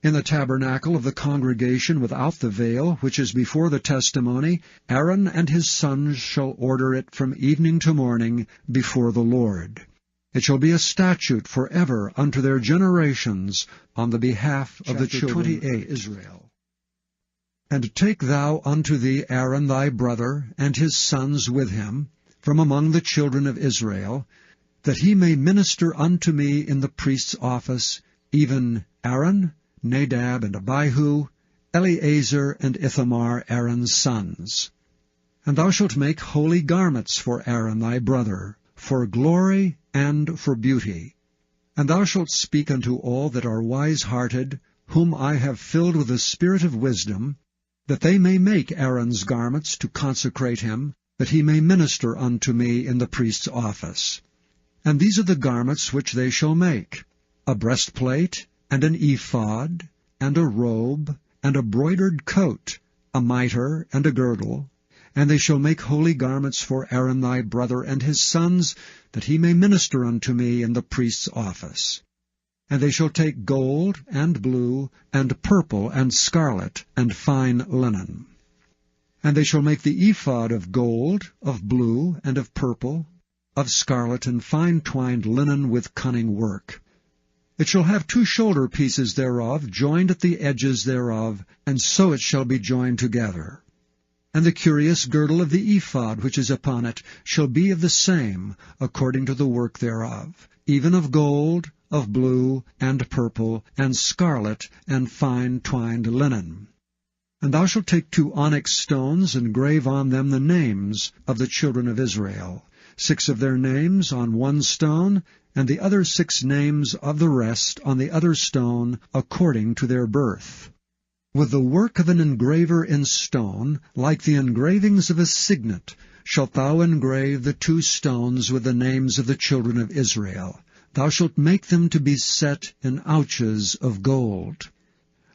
In the tabernacle of the congregation without the veil, which is before the testimony, Aaron and his sons shall order it from evening to morning before the Lord. It shall be a statute forever unto their generations on the behalf of the children of Israel. And take thou unto thee Aaron thy brother, and his sons with him, from among the children of Israel, that he may minister unto me in the priest's office, even Aaron, Nadab, and Abihu, Eleazar, and Ithamar, Aaron's sons. And thou shalt make holy garments for Aaron thy brother, for glory and for beauty. And thou shalt speak unto all that are wise-hearted, whom I have filled with the spirit of wisdom, that they may make Aaron's garments to consecrate him, that he may minister unto me in the priest's office. And these are the garments which they shall make: a breastplate, and an ephod, and a robe, and a broidered coat, a mitre, and a girdle. And they shall make holy garments for Aaron thy brother and his sons, that he may minister unto me in the priest's office. And they shall take gold, and blue, and purple, and scarlet, and fine linen. And they shall make the ephod of gold, of blue, and of purple, of scarlet, and fine twined linen with cunning work. It shall have 2 shoulder pieces thereof, joined at the edges thereof, and so it shall be joined together. And the curious girdle of the ephod which is upon it shall be of the same, according to the work thereof, even of gold, of blue, and purple, and scarlet, and fine twined linen. And thou shalt take 2 onyx stones, and grave on them the names of the children of Israel, 6 of their names on one stone, and the other 6 names of the rest on the other stone, according to their birth. With the work of an engraver in stone, like the engravings of a signet, shalt thou engrave the 2 stones with the names of the children of Israel. Thou shalt make them to be set in ouches of gold.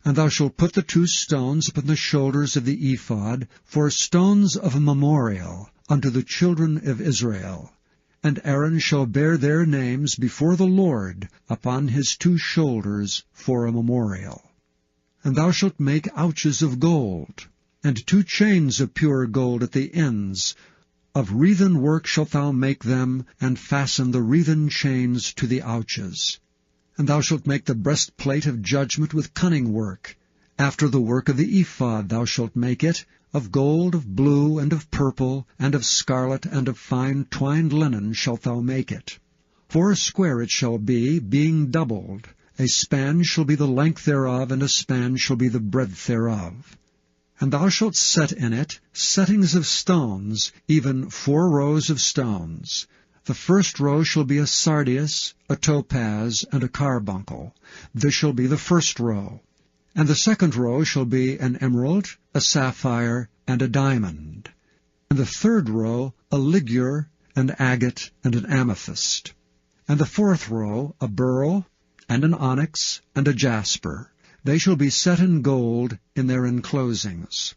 And thou shalt put the 2 stones upon the shoulders of the ephod for stones of a memorial unto the children of Israel. And Aaron shall bear their names before the Lord upon his 2 shoulders for a memorial. And thou shalt make ouches of gold, and 2 chains of pure gold at the ends. Of wreathen work shalt thou make them, and fasten the wreathen chains to the ouches. And thou shalt make the breastplate of judgment with cunning work. After the work of the ephod thou shalt make it, of gold, of blue, and of purple, and of scarlet, and of fine twined linen shalt thou make it. 4 square it shall be, being doubled. A span shall be the length thereof, and a span shall be the breadth thereof. And thou shalt set in it settings of stones, even 4 rows of stones. The first row shall be a sardius, a topaz, and a carbuncle. This shall be the first row. And the second row shall be an emerald, a sapphire, and a diamond. And the third row a ligure, an agate, and an amethyst. And the fourth row a beryl, and an onyx, and a jasper. They shall be set in gold in their enclosings.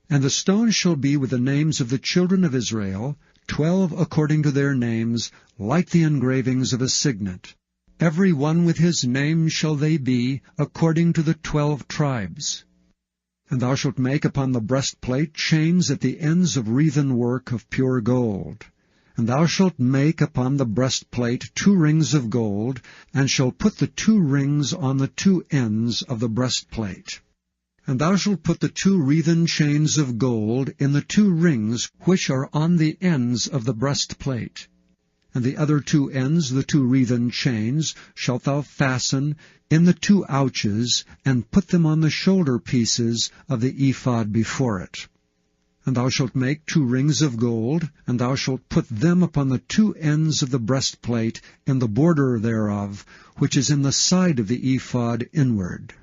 And the stones shall be with the names of the children of Israel, 12 according to their names, like the engravings of a signet. Every one with his name shall they be, according to the 12 tribes. And thou shalt make upon the breastplate chains at the ends of wreathen work of pure gold. And thou shalt make upon the breastplate 2 rings of gold, and shalt put the 2 rings on the 2 ends of the breastplate. And thou shalt put the 2 wreathen chains of gold in the 2 rings which are on the ends of the breastplate. And the other 2 ends, the 2 wreathen chains, shalt thou fasten in the 2 ouches, and put them on the shoulder pieces of the ephod before it. And thou shalt make 2 rings of gold, and thou shalt put them upon the 2 ends of the breastplate in the border thereof, which is in the side of the ephod inward.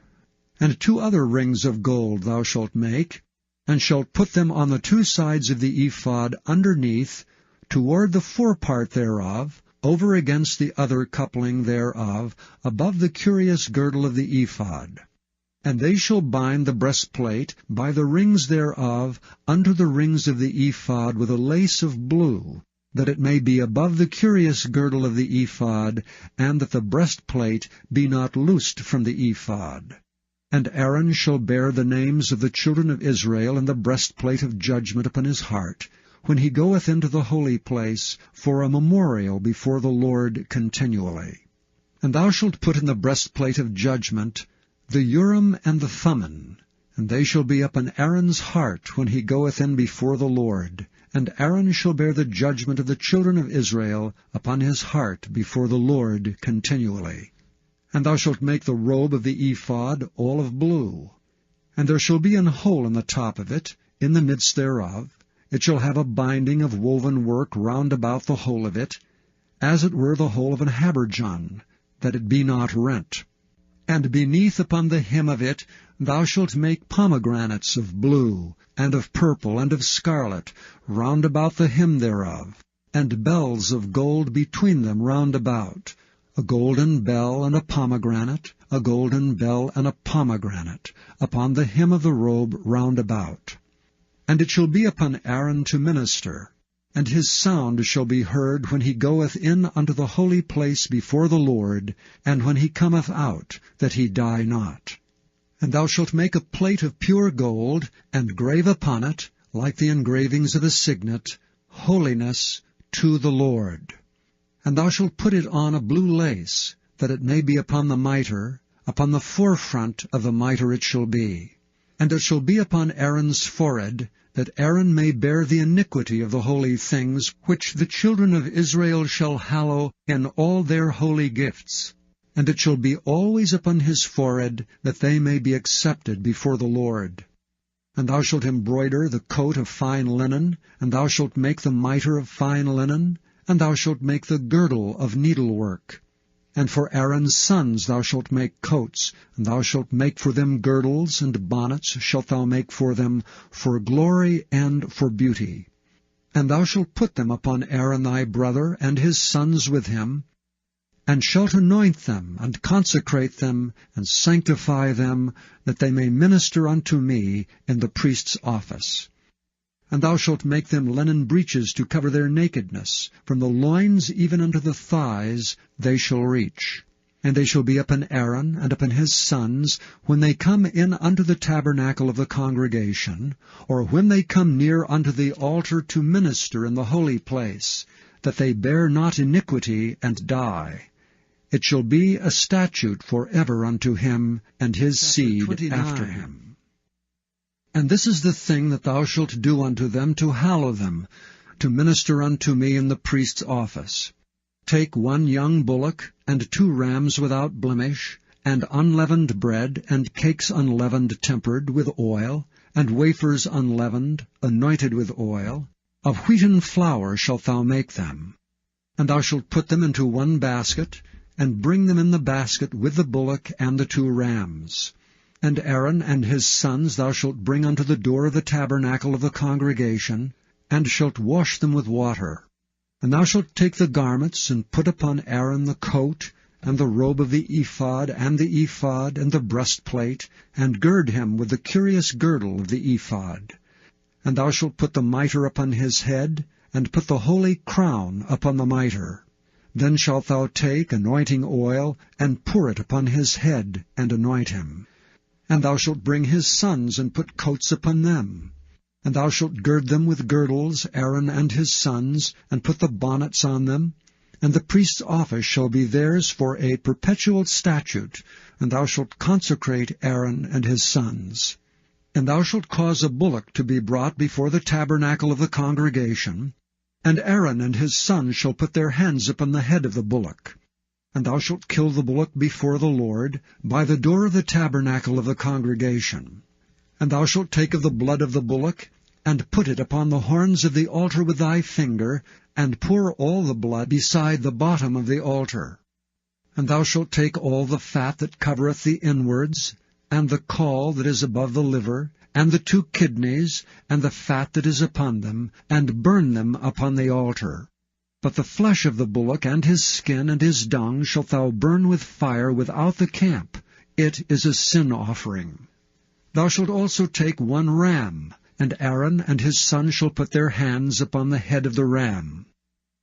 And 2 other rings of gold thou shalt make, and shalt put them on the 2 sides of the ephod underneath, toward the forepart thereof, over against the other coupling thereof, above the curious girdle of the ephod. And they shall bind the breastplate by the rings thereof unto the rings of the ephod with a lace of blue, that it may be above the curious girdle of the ephod, and that the breastplate be not loosed from the ephod. And Aaron shall bear the names of the children of Israel in the breastplate of judgment upon his heart, when he goeth into the holy place, for a memorial before the Lord continually. And thou shalt put in the breastplate of judgment the Urim and the Thummim, and they shall be upon Aaron's heart when he goeth in before the Lord. And Aaron shall bear the judgment of the children of Israel upon his heart before the Lord continually. And thou shalt make the robe of the ephod all of blue. And there shall be an hole in the top of it, in the midst thereof. It shall have a binding of woven work round about the hole of it, as it were the hole of an habergeon, that it be not rent. And beneath upon the hem of it thou shalt make pomegranates of blue, and of purple, and of scarlet, round about the hem thereof, and bells of gold between them round about, a golden bell and a pomegranate, a golden bell and a pomegranate, upon the hem of the robe round about. And it shall be upon Aaron to minister, and his sound shall be heard when he goeth in unto the holy place before the Lord, and when he cometh out, that he die not. And thou shalt make a plate of pure gold, and grave upon it, like the engravings of a signet, Holiness to the Lord. And thou shalt put it on a blue lace, that it may be upon the mitre, upon the forefront of the mitre it shall be. And it shall be upon Aaron's forehead, that Aaron may bear the iniquity of the holy things, which the children of Israel shall hallow in all their holy gifts. And it shall be always upon his forehead, that they may be accepted before the Lord. And thou shalt embroider the coat of fine linen, and thou shalt make the mitre of fine linen, and thou shalt make the girdle of needlework. And for Aaron's sons thou shalt make coats, and thou shalt make for them girdles, and bonnets shalt thou make for them, for glory and for beauty. And thou shalt put them upon Aaron thy brother, and his sons with him, and shalt anoint them, and consecrate them, and sanctify them, that they may minister unto me in the priest's office. And thou shalt make them linen breeches to cover their nakedness, from the loins even unto the thighs they shall reach. And they shall be upon Aaron and upon his sons, when they come in unto the tabernacle of the congregation, or when they come near unto the altar to minister in the holy place, that they bear not iniquity and die. It shall be a statute for ever unto him and his seed after him. And this is the thing that thou shalt do unto them to hallow them, to minister unto me in the priest's office. Take 1 young bullock, and 2 rams without blemish, and unleavened bread, and cakes unleavened tempered with oil, and wafers unleavened, anointed with oil. Of wheaten flour shalt thou make them. And thou shalt put them into 1 basket, and bring them in the basket with the bullock and the 2 rams. And Aaron and his sons thou shalt bring unto the door of the tabernacle of the congregation, and shalt wash them with water. And thou shalt take the garments, and put upon Aaron the coat, and the robe of the ephod, and the breastplate, and gird him with the curious girdle of the ephod. And thou shalt put the mitre upon his head, and put the holy crown upon the mitre. Then shalt thou take anointing oil, and pour it upon his head, and anoint him. And thou shalt bring his sons, and put coats upon them. And thou shalt gird them with girdles, Aaron and his sons, and put the bonnets on them. And the priest's office shall be theirs for a perpetual statute, and thou shalt consecrate Aaron and his sons. And thou shalt cause a bullock to be brought before the tabernacle of the congregation, and Aaron and his sons shall put their hands upon the head of the bullock. And thou shalt kill the bullock before the Lord, by the door of the tabernacle of the congregation. And thou shalt take of the blood of the bullock, and put it upon the horns of the altar with thy finger, and pour all the blood beside the bottom of the altar. And thou shalt take all the fat that covereth the inwards, and the caul that is above the liver, and the 2 kidneys, and the fat that is upon them, and burn them upon the altar. But the flesh of the bullock and his skin and his dung shalt thou burn with fire without the camp. It is a sin offering. Thou shalt also take 1 ram, and Aaron and his sons shall put their hands upon the head of the ram.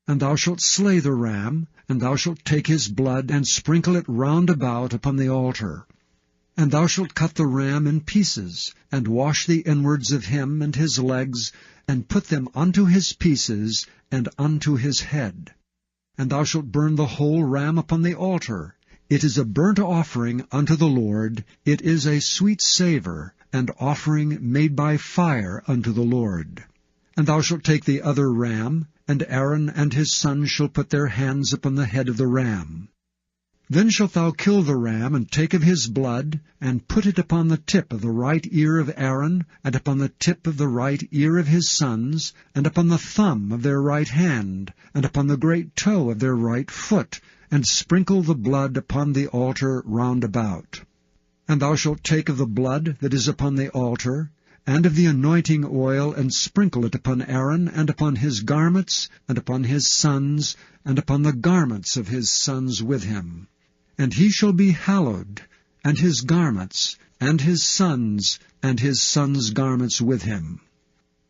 And thou shalt slay the ram, and thou shalt take his blood, and sprinkle it round about upon the altar. And thou shalt cut the ram in pieces, and wash the inwards of him and his legs, and put them unto his pieces, and unto his head. And thou shalt burn the whole ram upon the altar. It is a burnt offering unto the Lord. It is a sweet savour, and offering made by fire unto the Lord. And thou shalt take the other ram, and Aaron and his sons shall put their hands upon the head of the ram. Then shalt thou kill the ram, and take of his blood, and put it upon the tip of the right ear of Aaron, and upon the tip of the right ear of his sons, and upon the thumb of their right hand, and upon the great toe of their right foot, and sprinkle the blood upon the altar round about. And thou shalt take of the blood that is upon the altar, and of the anointing oil, and sprinkle it upon Aaron, and upon his garments, and upon his sons, and upon the garments of his sons with him. And he shall be hallowed, and his garments, and his sons' garments with him.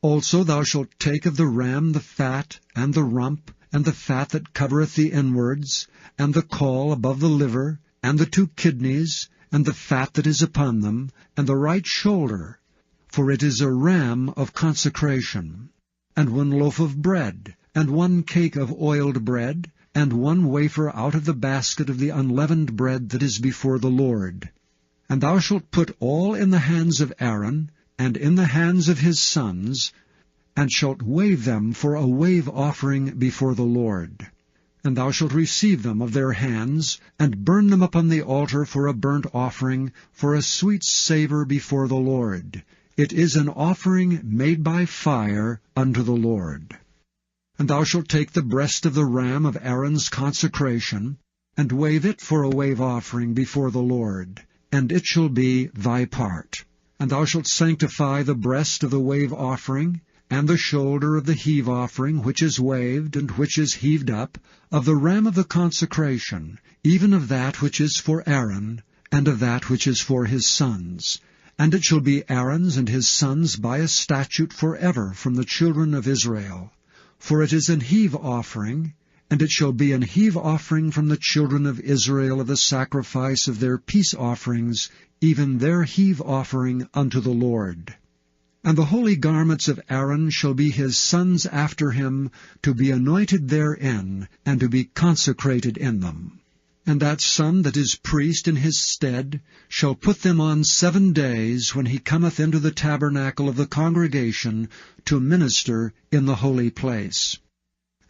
Also thou shalt take of the ram the fat, and the rump, and the fat that covereth the inwards, and the caul above the liver, and the 2 kidneys, and the fat that is upon them, and the right shoulder, for it is a ram of consecration, and 1 loaf of bread, and 1 cake of oiled bread, and 1 wafer out of the basket of the unleavened bread that is before the Lord. And thou shalt put all in the hands of Aaron, and in the hands of his sons, and shalt wave them for a wave offering before the Lord. And thou shalt receive them of their hands, and burn them upon the altar for a burnt offering, for a sweet savour before the Lord. It is an offering made by fire unto the Lord. And thou shalt take the breast of the ram of Aaron's consecration, and wave it for a wave offering before the Lord, and it shall be thy part. And thou shalt sanctify the breast of the wave offering, and the shoulder of the heave offering, which is waved, and which is heaved up, of the ram of the consecration, even of that which is for Aaron, and of that which is for his sons. And it shall be Aaron's and his sons by a statute forever from the children of Israel. For it is an heave offering, and it shall be an heave offering from the children of Israel of the sacrifice of their peace offerings, even their heave offering unto the Lord. And the holy garments of Aaron shall be his sons after him, to be anointed therein, and to be consecrated in them. And that son that is priest in his stead shall put them on 7 days when he cometh into the tabernacle of the congregation to minister in the holy place.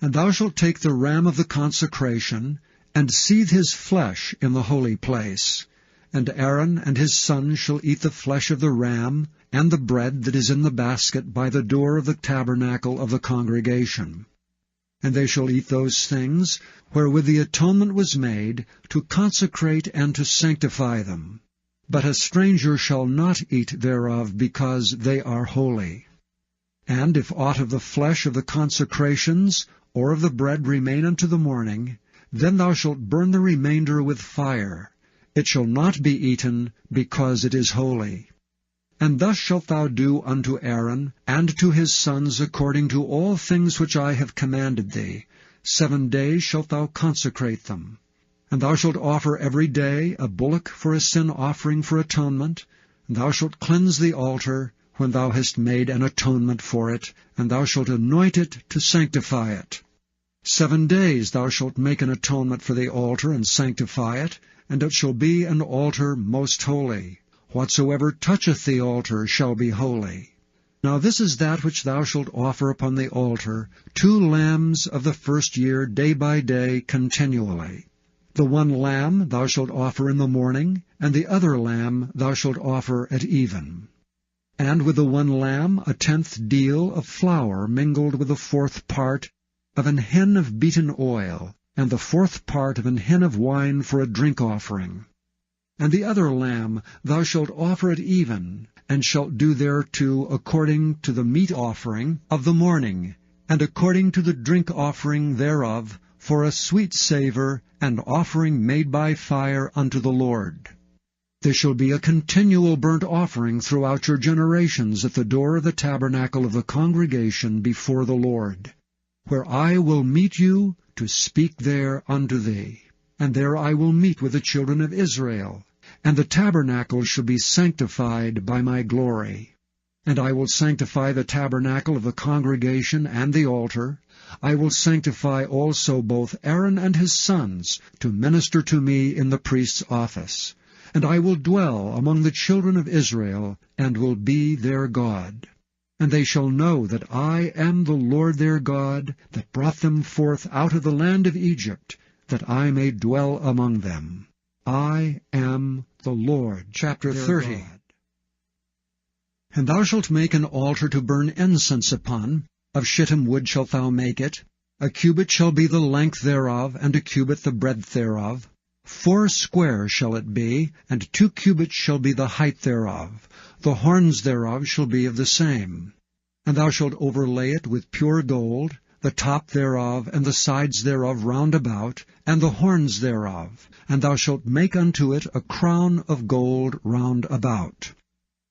And thou shalt take the ram of the consecration, and seethe his flesh in the holy place. And Aaron and his sons shall eat the flesh of the ram, and the bread that is in the basket by the door of the tabernacle of the congregation. And they shall eat those things wherewith the atonement was made, to consecrate and to sanctify them. But a stranger shall not eat thereof, because they are holy. And if aught of the flesh of the consecrations, or of the bread remain unto the morning, then thou shalt burn the remainder with fire. It shall not be eaten, because it is holy. And thus shalt thou do unto Aaron and to his sons according to all things which I have commanded thee. 7 days shalt thou consecrate them. And thou shalt offer every day a bullock for a sin offering for atonement. And thou shalt cleanse the altar when thou hast made an atonement for it, and thou shalt anoint it to sanctify it. 7 days thou shalt make an atonement for the altar and sanctify it, and it shall be an altar most holy. Whatsoever toucheth the altar shall be holy. Now this is that which thou shalt offer upon the altar, 2 lambs of the first year day by day continually. The one lamb thou shalt offer in the morning, and the other lamb thou shalt offer at even. And with the one lamb 1/10 deal of flour mingled with the 4th part of an hin of beaten oil, and the 4th part of an hin of wine for a drink offering. And the other lamb thou shalt offer at even, and shalt do thereto according to the meat offering of the morning, and according to the drink offering thereof, for a sweet savour, and offering made by fire unto the Lord. There shall be a continual burnt offering throughout your generations at the door of the tabernacle of the congregation before the Lord, where I will meet you to speak there unto thee. And there I will meet with the children of Israel, and the tabernacle shall be sanctified by my glory. And I will sanctify the tabernacle of the congregation and the altar. I will sanctify also both Aaron and his sons to minister to me in the priest's office. And I will dwell among the children of Israel, and will be their God. And they shall know that I am the Lord their God, that brought them forth out of the land of Egypt, that I may dwell among them. I am the Lord. Chapter 30. God. And thou shalt make an altar to burn incense upon. Of shittim wood shalt thou make it. 1 cubit shall be the length thereof, and 1 cubit the breadth thereof. 4 square shall it be, and 2 cubits shall be the height thereof. The horns thereof shall be of the same. And thou shalt overlay it with pure gold, the top thereof, and the sides thereof round about, and the horns thereof. And thou shalt make unto it a crown of gold round about.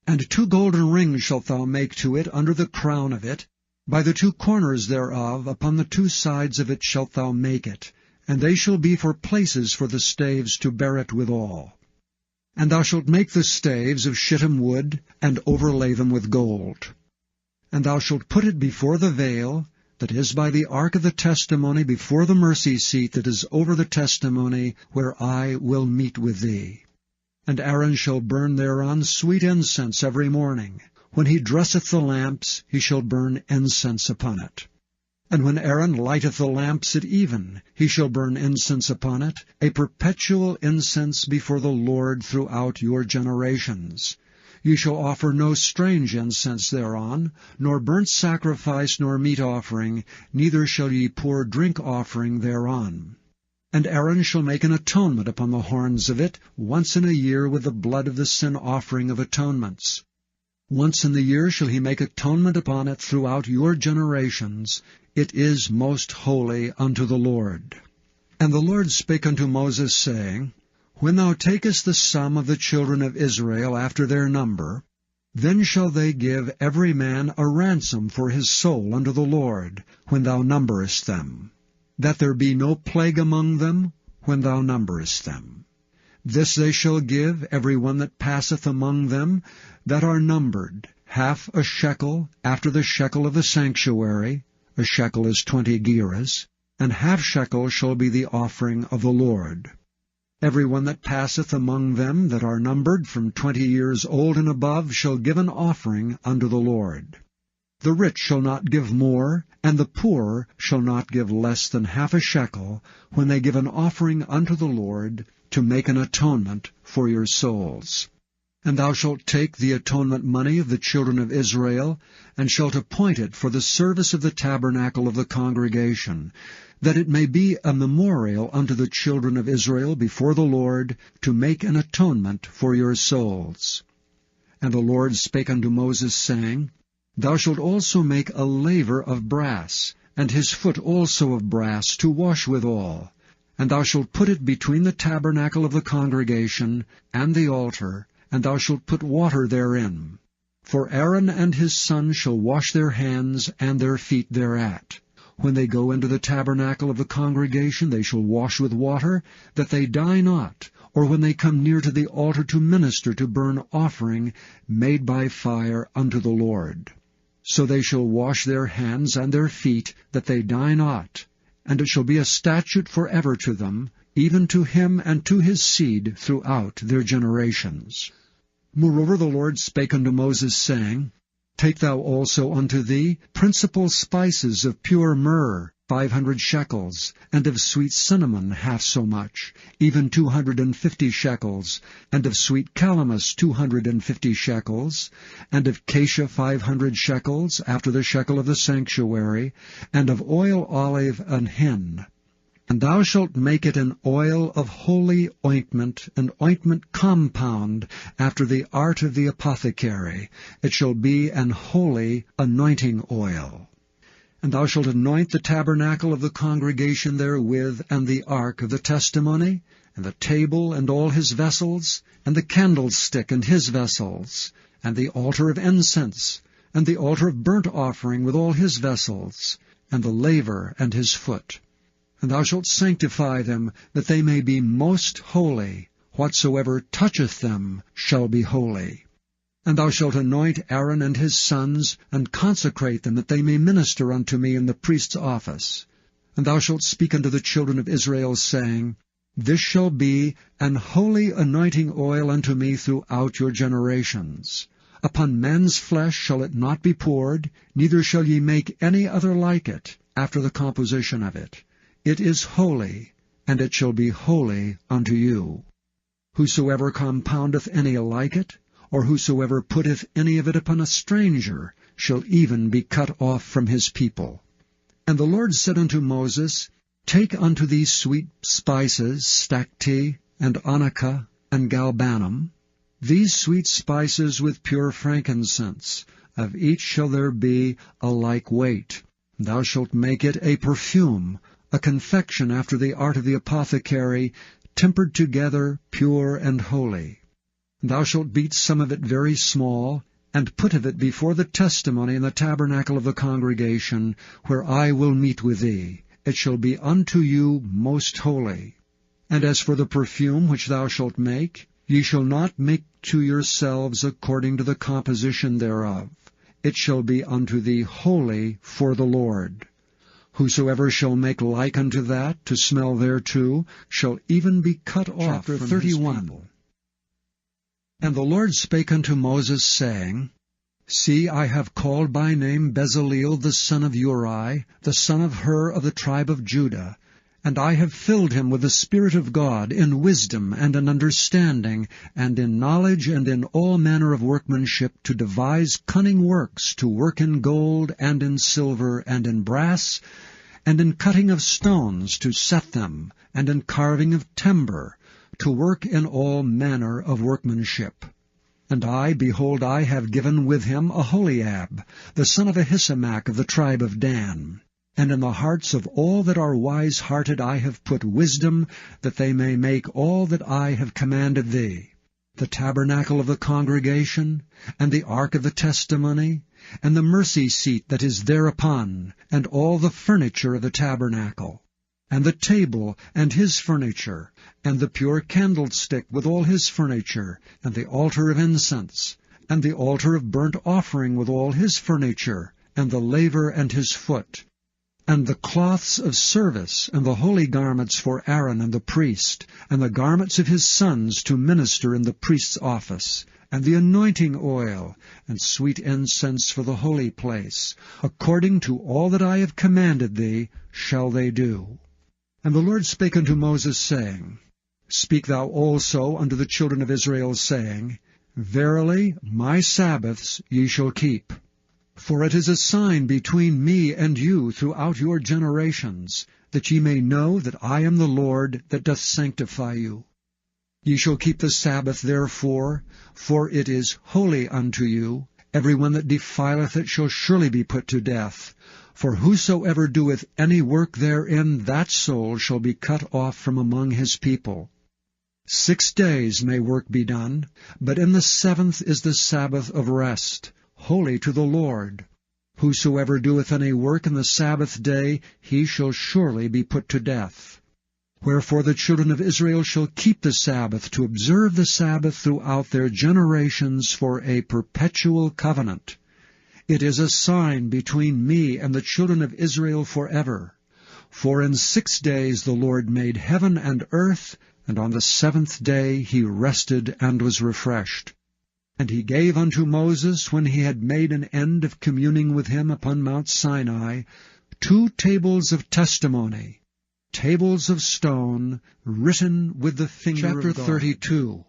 And 2 golden rings shalt thou make to it under the crown of it. By the 2 corners thereof, upon the 2 sides of it shalt thou make it. And they shall be for places for the staves to bear it withal. And thou shalt make the staves of shittim wood, and overlay them with gold. And thou shalt put it before the veil, that is by the ark of the testimony, before the mercy seat that is over the testimony, where I will meet with thee. And Aaron shall burn thereon sweet incense every morning. When he dresseth the lamps, he shall burn incense upon it. And when Aaron lighteth the lamps at even, he shall burn incense upon it, a perpetual incense before the Lord throughout your generations. Ye shall offer no strange incense thereon, nor burnt sacrifice, nor meat offering, neither shall ye pour drink offering thereon. And Aaron shall make an atonement upon the horns of it once in a year with the blood of the sin offering of atonements. Once in the year shall he make atonement upon it throughout your generations. It is most holy unto the Lord. And the Lord spake unto Moses, saying, When thou takest the sum of the children of Israel after their number, then shall they give every man a ransom for his soul unto the Lord, when thou numberest them, that there be no plague among them when thou numberest them. This they shall give every one that passeth among them that are numbered, half a shekel after the shekel of the sanctuary, a shekel is 20 gerahs, and half shekel shall be the offering of the Lord. Every one that passeth among them that are numbered from 20 years old and above shall give an offering unto the Lord. The rich shall not give more, and the poor shall not give less than half a shekel, when they give an offering unto the Lord, to make an atonement for your souls. And thou shalt take the atonement money of the children of Israel, and shalt appoint it for the service of the tabernacle of the congregation, that it may be a memorial unto the children of Israel before the Lord, to make an atonement for your souls. And the Lord spake unto Moses, saying, Thou shalt also make a laver of brass, and his foot also of brass, to wash withal. And thou shalt put it between the tabernacle of the congregation and the altar, and thou shalt put water therein. For Aaron and his sons shall wash their hands and their feet thereat. When they go into the tabernacle of the congregation, they shall wash with water, that they die not, or when they come near to the altar to minister to burn offering made by fire unto the Lord. So they shall wash their hands and their feet, that they die not. And it shall be a statute forever to them, even to him and to his seed throughout their generations. Moreover the Lord spake unto Moses, saying, Take thou also unto thee principal spices of pure myrrh, 500 shekels, and of sweet cinnamon half so much, even 250 shekels, and of sweet calamus 250 shekels, and of cassia 500 shekels, after the shekel of the sanctuary, and of oil olive an hin. And thou shalt make it an oil of holy ointment, an ointment compound, after the art of the apothecary. It shall be an holy anointing oil. And thou shalt anoint the tabernacle of the congregation therewith, and the ark of the testimony, and the table and all his vessels, and the candlestick and his vessels, and the altar of incense, and the altar of burnt offering with all his vessels, and the laver and his foot. And thou shalt sanctify them, that they may be most holy. Whatsoever toucheth them shall be holy. And thou shalt anoint Aaron and his sons, and consecrate them, that they may minister unto me in the priest's office. And thou shalt speak unto the children of Israel, saying, This shall be an holy anointing oil unto me throughout your generations. Upon man's flesh shall it not be poured, neither shall ye make any other like it, after the composition of it. It is holy, and it shall be holy unto you. Whosoever compoundeth any like it, or whosoever putteth any of it upon a stranger, shall even be cut off from his people. And the Lord said unto Moses, Take unto thee sweet spices, stacte, and onycha, and galbanum, these sweet spices with pure frankincense. Of each shall there be a like weight. Thou shalt make it a perfume, a confection after the art of the apothecary, tempered together, pure and holy. Thou shalt beat some of it very small, and put of it before the testimony in the tabernacle of the congregation, where I will meet with thee. It shall be unto you most holy. And as for the perfume which thou shalt make, ye shall not make to yourselves according to the composition thereof. It shall be unto thee holy for the Lord. Whosoever shall make like unto that, to smell thereto, shall even be cut off from 31. His people. And the Lord spake unto Moses, saying, See, I have called by name Bezaleel the son of Uri, the son of Hur of the tribe of Judah, and I have filled him with the Spirit of God, in wisdom and in understanding, and in knowledge and in all manner of workmanship, to devise cunning works, to work in gold and in silver and in brass, and in cutting of stones to set them, and in carving of timber, to work in all manner of workmanship. And I, behold, I have given with him Aholiab, the son of Ahisamach of the tribe of Dan. And in the hearts of all that are wise-hearted I have put wisdom, that they may make all that I have commanded thee, the tabernacle of the congregation, and the ark of the testimony, and the mercy seat that is thereupon, and all the furniture of the tabernacle, and the table and his furniture, and the pure candlestick with all his furniture, and the altar of incense, and the altar of burnt offering with all his furniture, and the laver and his foot, and the cloths of service, and the holy garments for Aaron and the priest, and the garments of his sons to minister in the priest's office, and the anointing oil, and sweet incense for the holy place. According to all that I have commanded thee shall they do. And the Lord spake unto Moses, saying, Speak thou also unto the children of Israel, saying, Verily my Sabbaths ye shall keep. For it is a sign between me and you throughout your generations, that ye may know that I am the Lord that doth sanctify you. Ye shall keep the Sabbath therefore, for it is holy unto you. Every one that defileth it shall surely be put to death. For whosoever doeth any work therein, that soul shall be cut off from among his people. 6 days may work be done, but in the 7th is the Sabbath of rest, holy to the Lord. Whosoever doeth any work in the Sabbath day, he shall surely be put to death. Wherefore the children of Israel shall keep the Sabbath, to observe the Sabbath throughout their generations for a perpetual covenant. It is a sign between me and the children of Israel forever. For in 6 days the Lord made heaven and earth, and on the 7th day he rested and was refreshed. And he gave unto Moses, when he had made an end of communing with him upon Mount Sinai, 2 tables of testimony, tables of stone, written with the finger of God. Chapter 32.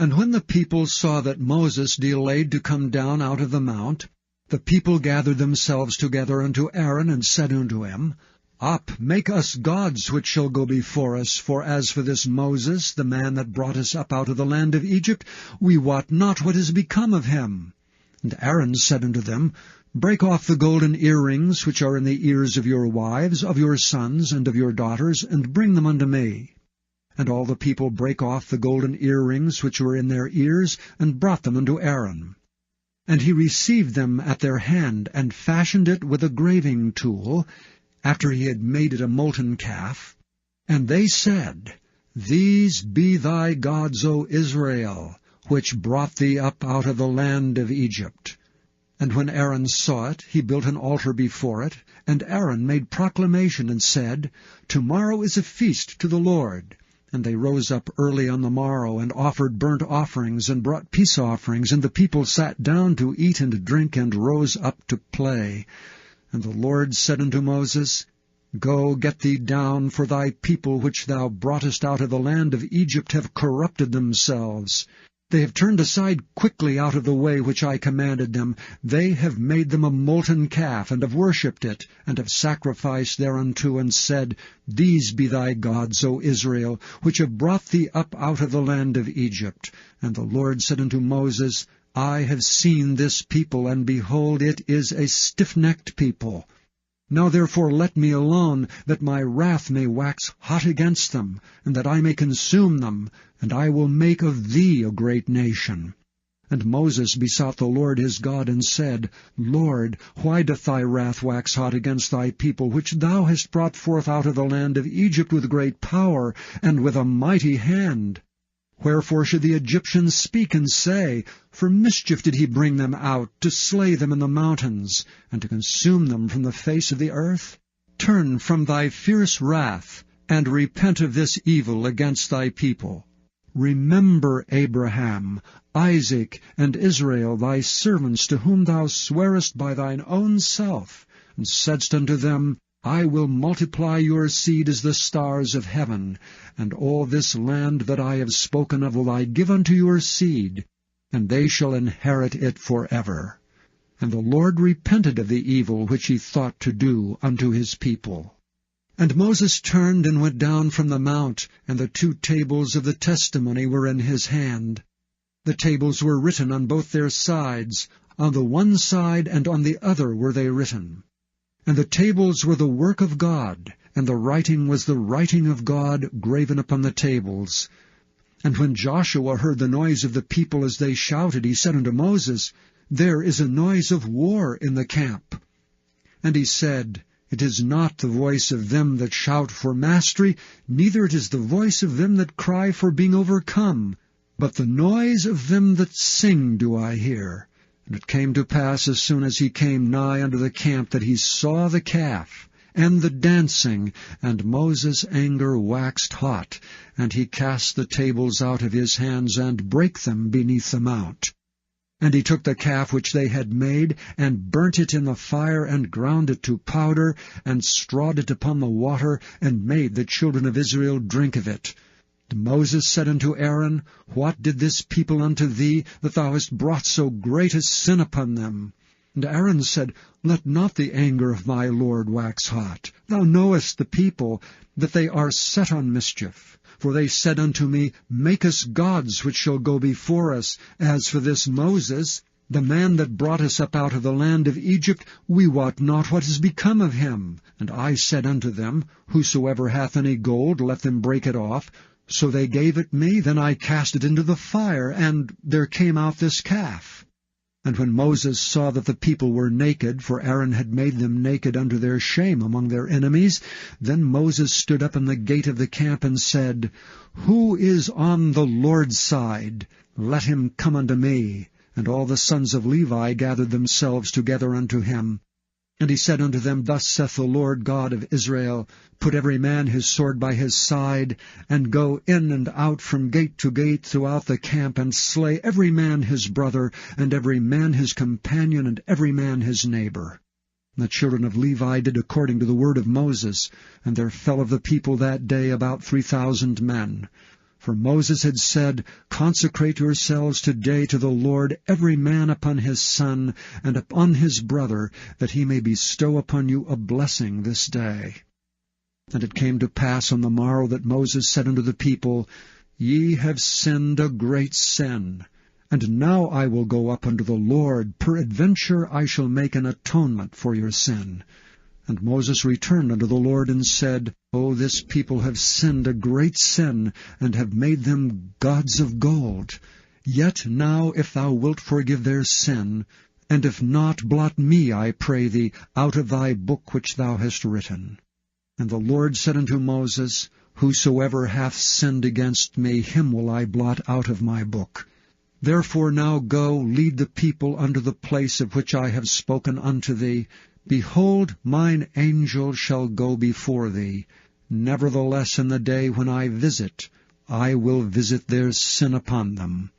And when the people saw that Moses delayed to come down out of the mount, the people gathered themselves together unto Aaron, and said unto him, Up, make us gods which shall go before us, for as for this Moses, the man that brought us up out of the land of Egypt, we wot not what is become of him. And Aaron said unto them, Break off the golden earrings which are in the ears of your wives, of your sons, and of your daughters, and bring them unto me. And all the people brake off the golden earrings which were in their ears, and brought them unto Aaron. And he received them at their hand, and fashioned it with a graving tool, after he had made it a molten calf. And they said, These be thy gods, O Israel, which brought thee up out of the land of Egypt. And when Aaron saw it, he built an altar before it, and Aaron made proclamation, and said, Tomorrow is a feast to the Lord. And they rose up early on the morrow, and offered burnt offerings, and brought peace offerings, and the people sat down to eat and drink, and rose up to play. And the Lord said unto Moses, Go, get thee down, for thy people which thou broughtest out of the land of Egypt have corrupted themselves. They have turned aside quickly out of the way which I commanded them. They have made them a molten calf, and have worshipped it, and have sacrificed thereunto, and said, These be thy gods, O Israel, which have brought thee up out of the land of Egypt. And the Lord said unto Moses, I have seen this people, and behold, it is a stiff-necked people. Now therefore let me alone, that my wrath may wax hot against them, and that I may consume them, and I will make of thee a great nation. And Moses besought the Lord his God, and said, Lord, why doth thy wrath wax hot against thy people, which thou hast brought forth out of the land of Egypt with great power, and with a mighty hand? Wherefore should the Egyptians speak and say, For mischief did he bring them out, to slay them in the mountains, and to consume them from the face of the earth? Turn from thy fierce wrath, and repent of this evil against thy people. Remember Abraham, Isaac, and Israel, thy servants, to whom thou swarest by thine own self, and saidst unto them, I will multiply your seed as the stars of heaven, and all this land that I have spoken of will I give unto your seed, and they shall inherit it forever. And the Lord repented of the evil which he thought to do unto his people. And Moses turned and went down from the mount, and the 2 tables of the testimony were in his hand. The tables were written on both their sides, on the one side and on the other were they written. And the tables were the work of God, and the writing was the writing of God graven upon the tables. And when Joshua heard the noise of the people as they shouted, he said unto Moses, There is a noise of war in the camp. And he said, It is not the voice of them that shout for mastery, neither it is the voice of them that cry for being overcome, but the noise of them that sing do I hear. And it came to pass, as soon as he came nigh unto the camp, that he saw the calf, and the dancing, and Moses' anger waxed hot, and he cast the tables out of his hands, and brake them beneath the mount. And he took the calf which they had made, and burnt it in the fire, and ground it to powder, and strawed it upon the water, and made the children of Israel drink of it. And Moses said unto Aaron, What did this people unto thee, that thou hast brought so great a sin upon them? And Aaron said, Let not the anger of my Lord wax hot. Thou knowest the people, that they are set on mischief. For they said unto me, Make us gods which shall go before us. As for this Moses, the man that brought us up out of the land of Egypt, we wot not what is become of him. And I said unto them, Whosoever hath any gold, let them break it off. So they gave it me, then I cast it into the fire, and there came out this calf. And when Moses saw that the people were naked, for Aaron had made them naked unto their shame among their enemies, then Moses stood up in the gate of the camp and said, Who is on the Lord's side? Let him come unto me. And all the sons of Levi gathered themselves together unto him. And he said unto them, Thus saith the Lord God of Israel, Put every man his sword by his side, and go in and out from gate to gate throughout the camp, and slay every man his brother, and every man his companion, and every man his neighbor. And the children of Levi did according to the word of Moses, and there fell of the people that day about 3,000 men. For Moses had said, Consecrate yourselves today to the Lord, every man upon his son, and upon his brother, that he may bestow upon you a blessing this day. And it came to pass on the morrow that Moses said unto the people, Ye have sinned a great sin. And now I will go up unto the Lord, peradventure I shall make an atonement for your sin. And Moses returned unto the Lord, and said, O this people have sinned a great sin, and have made them gods of gold. Yet now, if thou wilt forgive their sin, and if not, blot me, I pray thee, out of thy book which thou hast written. And the Lord said unto Moses, Whosoever hath sinned against me, him will I blot out of my book. Therefore now go, lead the people unto the place of which I have spoken unto thee. Behold, mine angel shall go before thee. Nevertheless, in the day when I will visit their sin upon them.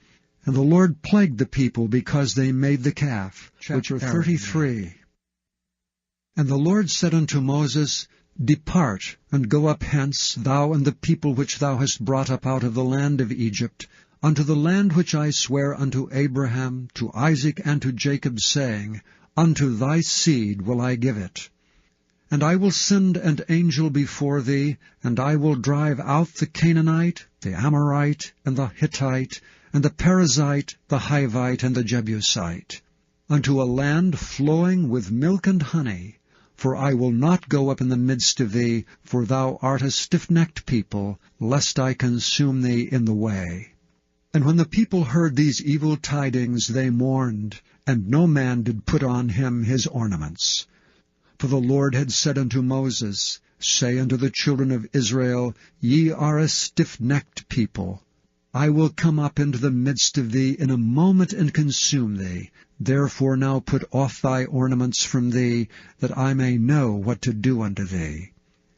And the Lord plagued the people because they made the calf. Chapter 33. And the Lord said unto Moses, Depart, and go up hence, thou and the people which thou hast brought up out of the land of Egypt, unto the land which I swear unto Abraham, to Isaac, and to Jacob, saying, Unto thy seed will I give it. And I will send an angel before thee, and I will drive out the Canaanite, the Amorite, and the Hittite, and the Perizzite, the Hivite, and the Jebusite, unto a land flowing with milk and honey. For I will not go up in the midst of thee, for thou art a stiff-necked people, lest I consume thee in the way. And when the people heard these evil tidings, they mourned, and no man did put on him his ornaments. For the Lord had said unto Moses, Say unto the children of Israel, Ye are a stiff-necked people. I will come up into the midst of thee in a moment and consume thee. Therefore now put off thy ornaments from thee, that I may know what to do unto thee.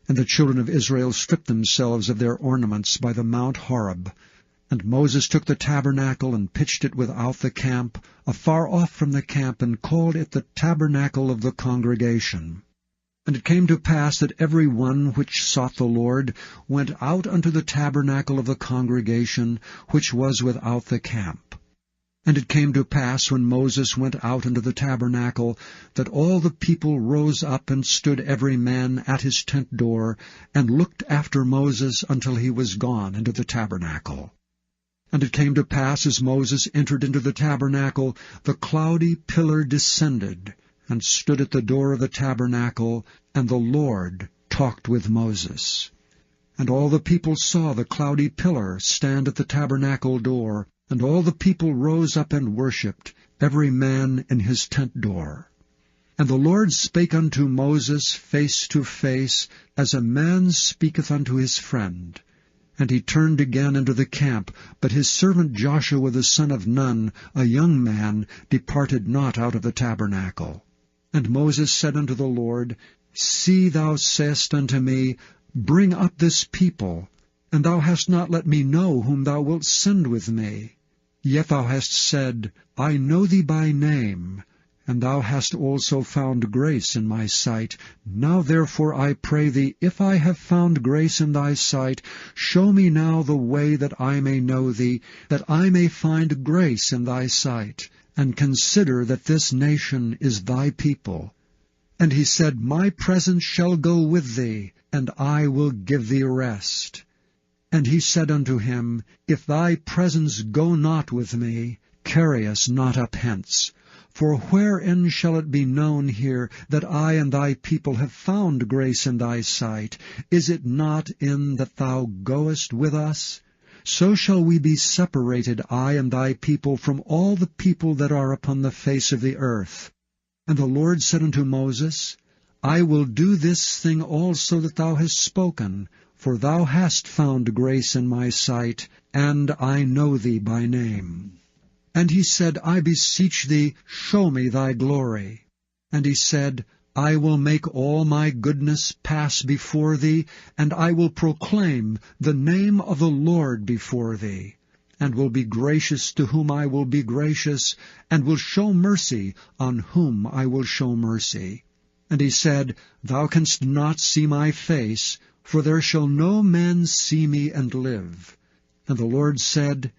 And the children of Israel stripped themselves of their ornaments by the Mount Horeb. And Moses took the tabernacle, and pitched it without the camp, afar off from the camp, and called it the tabernacle of the congregation. And it came to pass that every one which sought the Lord went out unto the tabernacle of the congregation, which was without the camp. And it came to pass, when Moses went out into the tabernacle, that all the people rose up and stood every man at his tent door, and looked after Moses until he was gone into the tabernacle. And it came to pass, as Moses entered into the tabernacle, the cloudy pillar descended, and stood at the door of the tabernacle, and the Lord talked with Moses. And all the people saw the cloudy pillar stand at the tabernacle door, and all the people rose up and worshipped, every man in his tent door. And the Lord spake unto Moses face to face, as a man speaketh unto his friend. And he turned again into the camp, but his servant Joshua the son of Nun, a young man, departed not out of the tabernacle. And Moses said unto the Lord, See, thou sayest unto me, Bring up this people, and thou hast not let me know whom thou wilt send with me. Yet thou hast said, I know thee by name, and thou hast also found grace in my sight. Now therefore I pray thee, if I have found grace in thy sight, show me now the way that I may know thee, that I may find grace in thy sight, and consider that this nation is thy people. And he said, My presence shall go with thee, and I will give thee rest. And he said unto him, If thy presence go not with me, carry us not up hence. For wherein shall it be known here that I and thy people have found grace in thy sight? Is it not in that thou goest with us? So shall we be separated, I and thy people, from all the people that are upon the face of the earth. And the Lord said unto Moses, I will do this thing also that thou hast spoken, for thou hast found grace in my sight, and I know thee by name. And he said, I beseech thee, show me thy glory. And he said, I will make all my goodness pass before thee, and I will proclaim the name of the Lord before thee, and will be gracious to whom I will be gracious, and will show mercy on whom I will show mercy. And he said, Thou canst not see my face, for there shall no man see me and live. And the Lord said,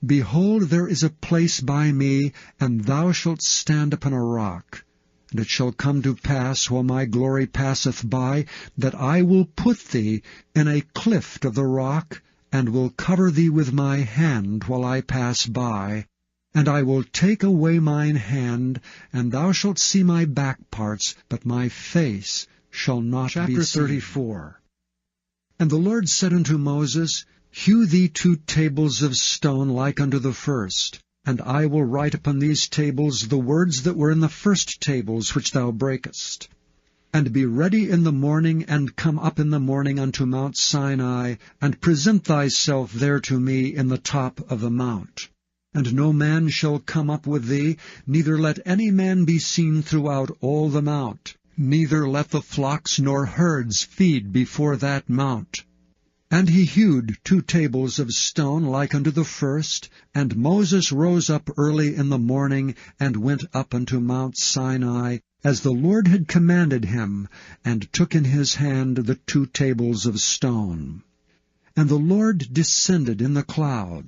Behold, there is a place by me, and thou shalt stand upon a rock. And it shall come to pass, while my glory passeth by, that I will put thee in a cleft of the rock, and will cover thee with my hand while I pass by. And I will take away mine hand, and thou shalt see my back parts, but my face shall not be seen. Chapter 34. And the Lord said unto Moses, Hew thee 2 tables of stone like unto the first, and I will write upon these tables the words that were in the first tables which thou breakest. And be ready in the morning, and come up in the morning unto Mount Sinai, and present thyself there to me in the top of the mount. And no man shall come up with thee, neither let any man be seen throughout all the mount. Neither let the flocks nor herds feed before that mount. And he hewed 2 tables of stone like unto the first, and Moses rose up early in the morning, and went up unto Mount Sinai, as the Lord had commanded him, and took in his hand the 2 tables of stone. And the Lord descended in the cloud,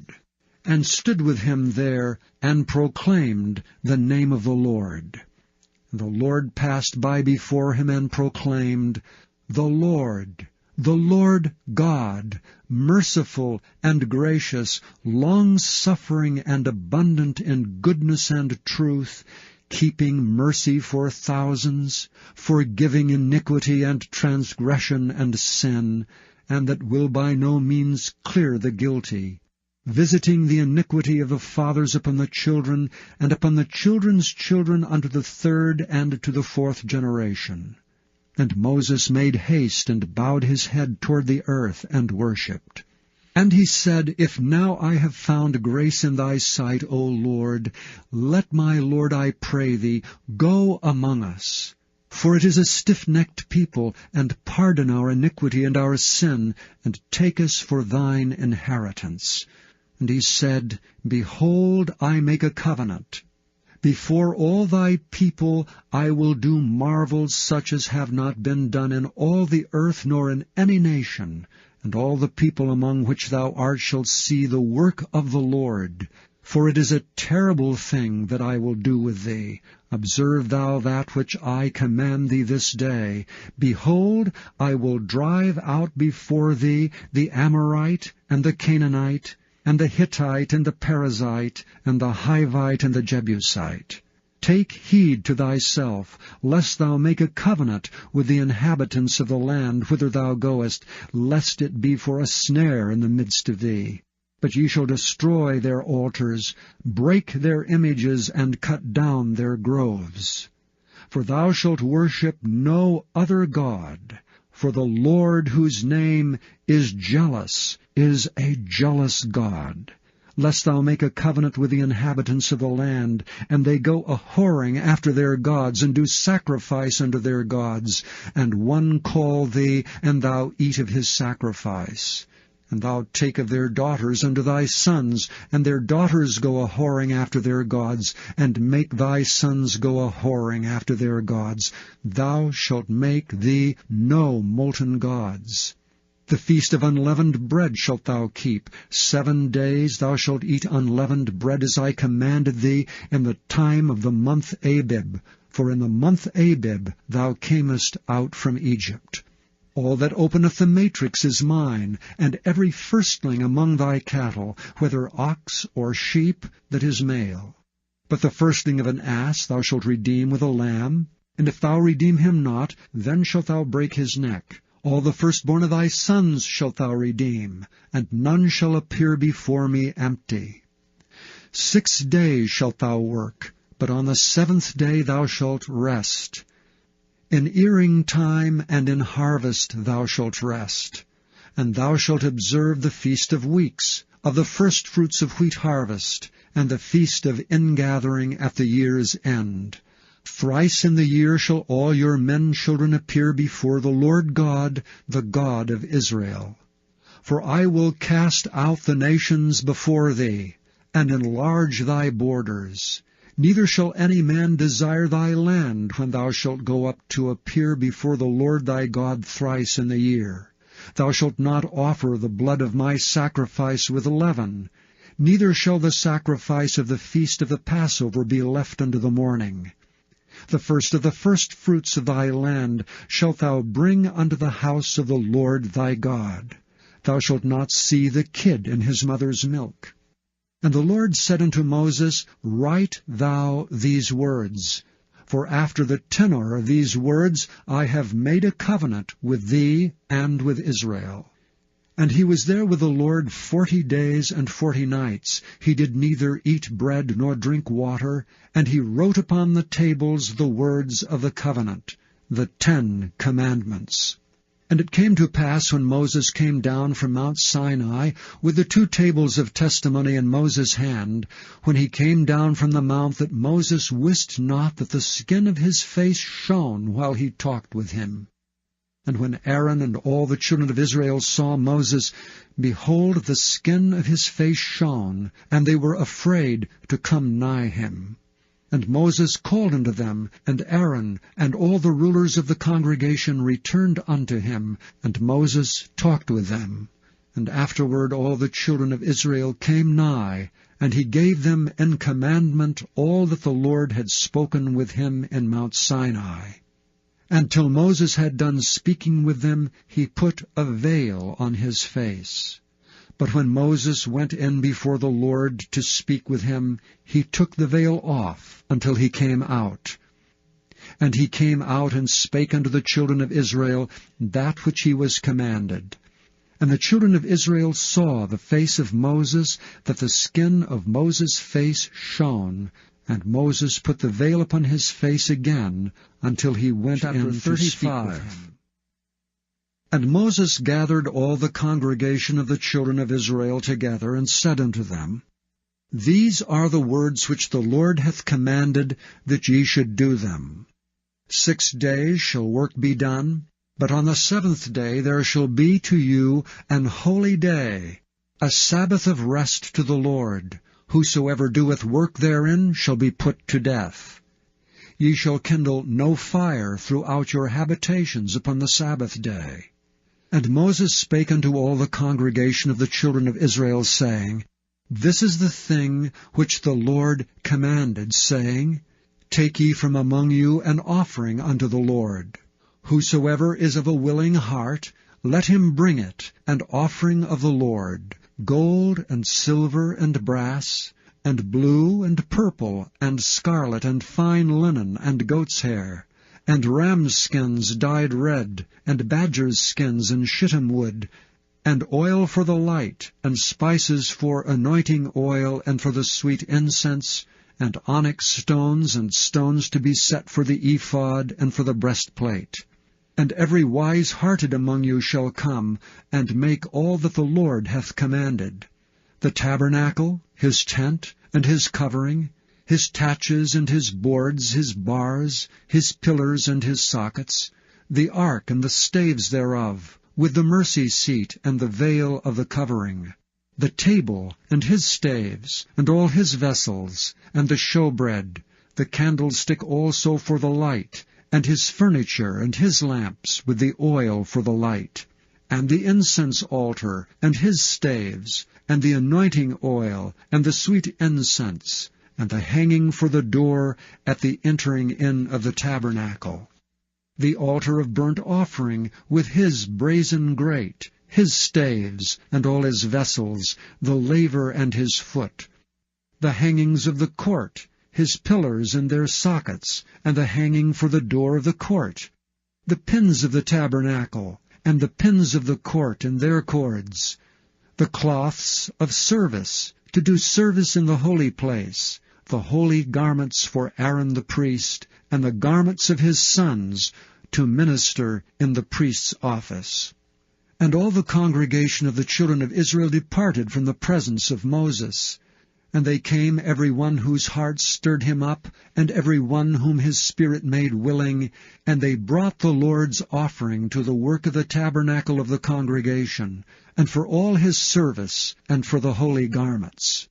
and stood with him there, and proclaimed the name of the Lord. The Lord passed by before him, and proclaimed, The Lord God, merciful and gracious, long-suffering and abundant in goodness and truth, keeping mercy for thousands, forgiving iniquity and transgression and sin, and that will by no means clear the guilty, visiting the iniquity of the fathers upon the children, and upon the children's children unto the 3rd and to the 4th generation. And Moses made haste, and bowed his head toward the earth, and worshipped. And he said, If now I have found grace in thy sight, O Lord, let my Lord, I pray thee, go among us. For it is a stiff-necked people, and pardon our iniquity and our sin, and take us for thine inheritance. And he said, Behold, I make a covenant. Before all thy people I will do marvels such as have not been done in all the earth nor in any nation, and all the people among which thou art shall see the work of the Lord, For it is a terrible thing that I will do with thee. Observe thou that which I command thee this day. Behold, I will drive out before thee the Amorite, and the Canaanite, and the Hittite, and the Perizzite, and the Hivite, and the Jebusite. Take heed to thyself, lest thou make a covenant with the inhabitants of the land whither thou goest, lest it be for a snare in the midst of thee. But ye shall destroy their altars, break their images, and cut down their groves. For thou shalt worship no other God, for the Lord, whose name is jealous, is a jealous God. Lest thou make a covenant with the inhabitants of the land, and they go a-whoring after their gods, and do sacrifice unto their gods, and one call thee, and thou eat of his sacrifice. And thou take of their daughters unto thy sons, and their daughters go a-whoring after their gods, and make thy sons go a-whoring after their gods. Thou shalt make thee no molten gods. The feast of unleavened bread shalt thou keep. 7 days thou shalt eat unleavened bread, as I commanded thee, in the time of the month Abib. For in the month Abib thou camest out from Egypt. All that openeth the matrix is mine, and every firstling among thy cattle, whether ox or sheep, that is male. But the firstling of an ass thou shalt redeem with a lamb, and if thou redeem him not, then shalt thou break his neck. All the firstborn of thy sons shalt thou redeem, and none shall appear before me empty. 6 days shalt thou work, but on the 7th day thou shalt rest. In earing time and in harvest thou shalt rest. And thou shalt observe the feast of weeks, of the firstfruits of wheat harvest, and the feast of ingathering at the year's end. Thrice in the year shall all your men children appear before the Lord God, the God of Israel. For I will cast out the nations before thee, and enlarge thy borders. Neither shall any man desire thy land when thou shalt go up to appear before the Lord thy God thrice in the year. Thou shalt not offer the blood of my sacrifice with leaven, neither shall the sacrifice of the feast of the Passover be left unto the morning. The first of the firstfruits of thy land shalt thou bring unto the house of the Lord thy God. Thou shalt not see the kid in his mother's milk. And the Lord said unto Moses, Write thou these words, for after the tenor of these words I have made a covenant with thee and with Israel. And he was there with the Lord 40 days and 40 nights. He did neither eat bread nor drink water, and he wrote upon the tables the words of the covenant, the 10 commandments. And it came to pass, when Moses came down from Mount Sinai with the 2 tables of testimony in Moses' hand, when he came down from the mount, that Moses wist not that the skin of his face shone while he talked with him. And when Aaron and all the children of Israel saw Moses, behold, the skin of his face shone, and they were afraid to come nigh him. And Moses called unto them, and Aaron and all the rulers of the congregation returned unto him, and Moses talked with them. And afterward all the children of Israel came nigh, and he gave them in commandment all that the Lord had spoken with him in Mount Sinai. And till Moses had done speaking with them, he put a veil on his face. But when Moses went in before the Lord to speak with him, he took the veil off until he came out. And he came out and spake unto the children of Israel that which he was commanded. And the children of Israel saw the face of Moses, that the skin of Moses' face shone. And Moses put the veil upon his face again until he went in to speak with him. And Moses gathered all the congregation of the children of Israel together, and said unto them, These are the words which the Lord hath commanded, that ye should do them. 6 days shall work be done, but on the 7th day there shall be to you an holy day, a Sabbath of rest to the Lord. Whosoever doeth work therein shall be put to death. Ye shall kindle no fire throughout your habitations upon the Sabbath day. And Moses spake unto all the congregation of the children of Israel, saying, This is the thing which the Lord commanded, saying, Take ye from among you an offering unto the Lord. Whosoever is of a willing heart, let him bring it, an offering of the Lord, gold and silver and brass, and blue and purple and scarlet and fine linen and goat's hair, and ram's skins dyed red, and badger's skins and shittim wood, and oil for the light, and spices for anointing oil and for the sweet incense, and onyx stones and stones to be set for the ephod and for the breastplate. And every wise-hearted among you shall come, and make all that the Lord hath commanded: the tabernacle, his tent, and his covering, his taches and his boards, his bars, his pillars and his sockets, the ark and the staves thereof, with the mercy seat and the veil of the covering, the table and his staves, and all his vessels, and the showbread, the candlestick also for the light, and his furniture and his lamps, with the oil for the light, and the incense altar, and his staves, and the anointing oil, and the sweet incense, and the hanging for the door at the entering in of the tabernacle, the altar of burnt offering with his brazen grate, his staves, and all his vessels, the laver and his foot, the hangings of the court, his pillars and their sockets, and the hanging for the door of the court, the pins of the tabernacle, and the pins of the court and their cords, the cloths of service, to do service in the holy place, the holy garments for Aaron the priest, and the garments of his sons, to minister in the priest's office. And all the congregation of the children of Israel departed from the presence of Moses. And they came, every one whose heart stirred him up, and every one whom his spirit made willing, and they brought the Lord's offering to the work of the tabernacle of the congregation, and for all his service, and for the holy garments.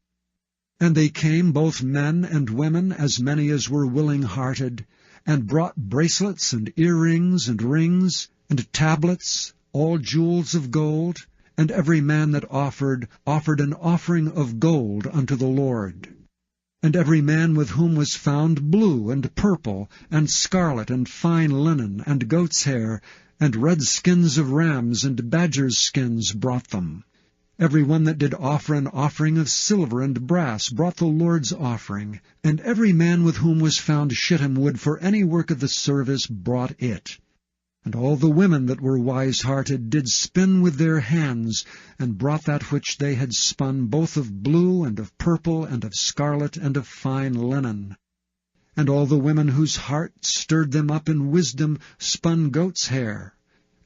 And they came, both men and women, as many as were willing-hearted, and brought bracelets and earrings and rings, and tablets, all jewels of gold, and every man that offered an offering of gold unto the Lord. And every man with whom was found blue and purple, and scarlet, and fine linen, and goat's hair, and red skins of rams, and badgers' skins brought them. Every one that did offer an offering of silver and brass brought the Lord's offering, and every man with whom was found shittim wood for any work of the service brought it. And all the women that were wise-hearted did spin with their hands, and brought that which they had spun, both of blue, and of purple, and of scarlet, and of fine linen. And all the women whose heart stirred them up in wisdom spun goat's hair.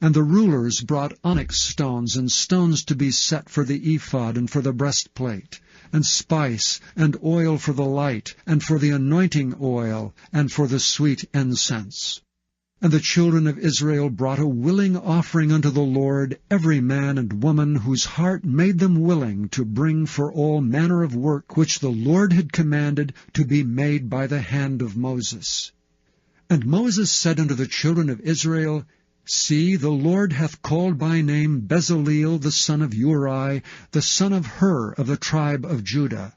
And the rulers brought onyx stones, and stones to be set for the ephod and for the breastplate, and spice, and oil for the light, and for the anointing oil, and for the sweet incense. And the children of Israel brought a willing offering unto the Lord, every man and woman whose heart made them willing to bring for all manner of work which the Lord had commanded to be made by the hand of Moses. And Moses said unto the children of Israel, See, the Lord hath called by name Bezaleel the son of Uri, the son of Hur of the tribe of Judah.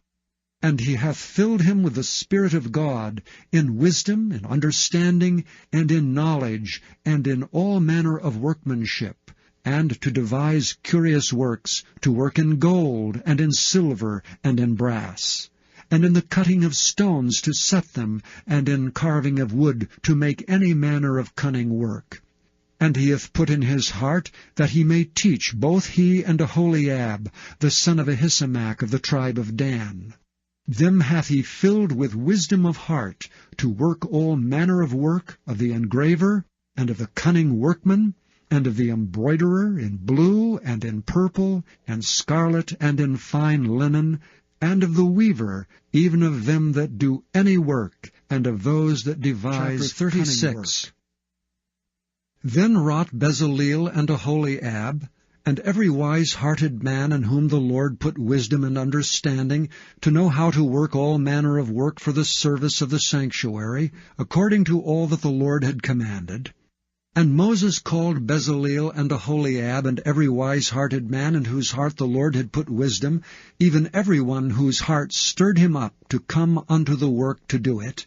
And he hath filled him with the Spirit of God, in wisdom, in understanding, and in knowledge, and in all manner of workmanship, and to devise curious works, to work in gold, and in silver, and in brass, and in the cutting of stones to set them, and in carving of wood, to make any manner of cunning work. And he hath put in his heart that he may teach both he and Aholiab, the son of Ahisamach of the tribe of Dan. Them hath he filled with wisdom of heart, to work all manner of work of the engraver, and of the cunning workman, and of the embroiderer in blue, and in purple, and scarlet, and in fine linen, and of the weaver, even of them that do any work, and of those that devise cunning work. Then wrought Bezaleel and Aholiab, and every wise-hearted man in whom the Lord put wisdom and understanding, to know how to work all manner of work for the service of the sanctuary, according to all that the Lord had commanded. And Moses called Bezaleel and Aholiab, and every wise-hearted man in whose heart the Lord had put wisdom, even every one whose heart stirred him up to come unto the work to do it.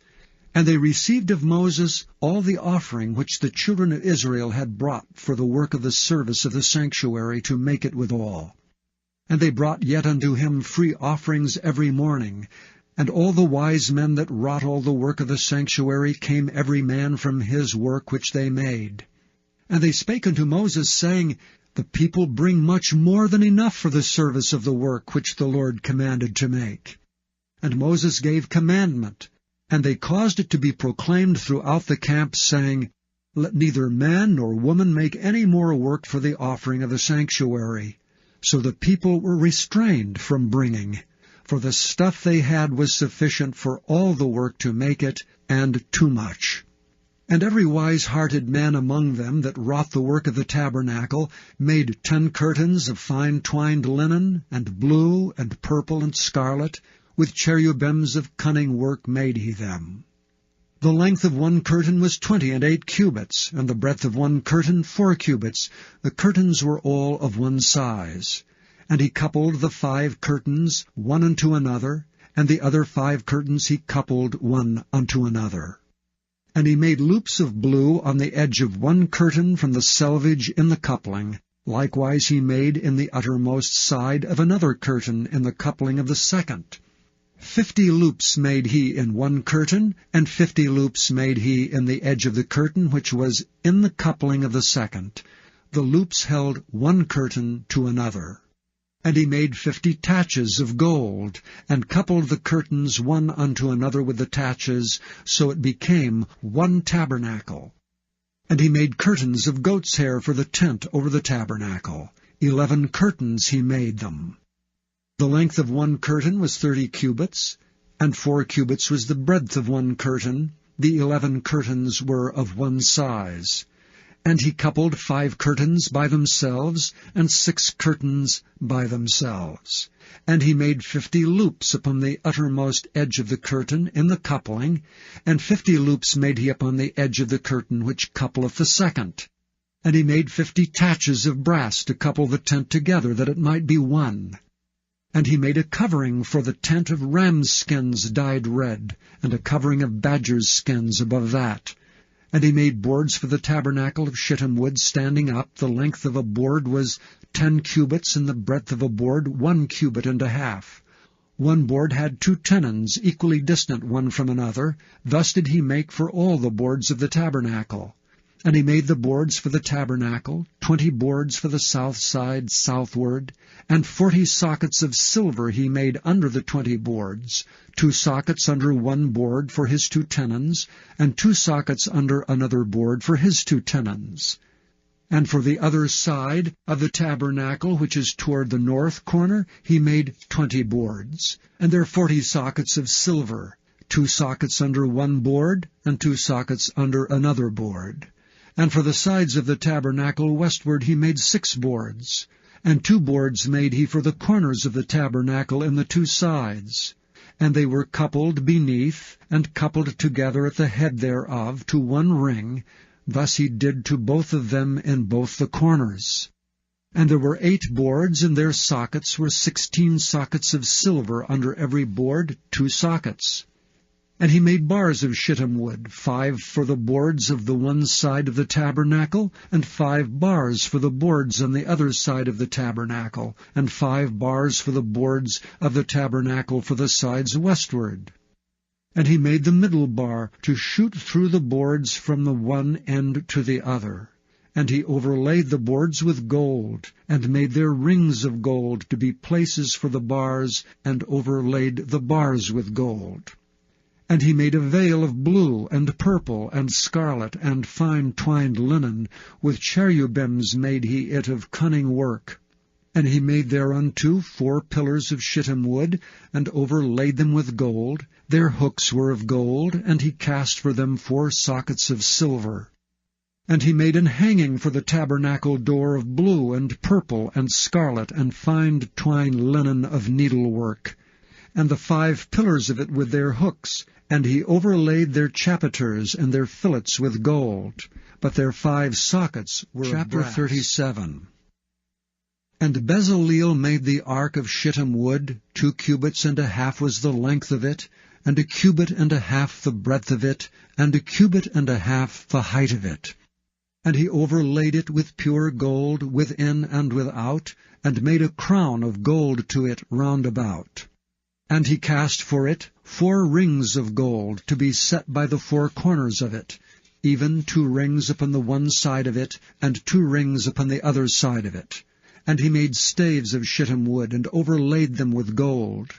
And they received of Moses all the offering which the children of Israel had brought for the work of the service of the sanctuary, to make it withal. And they brought yet unto him free offerings every morning. And all the wise men that wrought all the work of the sanctuary came every man from his work which they made. And they spake unto Moses, saying, The people bring much more than enough for the service of the work which the Lord commanded to make. And Moses gave commandment, and they caused it to be proclaimed throughout the camp, saying, Let neither man nor woman make any more work for the offering of the sanctuary. So the people were restrained from bringing. For the stuff they had was sufficient for all the work to make it, and too much. And every wise-hearted man among them that wrought the work of the tabernacle made 10 curtains of fine twined linen, and blue, and purple, and scarlet, with cherubims of cunning work made he them. The length of one curtain was 28 cubits, and the breadth of one curtain 4 cubits. The curtains were all of one size. And he coupled the 5 curtains one unto another, and the other 5 curtains he coupled one unto another. And he made loops of blue on the edge of one curtain from the selvage in the coupling. Likewise he made in the uttermost side of another curtain in the coupling of the second. 50 loops made he in one curtain, and 50 loops made he in the edge of the curtain which was in the coupling of the second. The loops held one curtain to another. And he made 50 taches of gold, and coupled the curtains one unto another with the taches, so it became one tabernacle. And he made curtains of goat's hair for the tent over the tabernacle. 11 curtains he made them. The length of one curtain was 30 cubits, and 4 cubits was the breadth of one curtain. The 11 curtains were of one size. And he coupled 5 curtains by themselves, and 6 curtains by themselves. And he made 50 loops upon the uttermost edge of the curtain in the coupling, and 50 loops made he upon the edge of the curtain which coupleth the second. And he made 50 taches of brass to couple the tent together, that it might be one. And he made a covering for the tent of rams' skins dyed red, and a covering of badgers' skins above that. And he made boards for the tabernacle of shittim wood standing up. The length of a board was 10 cubits, and the breadth of a board 1 cubit and a half. One board had 2 tenons, equally distant one from another. Thus did he make for all the boards of the tabernacle. And he made the boards for the tabernacle, 20 boards for the south side southward, and 40 sockets of silver he made under the 20 boards, 2 sockets under one board for his 2 tenons, and 2 sockets under another board for his 2 tenons. And for the other side of the tabernacle, which is toward the north corner, he made 20 boards, and there 40 sockets of silver, 2 sockets under one board, and 2 sockets under another board. And for the sides of the tabernacle westward he made 6 boards, and 2 boards made he for the corners of the tabernacle in the 2 sides. And they were coupled beneath, and coupled together at the head thereof to one ring. Thus he did to both of them in both the corners. And there were 8 boards, and their sockets were 16 sockets of silver under every board, 2 sockets. And he made bars of shittim wood, 5 for the boards of the one side of the tabernacle, and 5 bars for the boards on the other side of the tabernacle, and 5 bars for the boards of the tabernacle for the sides westward. And he made the middle bar to shoot through the boards from the one end to the other. And he overlaid the boards with gold, and made their rings of gold to be places for the bars, and overlaid the bars with gold. And he made a veil of blue, and purple, and scarlet, and fine twined linen. With cherubims made he it of cunning work. And he made thereunto 4 pillars of shittim wood, and overlaid them with gold. Their hooks were of gold, and he cast for them 4 sockets of silver. And he made an hanging for the tabernacle door of blue, and purple, and scarlet, and fine twined linen of needlework. And the 5 pillars of it with their hooks, and he overlaid their chapiters and their fillets with gold. but their 5 sockets were of brass. Chapter 37. And Bezaleel made the ark of shittim wood. 2 cubits and a half was the length of it, and 1 cubit and a half the breadth of it, and 1 cubit and a half the height of it. And he overlaid it with pure gold within and without, and made a crown of gold to it round about. And he cast for it 4 rings of gold, to be set by the 4 corners of it, even 2 rings upon the one side of it, and 2 rings upon the other side of it. And he made staves of shittim wood, and overlaid them with gold.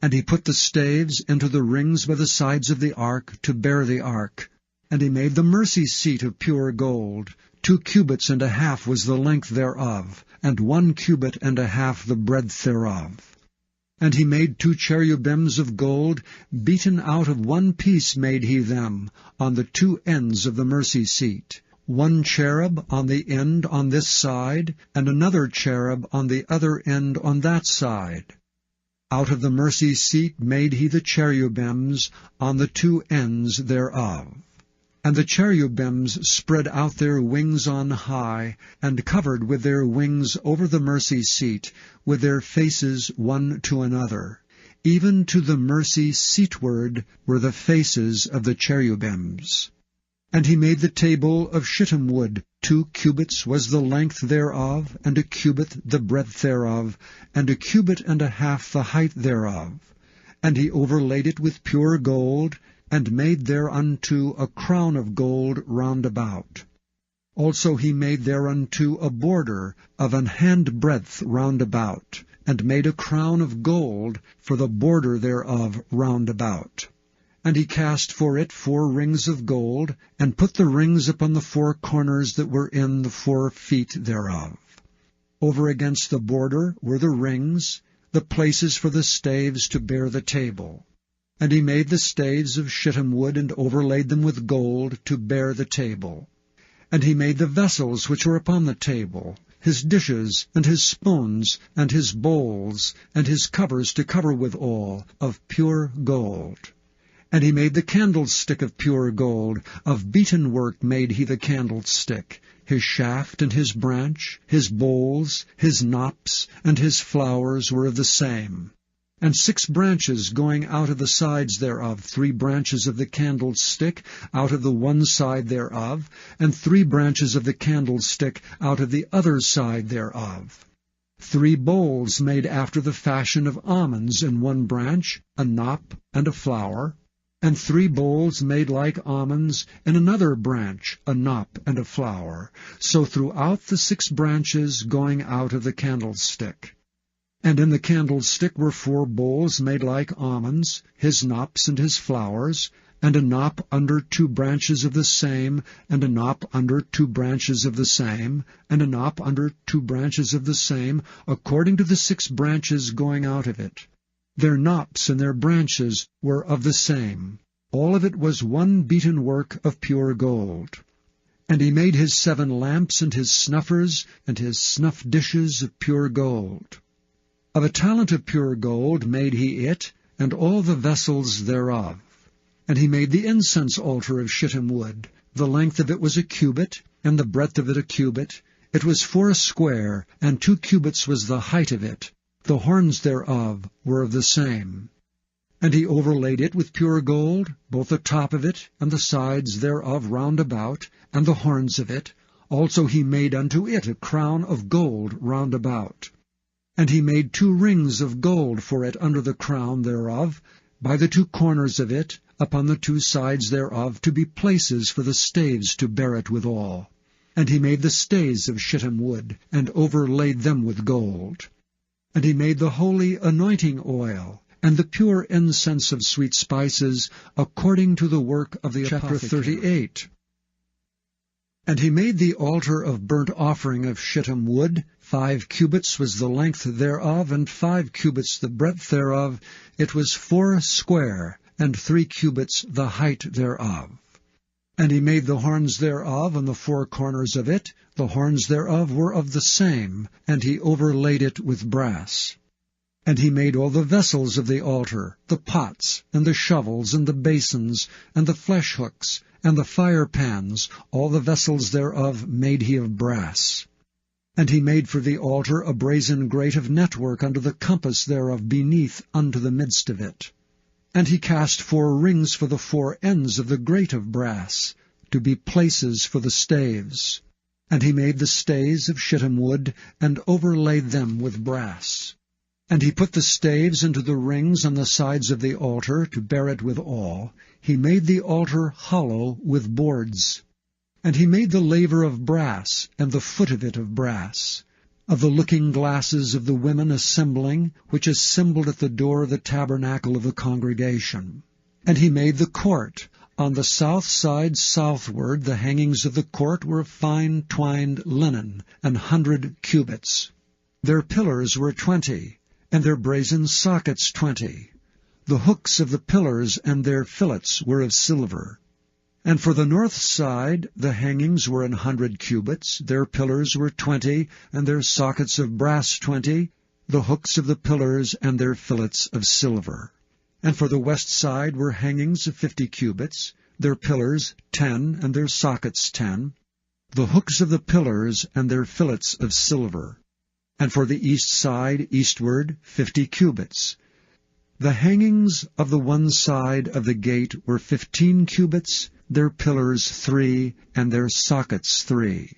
And he put the staves into the rings by the sides of the ark, to bear the ark. And he made the mercy seat of pure gold. 2 cubits and a half was the length thereof, and 1 cubit and a half the breadth thereof. And he made 2 cherubims of gold, beaten out of 1 piece made he them, on the 2 ends of the mercy seat. 1 cherub on the end on this side, and another cherub on the other end on that side. Out of the mercy seat made he the cherubims on the 2 ends thereof. And the cherubims spread out their wings on high, and covered with their wings over the mercy seat, with their faces one to another. Even to the mercy seatward were the faces of the cherubims. And he made the table of shittim wood. 2 cubits was the length thereof, and 1 cubit the breadth thereof, and 1 cubit and a half the height thereof. And he overlaid it with pure gold, and made thereunto a crown of gold round about. Also he made thereunto a border of an handbreadth round about, and made a crown of gold for the border thereof round about. And he cast for it 4 rings of gold, and put the rings upon the 4 corners that were in the 4 feet thereof. Over against the border were the rings, the places for the staves to bear the table. And he made the staves of shittim wood, and overlaid them with gold, to bear the table. And he made the vessels which were upon the table, his dishes, and his spoons, and his bowls, and his covers to cover withal, of pure gold. And he made the candlestick of pure gold, of beaten work made he the candlestick, his shaft and his branch, his bowls, his knops, and his flowers were of the same. And 6 branches going out of the sides thereof, 3 branches of the candlestick out of the one side thereof, and 3 branches of the candlestick out of the other side thereof. 3 bowls made after the fashion of almonds in one branch, a knop and a flower, and 3 bowls made like almonds in another branch, a knop and a flower, so throughout the 6 branches going out of the candlestick. And in the candlestick were 4 bowls made like almonds, his knops and his flowers, and a knop under 2 branches of the same, and a knop under 2 branches of the same, and a knop under 2 branches of the same, according to the 6 branches going out of it. Their knops and their branches were of the same. All of it was one beaten work of pure gold. And he made his 7 lamps, and his snuffers, and his snuff dishes of pure gold. Of a talent of pure gold made he it, and all the vessels thereof. And he made the incense altar of shittim wood. The length of it was 1 cubit, and the breadth of it 1 cubit. It was 4 square, and 2 cubits was the height of it. The horns thereof were of the same. And he overlaid it with pure gold, both the top of it, and the sides thereof round about, and the horns of it. Also he made unto it a crown of gold round about. And he made 2 rings of gold for it under the crown thereof, by the 2 corners of it, upon the 2 sides thereof, to be places for the staves to bear it withal. And he made the staves of shittim wood, and overlaid them with gold. And he made the holy anointing oil, and the pure incense of sweet spices, according to the work of the apothecary. Chapter 38. And he made the altar of burnt offering of shittim wood. 5 cubits was the length thereof, and 5 cubits the breadth thereof. It was 4 square, and 3 cubits the height thereof. And he made the horns thereof and the 4 corners of it. The horns thereof were of the same, and he overlaid it with brass. And he made all the vessels of the altar, the pots, and the shovels, and the basins, and the flesh hooks, And the fire pans, all the vessels thereof, made he of brass. And he made for the altar a brazen grate of network unto the compass thereof beneath unto the midst of it. And he cast 4 rings for the 4 ends of the grate of brass, to be places for the staves. And he made the staves of shittim wood, and overlaid them with brass. And he put the staves into the rings on the sides of the altar, to bear it withal. He made the altar hollow with boards. And he made the laver of brass, and the foot of it of brass. Of the looking glasses of the women assembling, which assembled at the door of the tabernacle of the congregation. And he made the court. On the south side southward the hangings of the court were of fine twined linen, 100 cubits. Their pillars were 20, and their brazen sockets 20. The hooks of the pillars and their fillets were of silver. And for the north side the hangings were 100 cubits, their pillars were 20, and their sockets of brass 20, the hooks of the pillars and their fillets of silver. And for the west side were hangings of 50 cubits, their pillars 10, and their sockets 10, the hooks of the pillars and their fillets of silver. And for the east side eastward 50 cubits. The hangings of the one side of the gate were 15 cubits, their pillars 3, and their sockets 3.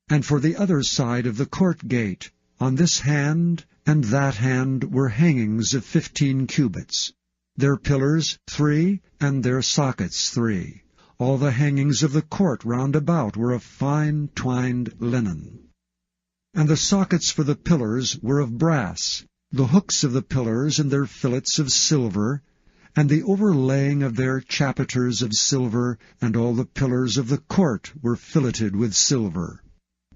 And for the other side of the court gate, on this hand and that hand were hangings of 15 cubits, their pillars 3, and their sockets 3. All the hangings of the court round about were of fine twined linen. And the sockets for the pillars were of brass, the hooks of the pillars and their fillets of silver, and the overlaying of their chapiters of silver, and all the pillars of the court were filleted with silver.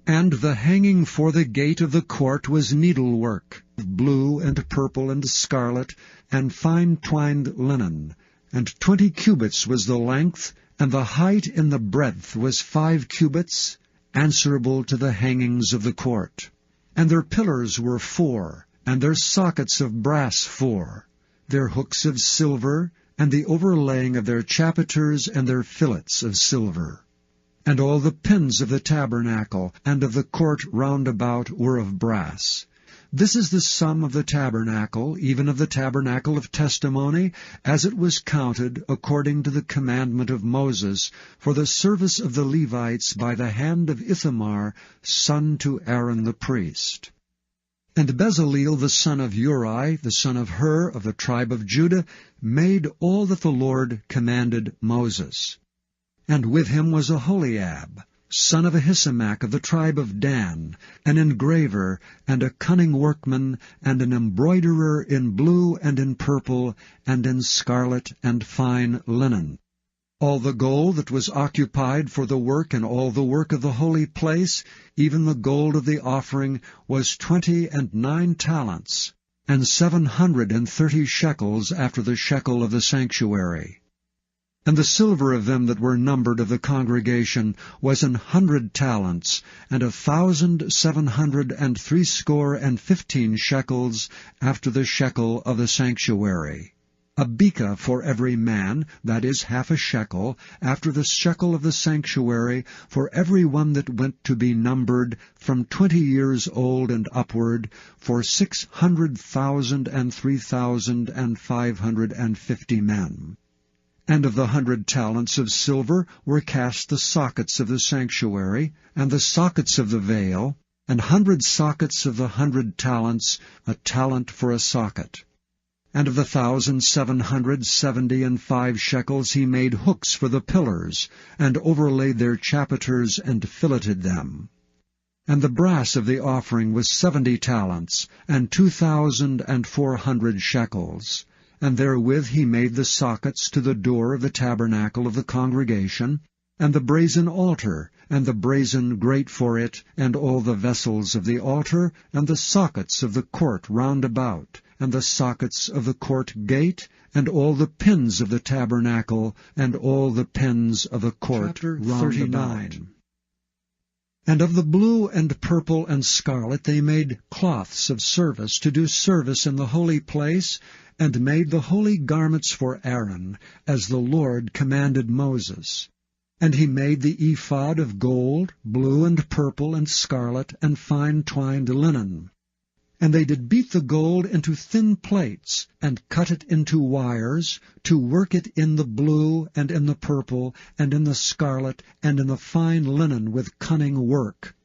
And the hanging for the gate of the court was needlework, of blue and purple and scarlet, and fine twined linen, and 20 cubits was the length, and the height in the breadth was 5 cubits, answerable to the hangings of the court. And their pillars were 4, and their sockets of brass 4, their hooks of silver, and the overlaying of their chapiters and their fillets of silver. And all the pins of the tabernacle and of the court round about were of brass. This is the sum of the tabernacle, even of the tabernacle of testimony, as it was counted according to the commandment of Moses, for the service of the Levites by the hand of Ithamar, son to Aaron the priest. And Bezaleel the son of Uri, the son of Hur, of the tribe of Judah, made all that the Lord commanded Moses. And with him was Aholiab, son of Ahisamach of the tribe of Dan, an engraver, and a cunning workman, and an embroiderer in blue and in purple, and in scarlet and fine linen. All the gold that was occupied for the work and all the work of the holy place, even the gold of the offering, was 29 talents, and 730 shekels after the shekel of the sanctuary. And the silver of them that were numbered of the congregation was 100 talents, and 1,760 shekels after the shekel of the sanctuary. A beka for every man, that is half a shekel, after the shekel of the sanctuary, for every one that went to be numbered, from 20 years old and upward, for 600,000 and 3,550 men. And of the 100 talents of silver were cast the sockets of the sanctuary, and the sockets of the veil, and 100 sockets of the 100 talents, a talent for a socket. And of the 1,775 shekels he made hooks for the pillars, and overlaid their chapiters, and filleted them. And the brass of the offering was 70 talents, and 2,400 shekels. And therewith he made the sockets to the door of the tabernacle of the congregation, and the brazen altar, and the brazen grate for it, and all the vessels of the altar, and the sockets of the court round about, and the sockets of the court gate, and all the pins of the tabernacle, and all the pins of the court round about. And of the blue and purple and scarlet they made cloths of service to do service in the holy place, and made the holy garments for Aaron, as the Lord commanded Moses. And he made the ephod of gold, blue, and purple, and scarlet, and fine twined linen. And they did beat the gold into thin plates, and cut it into wires, to work it in the blue, and in the purple, and in the scarlet, and in the fine linen with cunning work.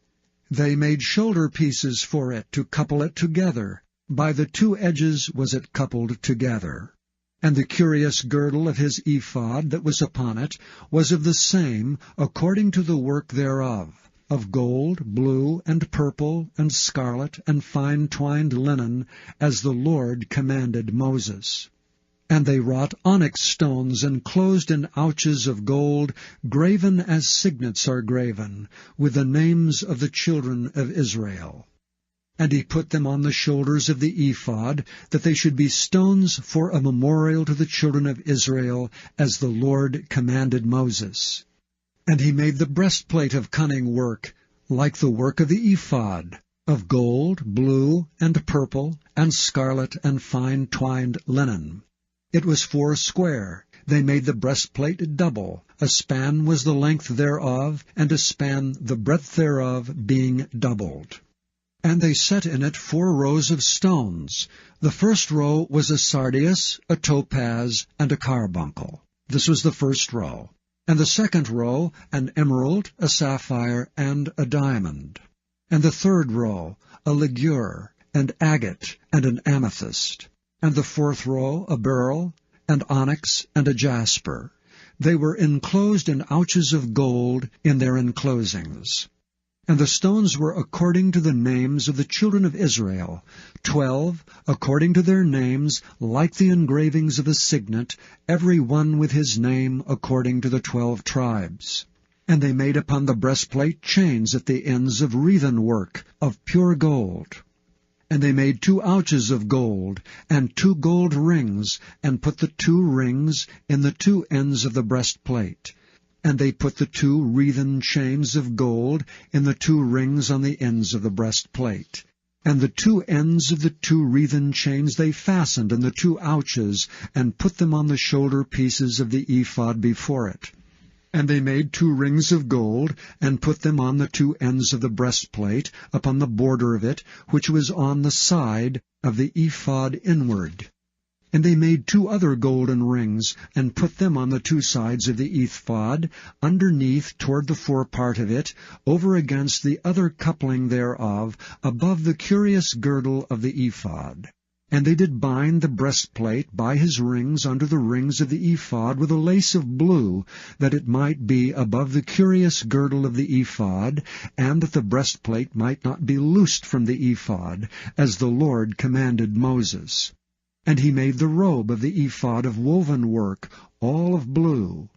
They made shoulder pieces for it, to couple it together. By the two edges was it coupled together. And the curious girdle of his ephod that was upon it was of the same, according to the work thereof, of gold, blue, and purple, and scarlet, and fine twined linen, as the Lord commanded Moses. And they wrought onyx stones enclosed in ouches of gold, graven as signets are graven, with the names of the children of Israel. And he put them on the shoulders of the ephod, that they should be stones for a memorial to the children of Israel, as the Lord commanded Moses. And he made the breastplate of cunning work, like the work of the ephod, of gold, blue, and purple, and scarlet, and fine twined linen. It was 4 square. They made the breastplate double. A span was the length thereof, and a span the breadth thereof, being doubled. And they set in it 4 rows of stones. The first row was a sardius, a topaz, and a carbuncle. This was the first row. And the second row, an emerald, a sapphire, and a diamond. And the third row, a ligure, and agate, and an amethyst. And the fourth row, a beryl, and onyx, and a jasper. They were enclosed in ouches of gold in their enclosings. And the stones were according to the names of the children of Israel, 12, according to their names, like the engravings of a signet, every one with his name according to the 12 tribes. And they made upon the breastplate chains at the ends of wreathen work, of pure gold. And they made 2 ouches of gold, and 2 gold rings, and put the 2 rings in the 2 ends of the breastplate. And they put the 2 wreathen chains of gold in the 2 rings on the ends of the breastplate. And the 2 ends of the 2 wreathen chains they fastened in the 2 ouches, and put them on the shoulder pieces of the ephod before it. And they made 2 rings of gold, and put them on the 2 ends of the breastplate, upon the border of it, which was on the side of the ephod inward. And they made 2 other golden rings, and put them on the 2 sides of the ephod, underneath toward the forepart of it, over against the other coupling thereof, above the curious girdle of the ephod. And they did bind the breastplate by his rings under the rings of the ephod with a lace of blue, that it might be above the curious girdle of the ephod, and that the breastplate might not be loosed from the ephod, as the Lord commanded Moses. And he made the robe of the ephod of woven work, all of blue.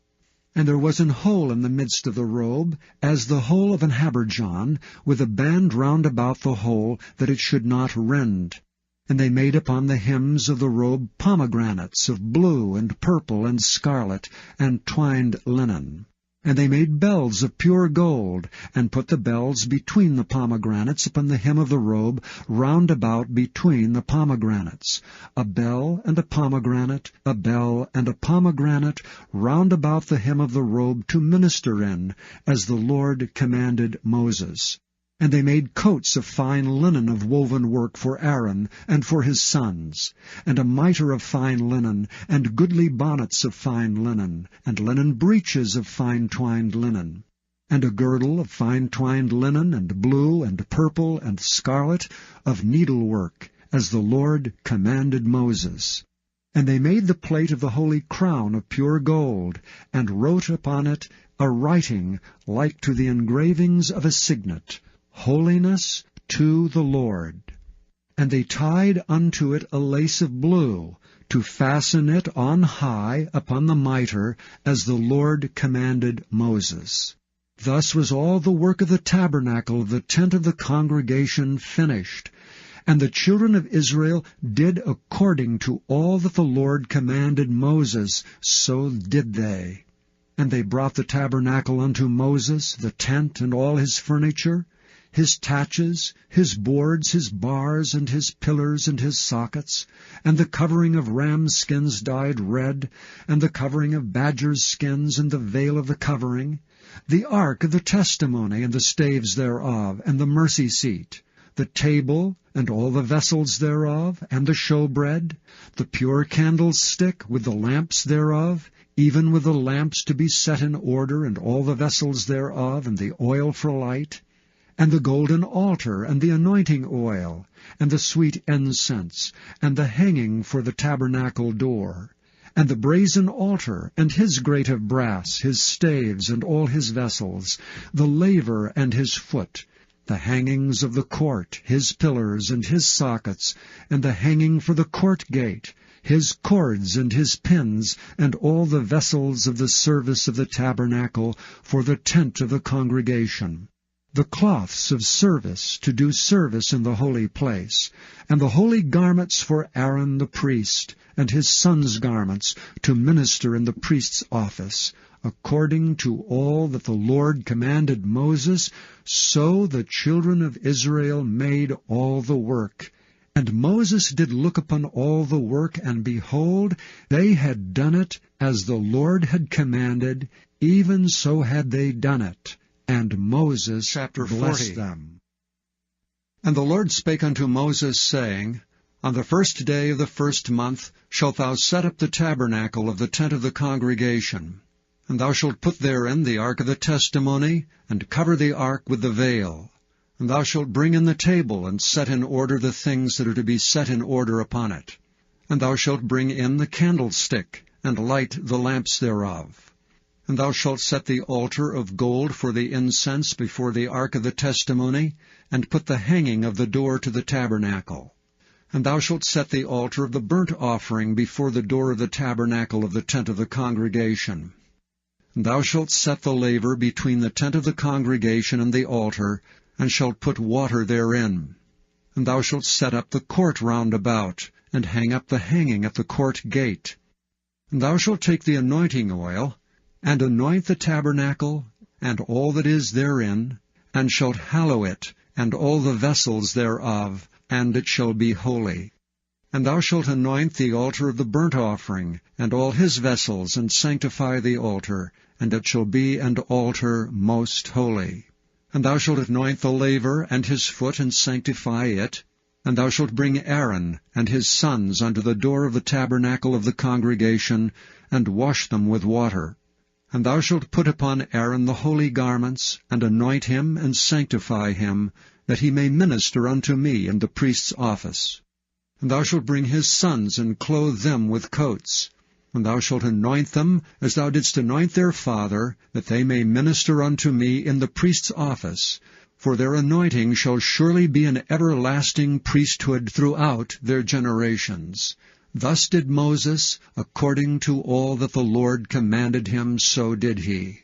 And there was an hole in the midst of the robe, as the hole of an habergeon, with a band round about the hole, that it should not rend. And they made upon the hems of the robe pomegranates of blue and purple and scarlet, and twined linen. And they made bells of pure gold, and put the bells between the pomegranates upon the hem of the robe, round about between the pomegranates. A bell and a pomegranate, a bell and a pomegranate, round about the hem of the robe to minister in, as the Lord commanded Moses. And they made coats of fine linen of woven work for Aaron and for his sons, and a mitre of fine linen, and goodly bonnets of fine linen, and linen breeches of fine twined linen, and a girdle of fine twined linen, and blue, and purple, and scarlet, of needlework, as the Lord commanded Moses. And they made the plate of the holy crown of pure gold, and wrote upon it a writing like to the engravings of a signet, Holiness to the Lord. And they tied unto it a lace of blue, to fasten it on high upon the mitre, as the Lord commanded Moses. Thus was all the work of the tabernacle of the tent of the congregation finished. And the children of Israel did according to all that the Lord commanded Moses, so did they. And they brought the tabernacle unto Moses, the tent and all his furniture, his taches, his boards, his bars, and his pillars, and his sockets, and the covering of rams' skins dyed red, and the covering of badgers' skins, and the veil of the covering, the ark of the testimony, and the staves thereof, and the mercy seat, the table, and all the vessels thereof, and the showbread, the pure candlestick with the lamps thereof, even with the lamps to be set in order, and all the vessels thereof, and the oil for light, and the golden altar, and the anointing oil, and the sweet incense, and the hanging for the tabernacle door, and the brazen altar, and his grate of brass, his staves, and all his vessels, the laver and his foot, the hangings of the court, his pillars and his sockets, and the hanging for the court gate, his cords and his pins, and all the vessels of the service of the tabernacle for the tent of the congregation, the cloths of service to do service in the holy place, and the holy garments for Aaron the priest, and his sons' garments to minister in the priest's office, according to all that the Lord commanded Moses, so the children of Israel made all the work. And Moses did look upon all the work, and behold, they had done it as the Lord had commanded, even so had they done it. And Moses blessed them. And the Lord spake unto Moses, saying, On the 1st day of the 1st month shalt thou set up the tabernacle of the tent of the congregation. And thou shalt put therein the ark of the testimony, and cover the ark with the veil. And thou shalt bring in the table, and set in order the things that are to be set in order upon it. And thou shalt bring in the candlestick, and light the lamps thereof. And thou shalt set the altar of gold for the incense before the ark of the testimony, and put the hanging of the door to the tabernacle. And thou shalt set the altar of the burnt offering before the door of the tabernacle of the tent of the congregation. And thou shalt set the laver between the tent of the congregation and the altar, and shalt put water therein. And thou shalt set up the court round about, and hang up the hanging at the court gate. And thou shalt take the anointing oil, and anoint the tabernacle, and all that is therein, and shalt hallow it, and all the vessels thereof, and it shall be holy. And thou shalt anoint the altar of the burnt offering, and all his vessels, and sanctify the altar, and it shall be an altar most holy. And thou shalt anoint the laver and his foot, and sanctify it. And thou shalt bring Aaron and his sons unto the door of the tabernacle of the congregation, and wash them with water. And thou shalt put upon Aaron the holy garments, and anoint him, and sanctify him, that he may minister unto me in the priest's office. And thou shalt bring his sons, and clothe them with coats. And thou shalt anoint them, as thou didst anoint their father, that they may minister unto me in the priest's office. For their anointing shall surely be an everlasting priesthood throughout their generations. Thus did Moses, according to all that the Lord commanded him, so did he.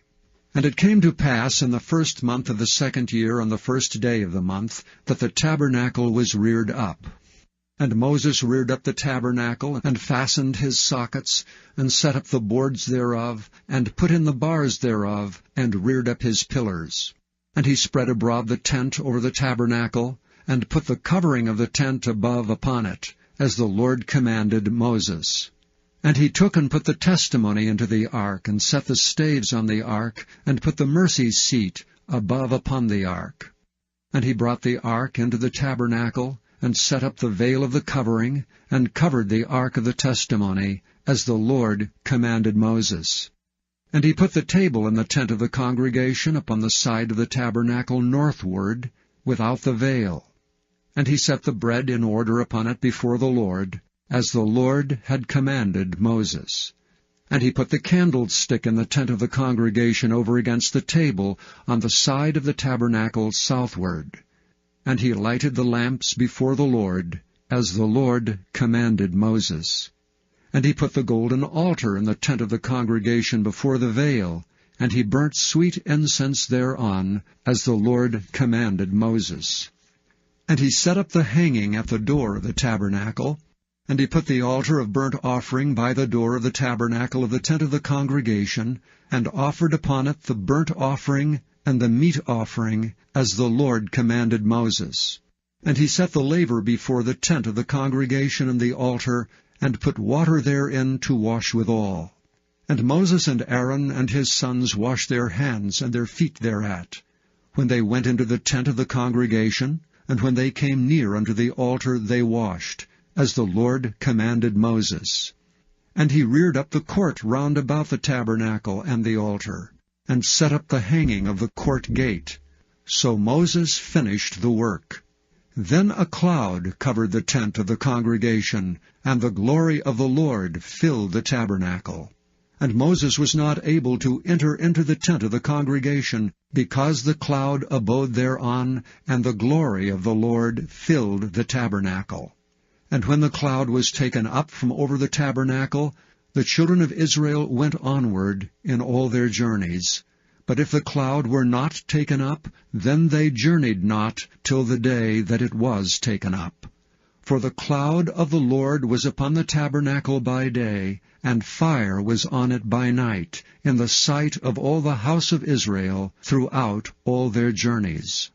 And it came to pass in the 1st month of the 2nd year, on the 1st day of the month, that the tabernacle was reared up. And Moses reared up the tabernacle, and fastened his sockets, and set up the boards thereof, and put in the bars thereof, and reared up his pillars. And he spread abroad the tent over the tabernacle, and put the covering of the tent above upon it, as the Lord commanded Moses. And he took and put the testimony into the ark, and set the staves on the ark, and put the mercy seat above upon the ark. And he brought the ark into the tabernacle, and set up the veil of the covering, and covered the ark of the testimony, as the Lord commanded Moses. And he put the table in the tent of the congregation upon the side of the tabernacle northward, without the veil. And he set the bread in order upon it before the Lord, as the Lord had commanded Moses. And he put the candlestick in the tent of the congregation over against the table on the side of the tabernacle southward. And he lighted the lamps before the Lord, as the Lord commanded Moses. And he put the golden altar in the tent of the congregation before the veil, and he burnt sweet incense thereon, as the Lord commanded Moses. And he set up the hanging at the door of the tabernacle, and he put the altar of burnt offering by the door of the tabernacle of the tent of the congregation, and offered upon it the burnt offering and the meat offering, as the Lord commanded Moses. And he set the laver before the tent of the congregation and the altar, and put water therein to wash withal. And Moses and Aaron and his sons washed their hands and their feet thereat, when they went into the tent of the congregation, and when they came near unto the altar they washed, as the Lord commanded Moses. And he reared up the court round about the tabernacle and the altar, and set up the hanging of the court gate. So Moses finished the work. Then a cloud covered the tent of the congregation, and the glory of the Lord filled the tabernacle. And Moses was not able to enter into the tent of the congregation, because the cloud abode thereon, and the glory of the Lord filled the tabernacle. And when the cloud was taken up from over the tabernacle, the children of Israel went onward in all their journeys. But if the cloud were not taken up, then they journeyed not till the day that it was taken up. For the cloud of the Lord was upon the tabernacle by day, and fire was on it by night, in the sight of all the house of Israel throughout all their journeys.